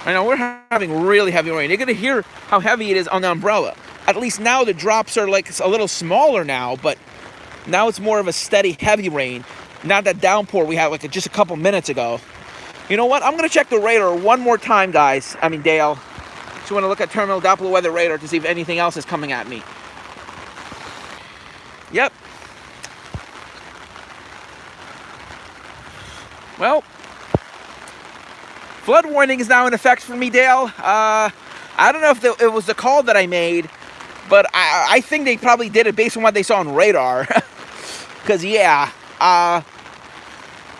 I know we're having really heavy rain. You're going to hear how heavy it is on the umbrella. At least now the drops are like a little smaller now, but now it's more of a steady heavy rain. Not that downpour we had like just a couple minutes ago. You know what? I'm going to check the radar one more time, guys. Dale. Just want to look at Terminal Doppler weather radar to see if anything else is coming at me. Yep. Well, flood warning is now in effect for me, Dale. I don't know if it was the call that I made, but I think they probably did it based on what they saw on radar. Because, yeah.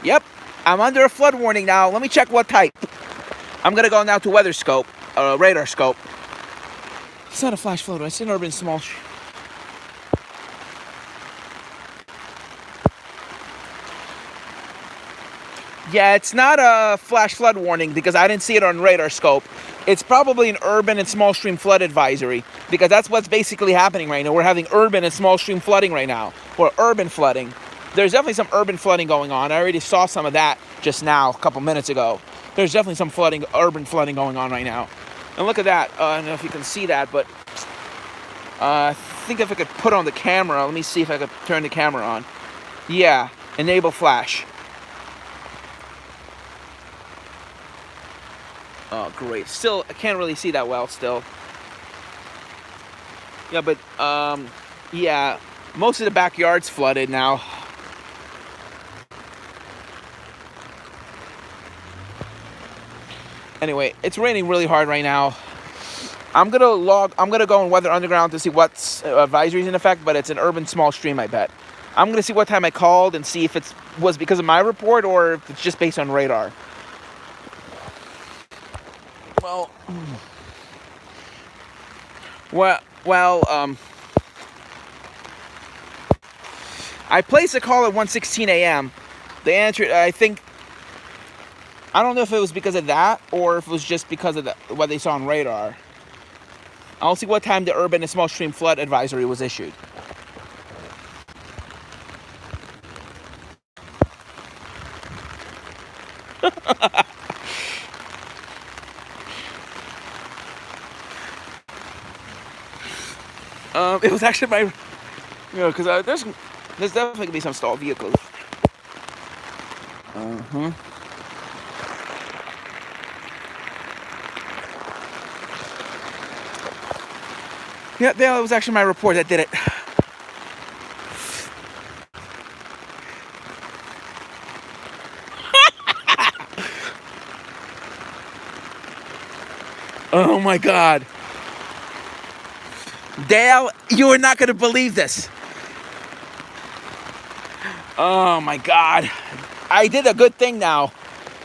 Yep. I'm under a flood warning now. Let me check what type. I'm going to go now to weather scope, radar scope. It's not a flash flood. It's an urban small. Yeah, it's not a flash flood warning because I didn't see it on radar scope. It's probably an urban and small stream flood advisory because that's what's basically happening right now. We're having urban and small stream flooding right now, or urban flooding. There's definitely some urban flooding going on. I already saw some of that just now, a couple minutes ago. There's definitely some urban flooding going on right now. And look at that. I don't know if you can see that, but I think if I could put on the camera, let me see if I could turn the camera on. Yeah, enable flash. Oh, great. Still, I can't really see that well still. Yeah, but, yeah, most of the backyard's flooded now. Anyway, it's raining really hard right now. I'm gonna go on Weather Underground to see what's advisories in effect, but it's an urban small stream, I bet. I'm gonna see what time I called and see if it was because of my report or if it's just based on radar. Well, I placed a call at 1:16 a.m. The answer, I don't know if it was because of that or if it was just because of what they saw on radar. I'll see what time the urban and small stream flood advisory was issued. It was actually my, because there's definitely gonna be some stalled vehicles. Yeah, that was actually my report that did it. Oh my God. Dale, you are not going to believe this. Oh my God. I did a good thing now.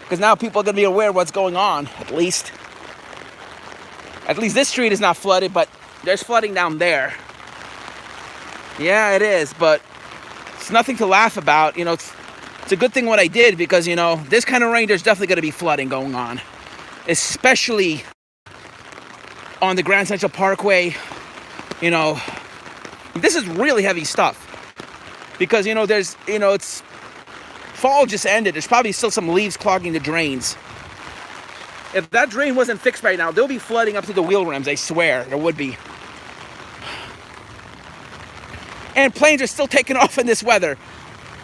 Because now people are going to be aware of what's going on, at least. At least this street is not flooded, but there's flooding down there. Yeah, it is, but it's nothing to laugh about. It's a good thing what I did because, this kind of rain, there's definitely going to be flooding going on. Especially on the Grand Central Parkway. This is really heavy stuff. Because, it's fall just ended. There's probably still some leaves clogging the drains. If that drain wasn't fixed right now, there'll be flooding up to the wheel rims, I swear. There would be. And planes are still taking off in this weather.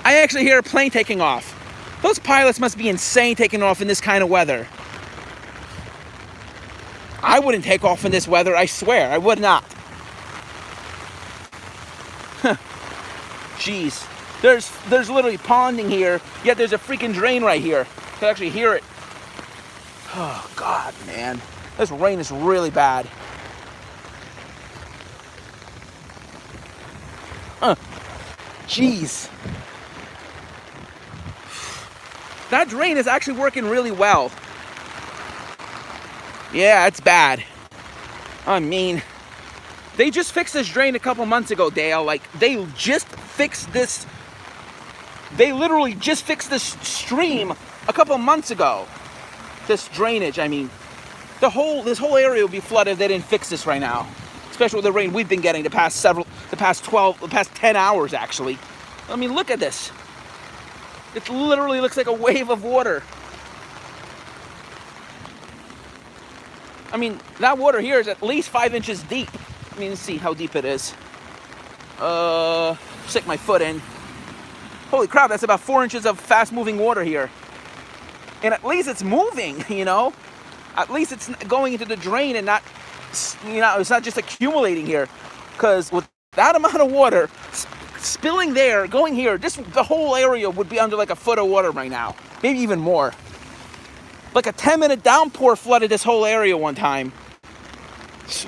I actually hear a plane taking off. Those pilots must be insane taking off in this kind of weather. I wouldn't take off in this weather, I swear. I would not. Jeez. There's literally ponding here, yet there's a freaking drain right here. You can actually hear it. Oh, God, man. This rain is really bad. Jeez. That drain is actually working really well. Yeah, it's bad. I mean, they just fixed this drain a couple months ago, Dale. They just fixed this. They literally just fixed this stream a couple months ago. This drainage, I mean, this whole area would be flooded if they didn't fix this right now. Especially with the rain we've been getting the past 10 hours, actually. I mean, look at this. It literally looks like a wave of water. I mean, that water here is at least 5 inches deep. I mean, let's see how deep it is. Stick my foot in. Holy crap, that's about 4 inches of fast-moving water here. And at least it's moving, At least it's going into the drain and not, it's not just accumulating here. Because with that amount of water spilling there, going here, the whole area would be under like a foot of water right now. Maybe even more. Like a 10-minute downpour flooded this whole area one time.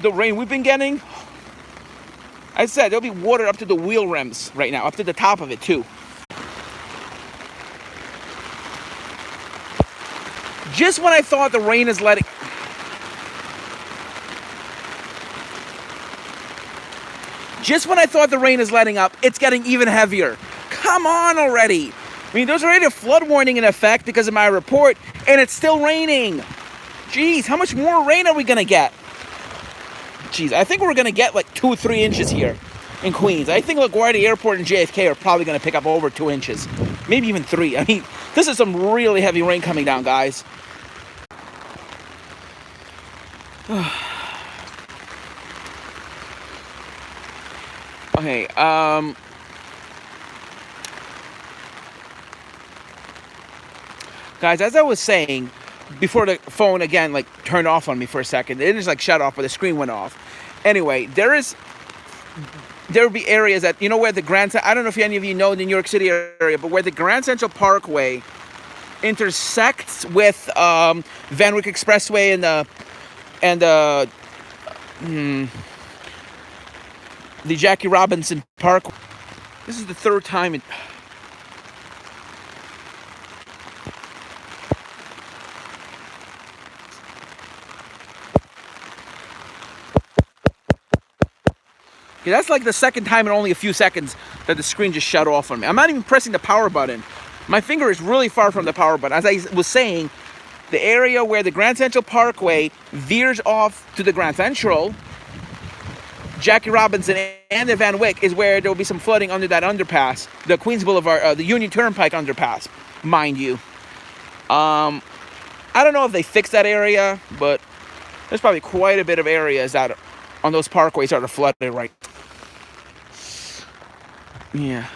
The rain we've been getting, I said there'll be water up to the wheel rims right now, up to the top of it too. Just when I thought the rain is letting... Just when I thought the rain is letting up, it's getting even heavier. Come on already. I mean, there's already a flood warning in effect because of my report, and it's still raining. Jeez, how much more rain are we going to get? Jeez, I think we're going to get like 2 or 3 inches here in Queens. I think LaGuardia Airport and JFK are probably going to pick up over 2 inches. Maybe even 3. I mean, this is some really heavy rain coming down, guys. Okay, guys, as I was saying, before the phone again like turned off on me for a second. It didn't just like shut off, but the screen went off. Anyway, there will be areas that, you know, where the I don't know if any of you know the New York City area, but where the Grand Central Parkway intersects with Van Wyck Expressway and the Jackie Robinson Park. This is the third time yeah, that's like the second time in only a few seconds that the screen just shut off on me. I'm not even pressing the power button. My finger is really far from the power button. As I was saying, the area where the Grand Central Parkway veers off to the Grand Central, Jackie Robinson, and the Van Wyck is where there will be some flooding under that underpass, the Queens Boulevard, the Union Turnpike underpass, mind you. I don't know if they fixed that area, but there's probably quite a bit of areas that on those parkways that are flooded right. Yeah.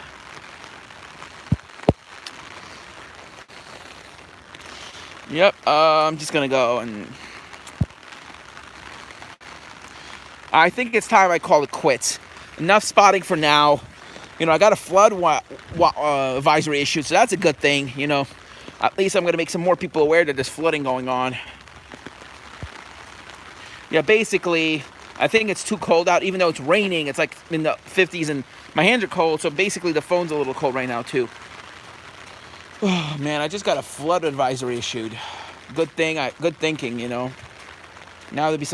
Yep, I'm just gonna go, and I think it's time I call it quits. Enough spotting for now. You know, I got a flood advisory issue, so that's a good thing, you know. At least I'm gonna make some more people aware that there's flooding going on. Yeah, basically, I think it's too cold out, even though it's raining. It's like in the 50s, and my hands are cold, so basically the phone's a little cold right now, too. Oh, man, I just got a flood advisory issued. Good thinking, you know. Now there'll be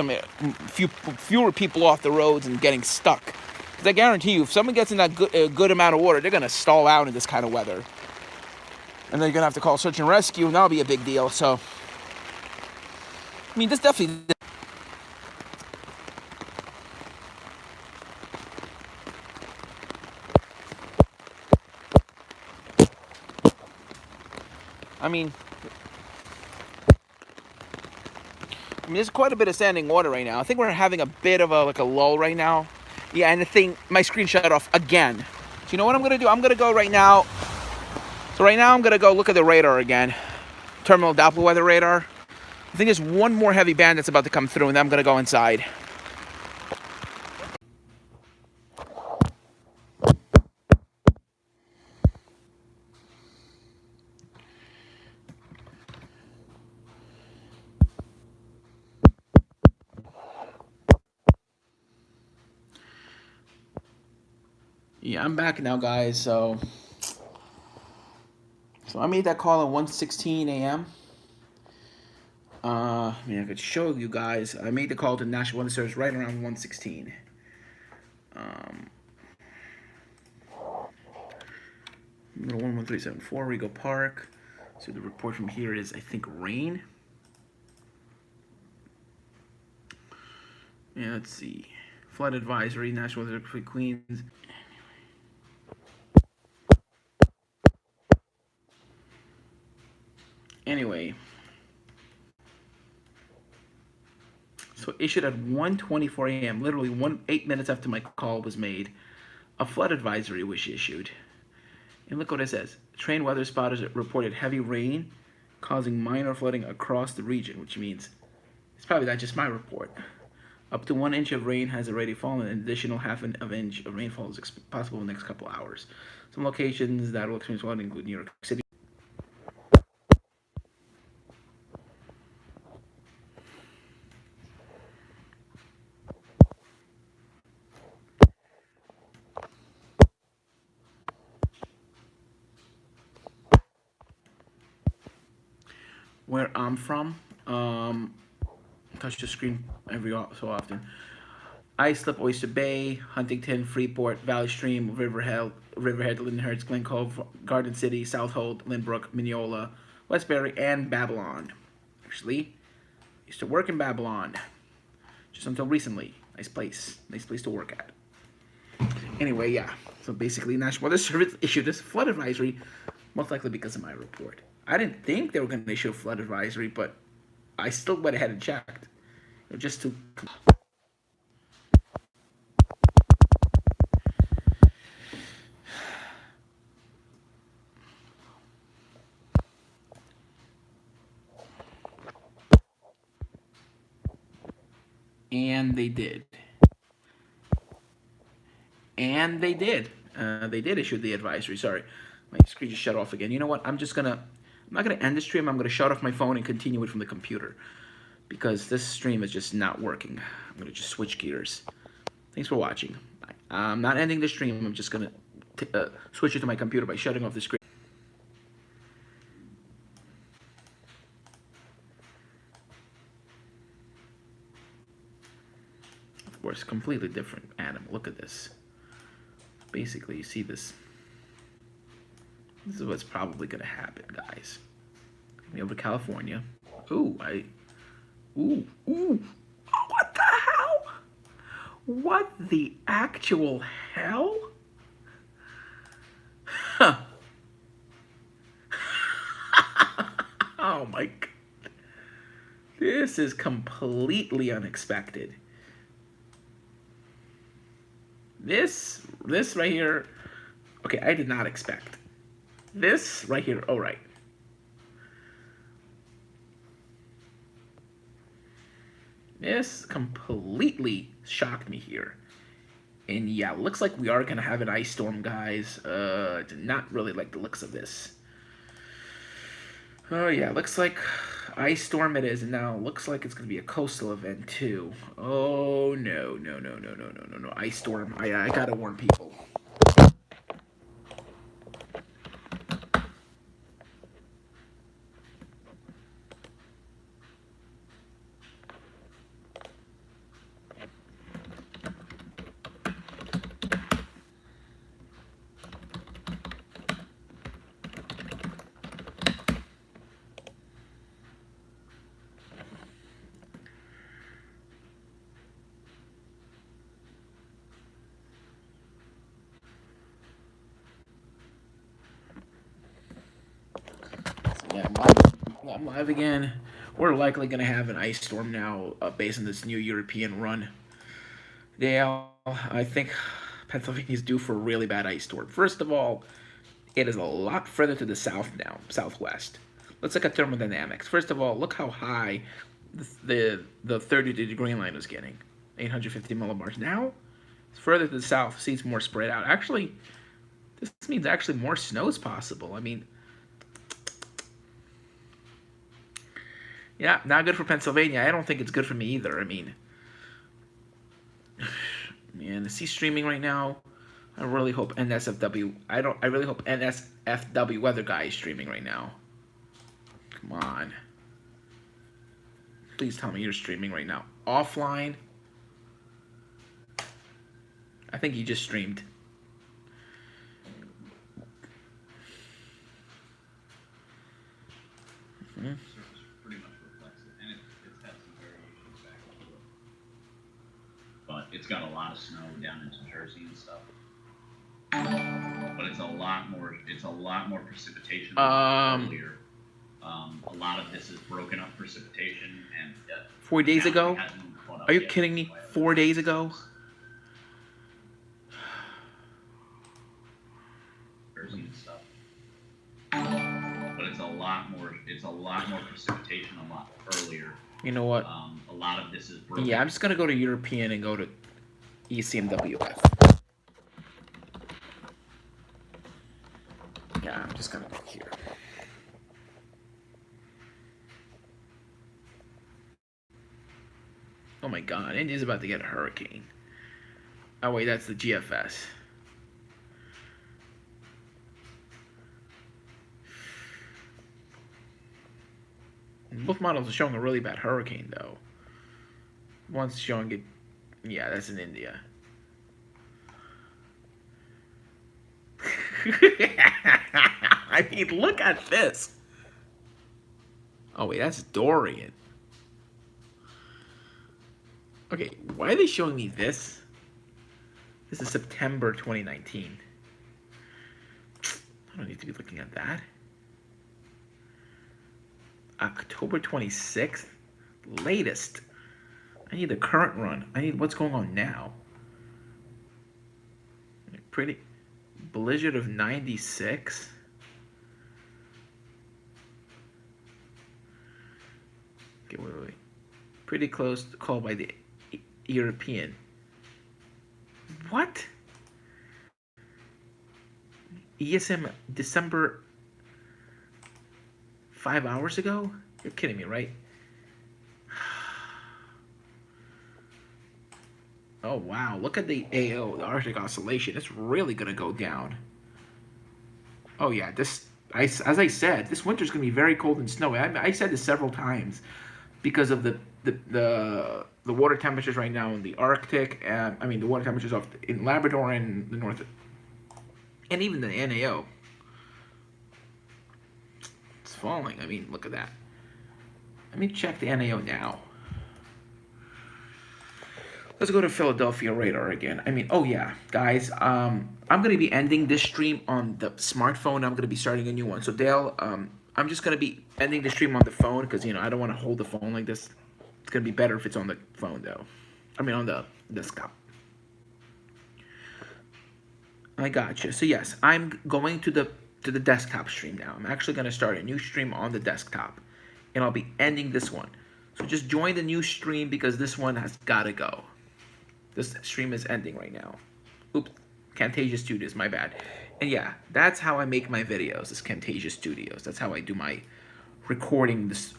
fewer people off the roads and getting stuck. Because I guarantee you, if someone gets in that good amount of water, they're going to stall out in this kind of weather. And then you're going to have to call search and rescue, and that'll be a big deal, so. I mean, this definitely. I mean, there's quite a bit of standing water right now. I think we're having a bit of a lull right now. Yeah, and my screen shut off again. So you know what I'm going to do? I'm going to go right now. So right now I'm going to go look at the radar again. Terminal Doppler weather radar. I think there's one more heavy band that's about to come through, and then I'm going to go inside. Yeah, I'm back now, guys. So I made that call at 1:16 a.m. I mean, I could show you guys. I made the call to National Weather Service right around 1:16. Go to 11374 Regal Park. So the report from here is, I think, rain. Yeah, let's see. Flood advisory, National Weather Service Queens. Anyway, so issued at 1:24 a.m., literally 8 minutes after my call was made, a flood advisory was issued. And look what it says. Trained weather spotters reported heavy rain causing minor flooding across the region, which means it's probably not just my report. Up to 1 inch of rain has already fallen. An additional half an inch of rainfall is possible in the next couple hours. Some locations that will experience flooding include New York City. Where I'm from, touch the screen every so often. Islip, Oyster Bay, Huntington, Freeport, Valley Stream, Riverhead, Lindenhurst, Glen Cove, Garden City, Southold, Lynbrook, Mineola, Westbury, and Babylon. Actually, I used to work in Babylon, just until recently. Nice place to work at. Anyway, yeah. So basically, National Weather Service issued this flood advisory, most likely because of my report. I didn't think they were going to issue a flood advisory, but I still went ahead and checked. Just to. And they did. And they did. They did issue the advisory. Sorry, my screen just shut off again. You know what? I'm not gonna end the stream. I'm gonna shut off my phone and continue it from the computer because this stream is just not working. I'm gonna just switch gears. Thanks for watching. I'm not ending the stream. I'm just gonna switch it to my computer by shutting off the screen. Of course, completely different animal. Look at this. Basically, you see this. This is what's probably gonna happen, guys. Coming over to California. Ooh, ooh. What the hell? What the actual hell? Huh. Oh my God. This is completely unexpected. This right here, okay, I did not expect. This right here, all right. This completely shocked me here. And yeah, looks like we are gonna have an ice storm, guys. Did not really like the looks of this. Oh yeah, looks like ice storm it is, and now looks like it's gonna be a coastal event too. Oh no, ice storm. I gotta warn people. Yeah, I'm live again. We're likely going to have an ice storm now based on this new European run. Dale, I think Pennsylvania is due for a really bad ice storm. First of all, it is a lot further to the south now, southwest. Let's look at thermodynamics. First of all, look how high the 30-degree line is getting. 850 millibars. Now, it's further to the south, seems more spread out. Actually, this means actually more snow is possible. I mean, yeah, not good for Pennsylvania. I don't think it's good for me either. I mean, man, is he streaming right now? I really hope NSFW. I really hope NSFW Weather Guy is streaming right now. Come on. Please tell me you're streaming right now. Offline. I think you just streamed. Mm-hmm. But it's got a lot of snow down into Jersey and stuff. But it's a lot more precipitation than earlier. A lot of this is broken up precipitation, and 4 days ago? Are you kidding me? 4 days ago? Jersey and stuff. But it's a lot more precipitation a lot earlier. You know what? A lot of this is broken. Yeah, I'm just gonna go to European and go to ECMWF. Yeah, I'm just gonna go here. Oh my God, India's about to get a hurricane. Oh wait, that's the GFS. Both models are showing a really bad hurricane, though. One's showing it... Yeah, that's in India. I mean, look at this. Oh, wait, that's Dorian. Okay, why are they showing me this? This is September 2019. I don't need to be looking at that. October 26th, latest. I need the current run. I need what's going on now. Pretty blizzard of 96. Okay, wait. Pretty close to call by the European. What? ESM December 5 hours ago? You're kidding me, right? Oh wow, look at the AO, the Arctic Oscillation. It's really gonna go down. Oh yeah, as I said, this winter's gonna be very cold and snowy. I said this several times because of the water temperatures right now in the Arctic, and I mean the water temperatures in Labrador and the North, and even the NAO. It's falling. I mean, look at that. Let me check the NAO now. Let's go to Philadelphia radar again. I mean, oh yeah, guys. I'm gonna be ending this stream on the smartphone. I'm gonna be starting a new one. So Dale, I'm just gonna be ending the stream on the phone because I don't want to hold the phone like this. It's gonna be better if it's on the phone though. I mean on the desktop. I got you. So yes, I'm going to the desktop stream now. I'm actually gonna start a new stream on the desktop, and I'll be ending this one. So just join the new stream because this one has gotta go. This stream is ending right now. Oops, Camtasia Studios, my bad. And yeah, that's how I make my videos, is Camtasia Studios. That's how I do my recording this,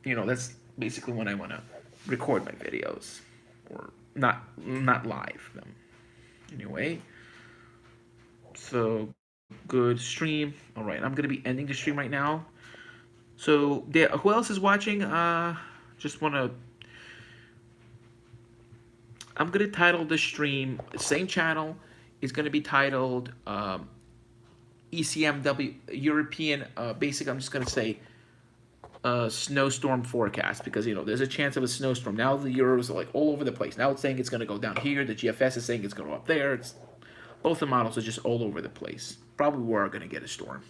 that's basically when I want to record my videos. Or not live them. Anyway, so good stream. All right, I'm going to be ending the stream right now. So who else is watching? Just want to... I'm going to title the stream, same channel, is going to be titled ECMW, European, basic, I'm just going to say snowstorm forecast, because, there's a chance of a snowstorm. Now the Euros are like all over the place. Now it's saying it's going to go down here. The GFS is saying it's going to go up there. Both the models are just all over the place. Probably we are going to get a storm.